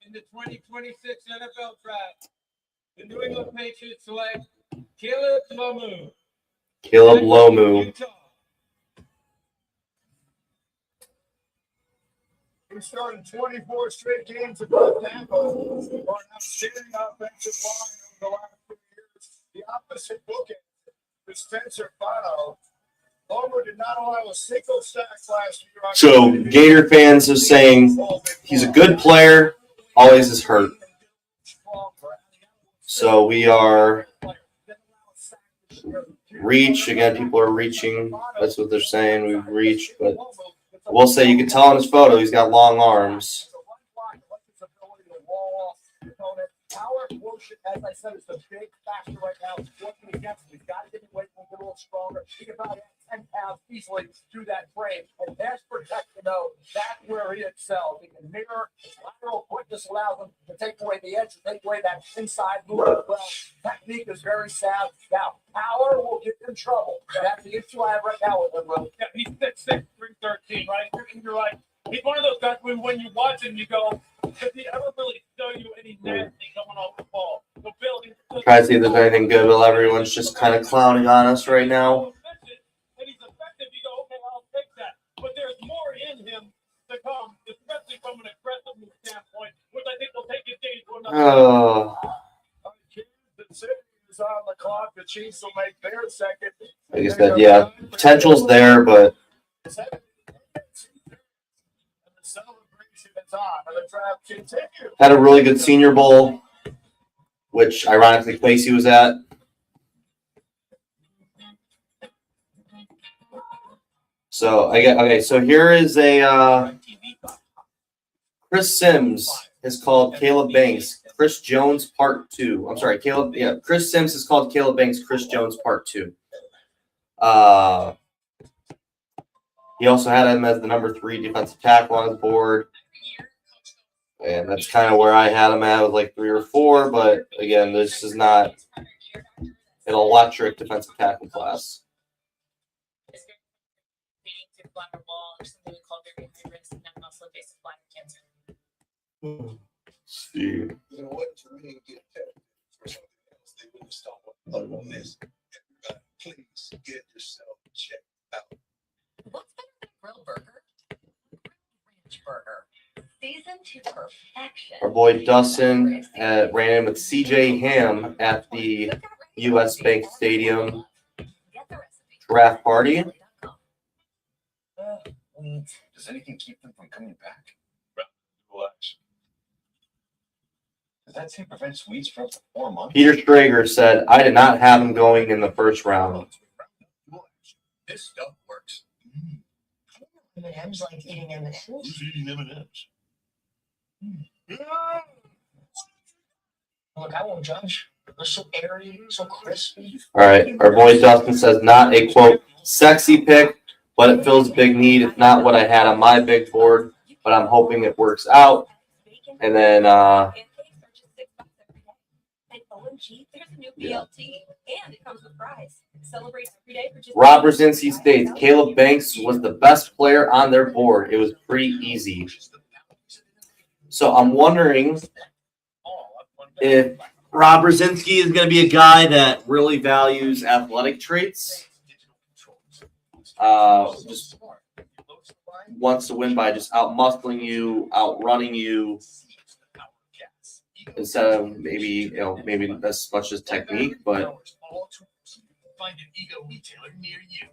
in the 2026 NFL Draft, the New England Patriots select Caleb Lomu. Caleb Lomu. He started 24 straight games at left tackle for an outstanding offensive line over the last 2 years. The opposite bookend with Spencer Fano. Lomu did not allow a single sack last year. So Gator fans are saying he's a good player, always is hurt. So we are reach again. People are reaching. That's what they're saying. We've reached, but I will say you can tell in his photo he's got long arms. Power quotient, as I said, is the big factor right now. Working against him, he's got to get his weight a little stronger. He can probably add 10 pounds easily through that frame. And pass protection, though, that's where he excels. He can mirror his lateral quickness, allows him to take away the edge, to take away that inside move as well. Technique is very sound. Now, power will get in trouble. That's the issue I have right now with him, Will. Yeah, he's 6'6", 313, right? And you're like, he's one of those guys when you watch him, you go, does he ever really show you any nasty going off the ball? So Bill, Try to see if there's anything good, but everyone's just kind of clowning on us right now. and he's effective, you go, okay, I'll take that. But there's more in him to come, especially from an aggressive standpoint, which I think will take his game to another Oh. Kansas City is on the clock. The Chiefs will make their second. Like I said, yeah, potential's there, but had a really good Senior Bowl, which ironically Quasey was at. So so here is a Chris Sims has called Caleb Banks Chris Jones Part 2. I'm sorry, Chris Sims has called Caleb Banks Chris Jones Part 2. He also had him as the number 3 defensive tackle on his board. And that's kind of where I had him at, with like 3 or 4. But again, this is not an electric defensive tackle class. Steve. You know what? To me, get for something else, they would have stumbled on this. Everybody, please get yourself checked out. What's better than a grilled burger? Ranch burger. Seasoned to perfection. Our boy Dustin ran in with CJ Ham at the US Bank Stadium draft party. Does anything keep them from coming back? Relax. Does that team prevent sweets for up to 4 months? Peter Strager said, I did not have him going in the first round. This stuff works. M&M's like eating M&M's. Who's eating M&M's? Look, I won't judge. They're so airy, so crispy. All right. Our boy Dustin says, not a, quote, sexy pick, but it fills a big need. It's not what I had on my big board, but I'm hoping it works out. And then Rob Brzezinski states, Caleb Banks was the best player on their board. It was pretty easy. So I'm wondering if Rob Brzezinski is going to be a guy that really values athletic traits. Just wants to win by just out-muscling you, outrunning you, instead of maybe as much as technique, but Find an ego retailer near you.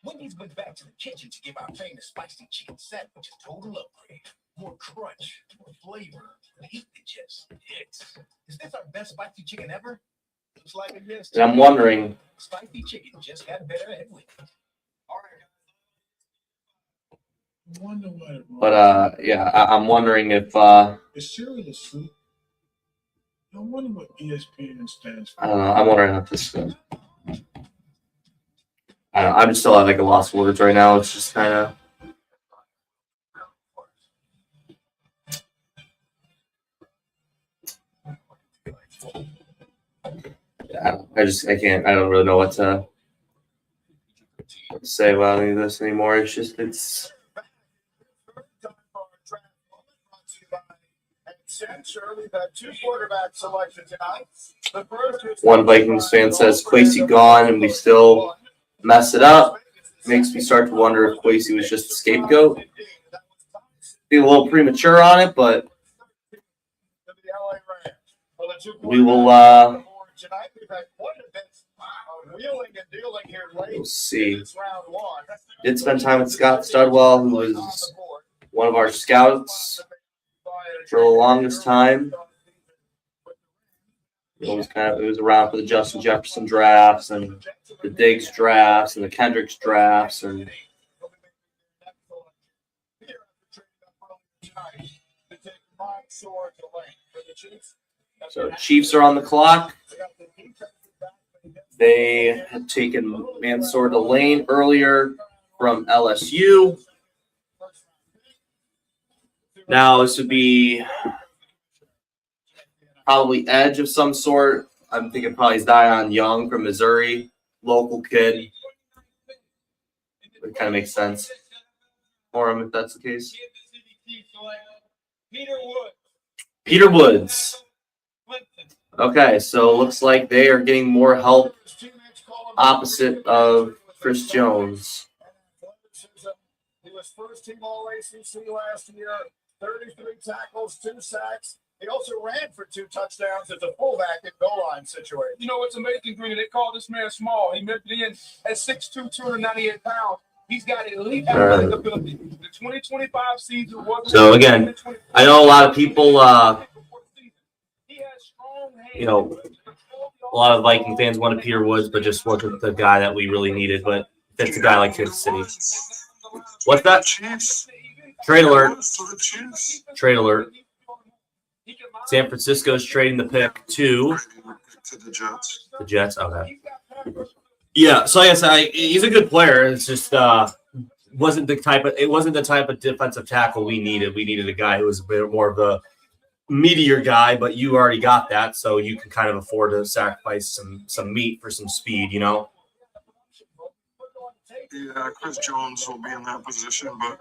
Wendy's went back to the kitchen to give our famous spicy chicken sandwich a total upgrade. More crunch, more flavor, the heat that just hits. Is this our best spicy chicken ever? Looks like it is. and I'm wondering. Spicy chicken just got better at Wendy's. But yeah, I'm wondering if Is cereal a soup? I wonder what ESPN stands for. I don't know. I'm wondering if this. I don't know. I'm still at like a lost words right now. It's just kind of. I can't. I don't really know what to say about any of this anymore. It's. One Vikings fan says Kwesi gone and we still mess it up. Makes me start to wonder if Kwesi was just a scapegoat. Be a little premature on it, but we will we'll see. Did spend time with Scott Studwell, who was one of our scouts for the longest time. It was around for the Justin Jefferson drafts and the Diggs drafts and the Kendricks drafts and so Chiefs are on the clock. They had taken Mansour Delane earlier from LSU. Now this would be probably edge of some sort. I'm thinking probably Zion Young from Missouri, local kid. It kind of makes sense for him if that's the case. Peter Woods. Okay, so it looks like they are getting more help opposite of Chris Jones. He was first team All ACC last year, 33 tackles, 2 sacks. He also ran for 2 touchdowns as a fullback in goal line situation. You know what's amazing, Green? They call this man small. He meant in at 6'2", 298 pounds. He's got elite athletic ability. The 2025 season was. So again, I know a lot of people, a lot of Viking fans wanted Peter Woods, but just wasn't the guy that we really needed. But that's a guy like Kansas City. What's that? Trade alert. For the Chiefs. Trade alert. San Francisco's trading the pick to the Jets. The Jets. Okay. Yeah. So I guess he's a good player. It's just wasn't the type of defensive tackle we needed. We needed a guy who was a bit more of a meteor guy, but you already got that, so you can kind of afford to sacrifice some meat for some speed, you know. Yeah, Chris Jones will be in that position, but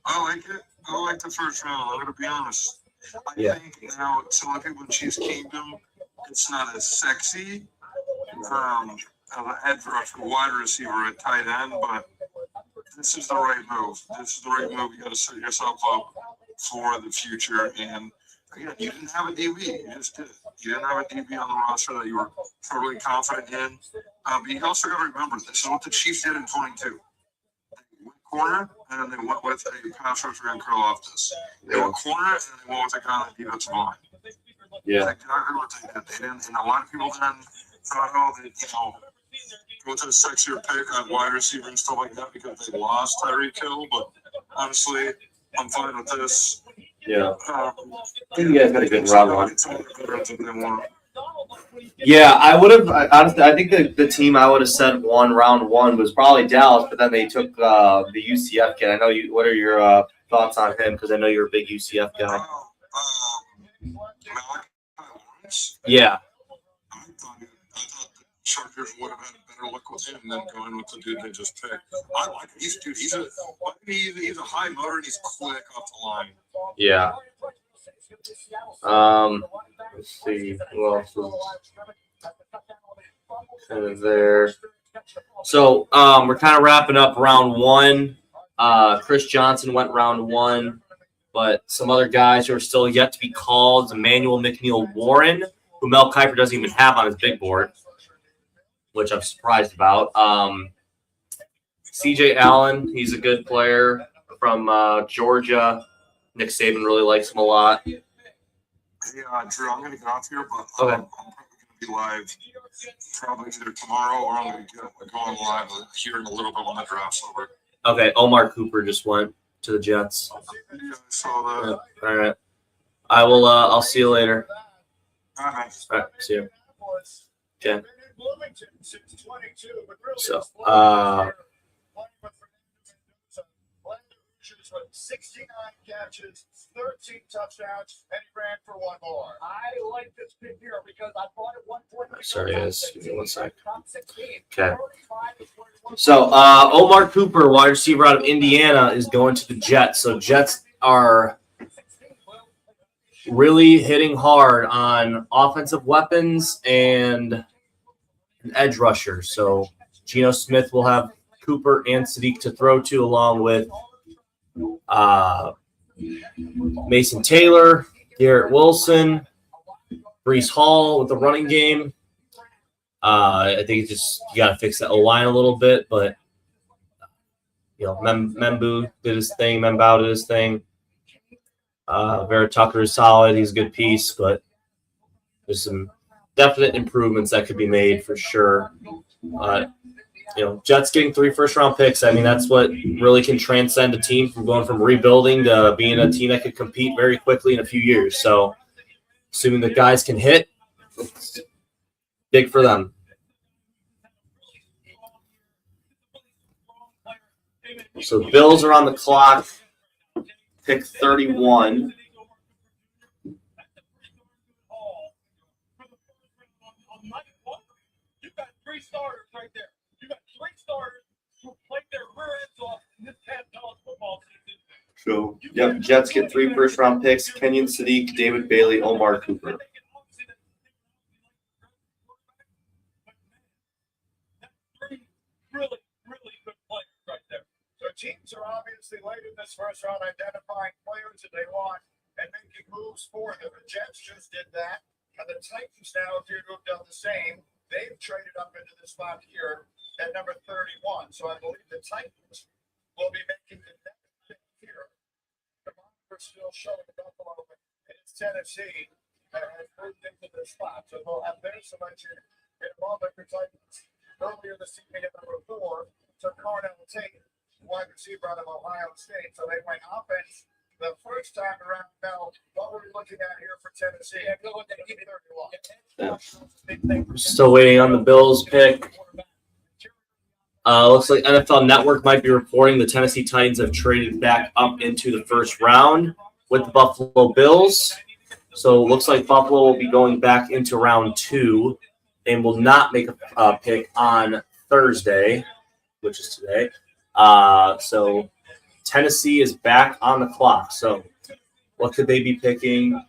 I like it. I like the first round. I'm gonna be honest. I think now some of the people in Chiefs Kingdom, it's not as sexy of an edge rusher, wide receiver, a tight end, but this is the right move. This is the right move. You got to set yourself up for the future. And again, you didn't have a DB. You just did. You didn't have a DB on the roster that you were totally confident in. But you also got to remember, this is what the Chiefs did in 22. They went corner, and then they went with a pass rusher and Karlaftis. They went corner, and then they went with a guy on the defensive line. Yeah. That's exactly what they did. They didn't, and a lot of people then thought, oh, they, go to a sexier pick on wide receiver and stuff like that because they lost Tyreek Hill. But honestly, I'm fine with this. Yeah. I think you guys got a good round one. It's all the veterans that they want. Yeah, I would have honestly. I think the team I would have said won round one was probably Dallas, but then they took the UCF kid. I know you. What are your thoughts on him? Because I know you're a big UCF guy. Yeah. I thought the Chargers would have had a better look with him than going with the dude they just picked. I like him. He's a high motor and he's quick off the line. Yeah. Let's see. Who else was kind of there? So we're kind of wrapping up round one. Chris Johnson went round one, but some other guys who are still yet to be called: Emmanuel McNeil-Warren, who Mel Kiper doesn't even have on his big board, which I'm surprised about. CJ Allen, he's a good player from Georgia. Nick Saban really likes him a lot. Hey, Drew, I'm going to get off here, but Okay. I'm probably going to be live probably either tomorrow or I'm going to go on live here in a little bit when the draft's over. Okay, Omar Cooper just went to the Jets. Yeah, I saw that. All right. I will. I'll see you later. All right. All right. See you. Okay. So, 69 catches, 13 touchdowns, and he ran for one more. I like this pick here because I bought it 1 point. sorry, guys. Give me 1 sec. Okay. So, Omar Cooper, wide receiver out of Indiana, is going to the Jets. So, Jets are really hitting hard on offensive weapons and an edge rusher. So, Geno Smith will have Cooper and Sadiq to throw to, along with Mason Taylor, Garrett Wilson, Breece Hall with the running game. I think it's just you got to fix that line a little bit, but Membao did his thing. Vera Tucker is solid. He's a good piece, but there's some definite improvements that could be made for sure. Jets getting 3 first-round picks. I mean, that's what really can transcend a team from going from rebuilding to being a team that could compete very quickly in a few years. So, assuming the guys can hit, it's big for them. So, Bills are on the clock. Pick 31. You've got 3 starters right there. You got 3 starters who played their rear ends off in this past college football season. So, yep, Jets get 3 first-round picks: Kenyon Sadiq, David Bailey, Omar Cooper. Really, really good players right there. So teams are obviously late in this first round identifying players that they want and making moves for them. The Jets just did that, and the Titans now appear to have done the same. They've traded up into the spot here at number 31. So I believe the Titans will be making the next pick here. The Monsters still showing Buffalo, but it's Tennessee that has moved into the spot. So they'll have their selection in a moment. The Titans earlier this evening at number 4 to Carnell Tate. wide receiver out of Ohio State. So they went offense the first time around. Now, what were we looking at here for Tennessee? Still waiting on the Bills pick. Looks like NFL Network might be reporting the Tennessee Titans have traded back up into the first round with the Buffalo Bills. So it looks like Buffalo will be going back into round 2 and will not make a pick on Thursday, which is today. So Tennessee is back on the clock. So what could they be picking?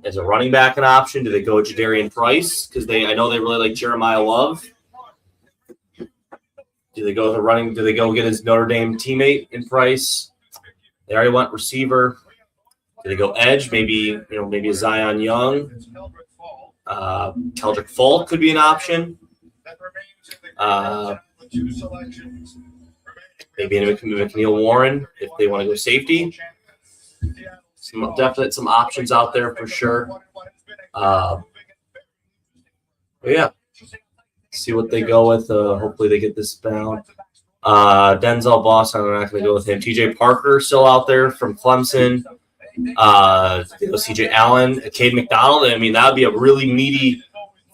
Is a running back an option? Do they go Jadarian Price? Because I know they really like Jeremiah Love. Do they go Do they go get his Notre Dame teammate in Price? They already want receiver. Do they go edge? Maybe maybe a Zion Young. Keldrick Folk could be an option. Maybe McNeil Warren if they want to go safety. Some options out there for sure. But yeah, see what they go with. Hopefully they get this down. Denzel Boston, I'm not going to go with him. TJ Parker still out there from Clemson. CJ Allen, Cade McDonald. I mean, that would be a really meaty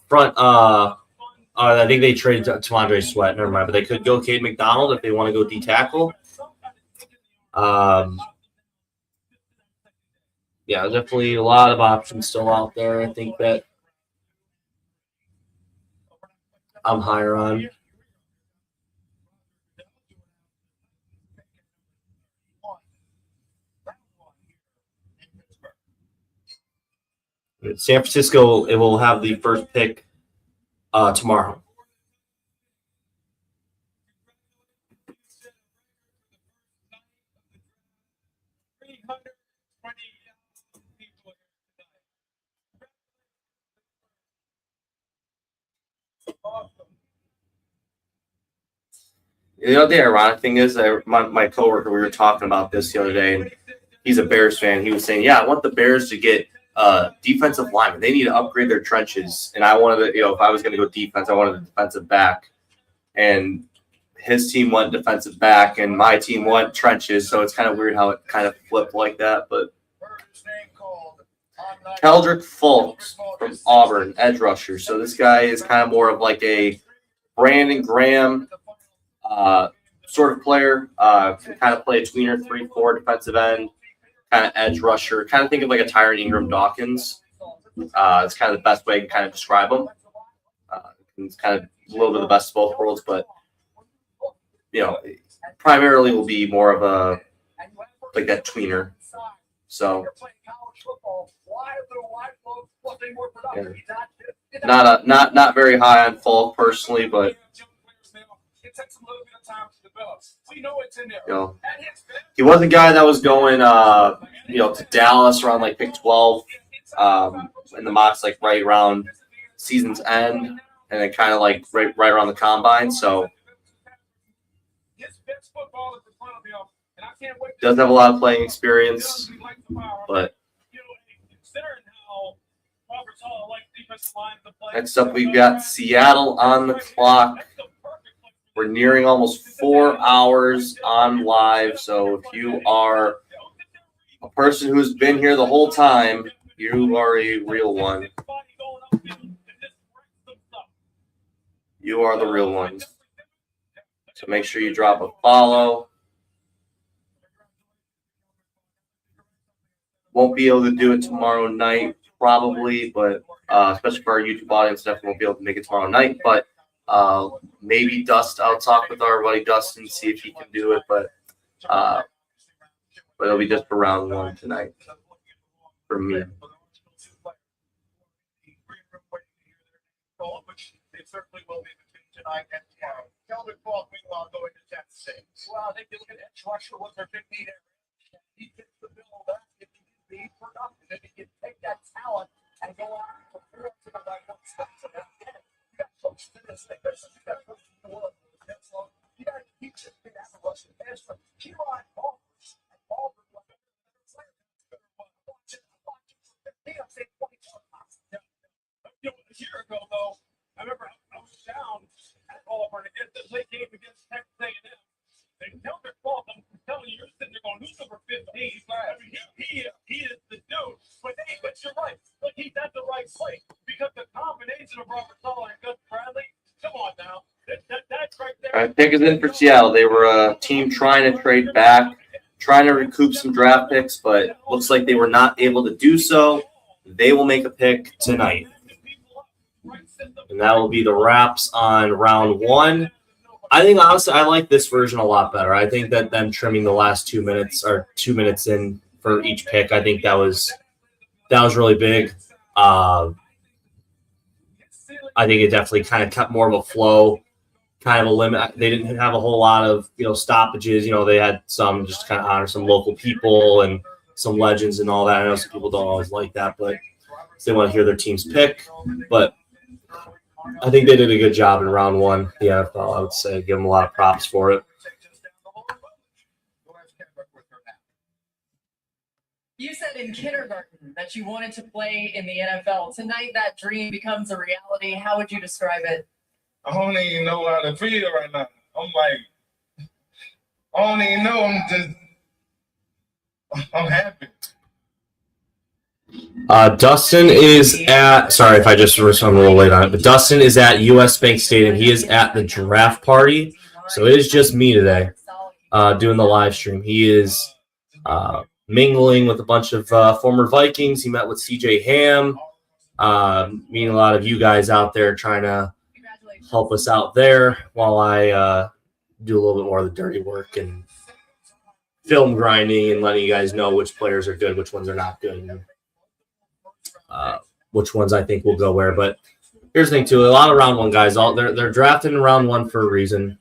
front. I think they traded T'Vondre Sweat. Never mind, but they could go Cade McDonald if they want to go D tackle. Yeah, definitely a lot of options still out there. I think that I'm higher on. San Francisco, it will have the first pick tomorrow. You know, the ironic thing is that my coworker, we were talking about this the other day, and he's a Bears fan. He was saying, yeah, I want the Bears to get defensive linemen. They need to upgrade their trenches. And I wanted to, if I was going to go defense, I wanted a defensive back. And his team went defensive back, and my team went trenches. So it's kind of weird how it kind of flipped like that. But Keldrick Folk from Auburn, edge rusher. So this guy is kind of more of like a Brandon Graham sort of player. Can kind of play a tweener, 3-4 defensive end, kind of edge rusher. Kind of think of like a Tyron Ingram Dawkins. It's kind of the best way to kind of describe him. It's kind of a little bit of the best of both worlds, but primarily will be more of a like that tweener. So yeah. Not very high on Folk personally, but he was a guy that was going to Dallas around like pick 12 in the mocks, like right around season's end, and then kind of like right around the combine. So does have a lot of playing experience, but next up we've got Seattle on the clock. We're nearing almost 4 hours on live, so if you are a person who's been here the whole time, you are a real one. You are the real ones. So make sure you drop a follow. Won't be able to do it tomorrow night, probably, but especially for our YouTube audience, definitely won't be able to make it tomorrow night. But maybe I'll talk with our buddy Dustin, see if he can do it. But it'll be just for round 1 tonight for me. It certainly will be between tonight and tomorrow. Keldrick Folk, meanwhile, going to Tennessee. Well, I think you look at edge rusher, what's their big need area? He fits the bill that if he can be productive, if he can take that talent and go out and perform to the right one steps. You got folks in this thing. You got folks in the world. You got to keep this thing out of rushing pass from Kieran Auburn. And Auburn was a better player. A year ago, though, I remember I was down at Auburn against the late game against Texas A&M. All right, pick is in for Seattle. They were a team trying to trade back, trying to recoup some draft picks, but looks like they were not able to do so. They will make a pick tonight. And that will be the wraps on round 1. I think, honestly, I like this version a lot better. I think that them trimming the last 2 minutes or 2 minutes in for each pick, I think that was really big. I think it definitely kind of kept more of a flow, kind of a limit. They didn't have a whole lot of, stoppages. They had some just kind of honor some local people and some legends and all that. I know some people don't always like that, but they want to hear their team's pick. But I think they did a good job in round 1. The NFL, I would say, give them a lot of props for it. You said in kindergarten that you wanted to play in the NFL. Tonight, that dream becomes a reality. How would you describe it? I don't even know how to feel right now. I'm like, I don't even know. I'm happy. Dustin is at, sorry if I'm a little late on it, but Dustin is at US Bank Stadium. He is at the draft party. So it is just me today doing the live stream. He is mingling with a bunch of former Vikings. He met with CJ Ham, meeting a lot of you guys out there trying to help us out there while I do a little bit more of the dirty work and film grinding and letting you guys know which players are good, which ones are not good, and which ones I think will go where. But here's the thing, too. A lot of round 1 guys, they're drafted in round 1 for a reason.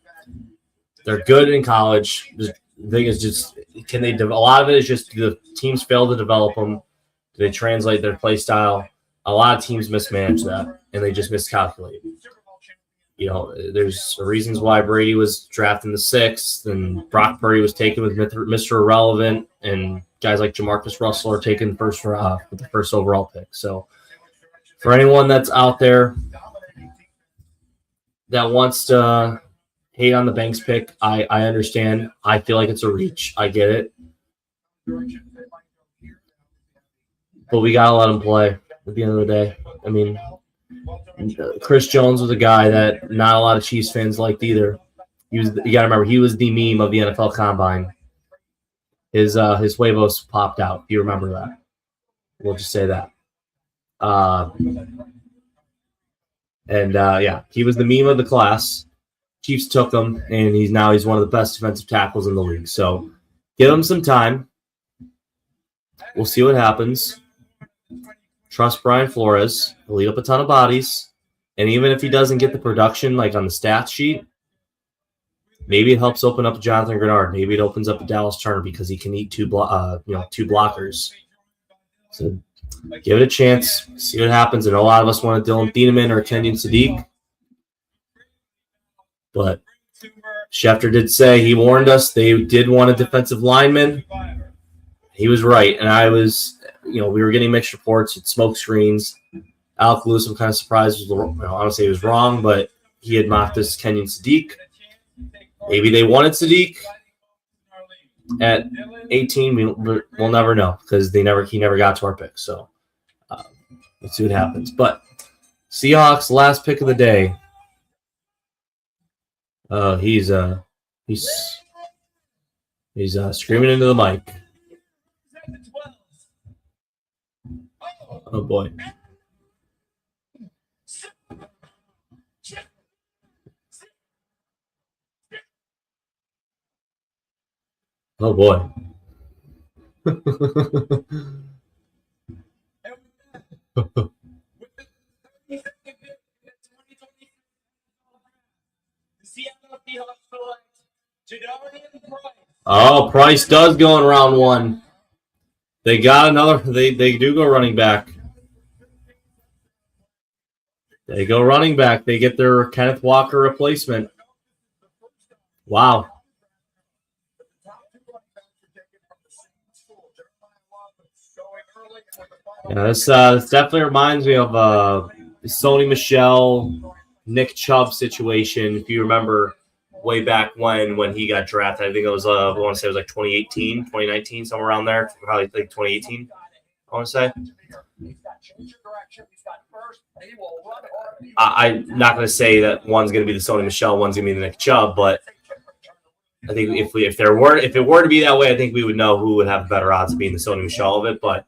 They're good in college. The thing is just, a lot of it is just the teams fail to develop them. Do they translate their play style? A lot of teams mismanage that, and they just miscalculate. There's reasons why Brady was drafted in the 6th, and Brock Purdy was taken with Mr. Irrelevant, and guys like Jamarcus Russell are taken with the first overall pick. So for anyone that's out there that wants to hate on the Banks pick, I understand. I feel like it's a reach. I get it. But we got to let him play at the end of the day. I mean, Chris Jones was a guy that not a lot of Chiefs fans liked either. You got to remember, he was the meme of the NFL Combine. His huevos popped out. If you remember that, we'll just say that. Yeah, he was the meme of the class. Chiefs took him, and he's one of the best defensive tackles in the league. So give him some time. We'll see what happens. Trust Brian Flores. He'll lead up a ton of bodies. And even if he doesn't get the production like on the stats sheet, maybe it helps open up Jonathan Grenard. Maybe it opens up a Dallas Turner because he can eat two blockers. So give it a chance. See what happens. And a lot of us wanted Dylan Thieneman or Kenyon Sadiq. But Schefter did say, he warned us they did want a defensive lineman. He was right. And I was, we were getting mixed reports with smoke screens. Alec Lewis, I'm kind of surprised. Honestly, he was wrong, but he had mocked this Kenyon Sadiq. Maybe they wanted Sadiq at 18. We'll never know because he never got to our pick. So let's see what happens. But Seahawks, last pick of the day. He's screaming into the mic. Oh boy. Oh boy. Oh, Price does go in round 1. They got another. They do go running back. They go running back. They get their Kenneth Walker replacement. Wow. Yeah, this definitely reminds me of Sony Michel, Nick Chubb situation. If you remember way back when he got drafted, I think it was I want to say it was like 2018, 2019, somewhere around there. Probably like 2018, I want to say. I'm not going to say that one's going to be the Sony Michel, one's going to be the Nick Chubb, but I think if it were to be that way, I think we would know who would have better odds of being the Sony Michel of it. But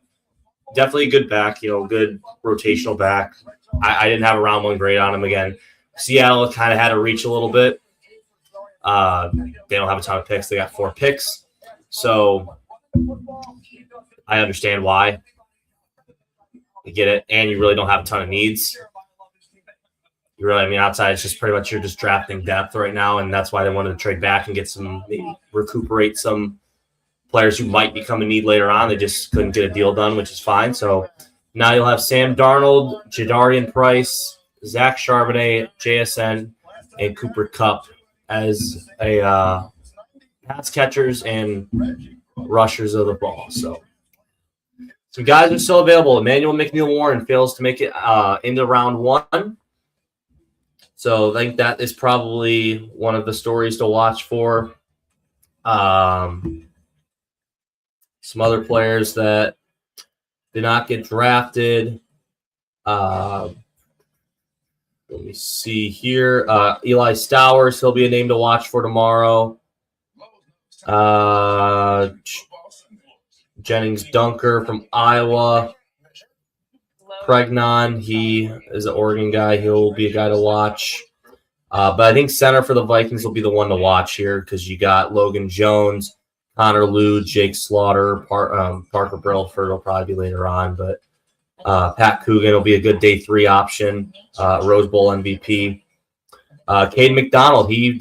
definitely a good back, good rotational back. I didn't have a round one grade on him again. Seattle kind of had to reach a little bit. They don't have a ton of picks. They got 4 picks. So I understand why. You get it. And you really don't have a ton of needs. You really, outside, it's just pretty much you're just drafting depth right now. And that's why they wanted to trade back and get maybe recuperate some players who might become a need later on. They just couldn't get a deal done, which is fine. So now you'll have Sam Darnold, Jadarian Price, Zach Charbonnet, JSN, and Cooper Kupp as a pass catchers and rushers of the ball. So some guys are still available. Emmanuel McNeil-Warren fails to make it into round 1. So I think that is probably one of the stories to watch for. Some other players that did not get drafted. Let me see here. Eli Stowers, he'll be a name to watch for tomorrow. Jennings Dunker from Iowa. Pregnon, he is an Oregon guy. He'll be a guy to watch. But I think center for the Vikings will be the one to watch here because you got Logan Jones, Connor Lew, Jake Slaughter, Parker Brailford will probably be later on. But Pat Coogan will be a good day 3 option, Rose Bowl MVP. Caden McDonald, he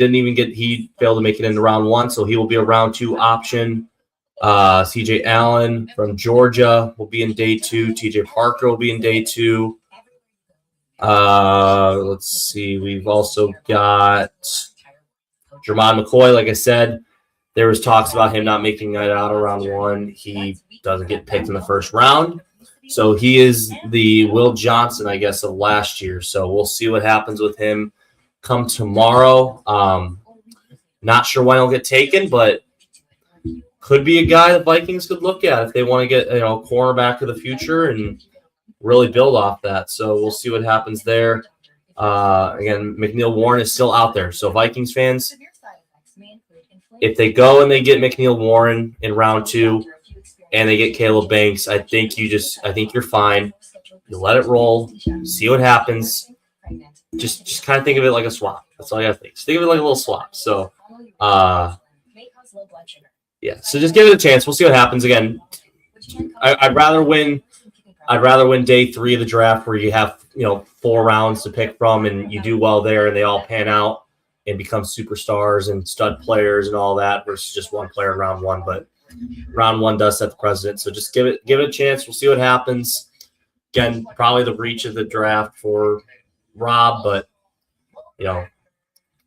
failed to make it into round 1, so he will be a round 2 option. CJ Allen from Georgia will be in day 2. TJ Parker will be in day 2. Let's see. We've also got Jermon McCoy. Like I said, there was talks about him not making it out of round 1. He doesn't get picked in the first round. So he is the Will Johnson, I guess, of last year. So we'll see what happens with him come tomorrow. Not sure when he'll get taken, but could be a guy the Vikings could look at if they want to get cornerback of the future and really build off that. So we'll see what happens there. Again, McNeil-Warren is still out there. So Vikings fans, if they go and they get McNeil-Warren in round 2 and they get Caleb Banks, I think you're fine. You let it roll, see what happens. Just kind of think of it like a swap. That's all you have to think. Just think of it like a little swap. So, yeah. So just give it a chance. We'll see what happens. Again, I'd rather win day 3 of the draft where you have 4 rounds to pick from and you do well there and they all pan out and become superstars and stud players and all that versus just one player in round 1. But round 1 does set the precedent. So just give it a chance. We'll see what happens. Again, probably the reach of the draft for Rob, but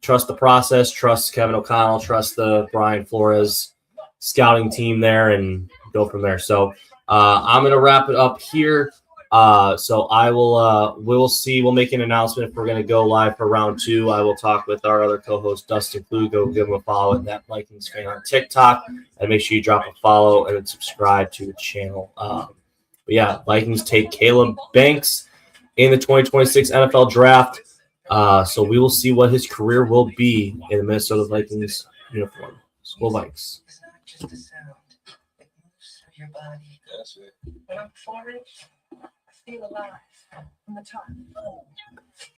trust the process, trust Kevin O'Connell, trust the Brian Flores scouting team there, and go from there. So I'm gonna wrap it up here. So I will we'll see. We'll make an announcement if we're gonna go live for round 2. I will talk with our other co-host Dustin Clue. Go give him a follow at that Vikings fan on TikTok, and make sure you drop a follow and subscribe to the channel. But yeah, Vikings take Caleb Banks in the 2026 NFL Draft. So we will see what his career will be in the Minnesota Vikings uniform. School Vikes. Just a sound. It moves through your body. That's it. When I'm 4 I feel alive from the top.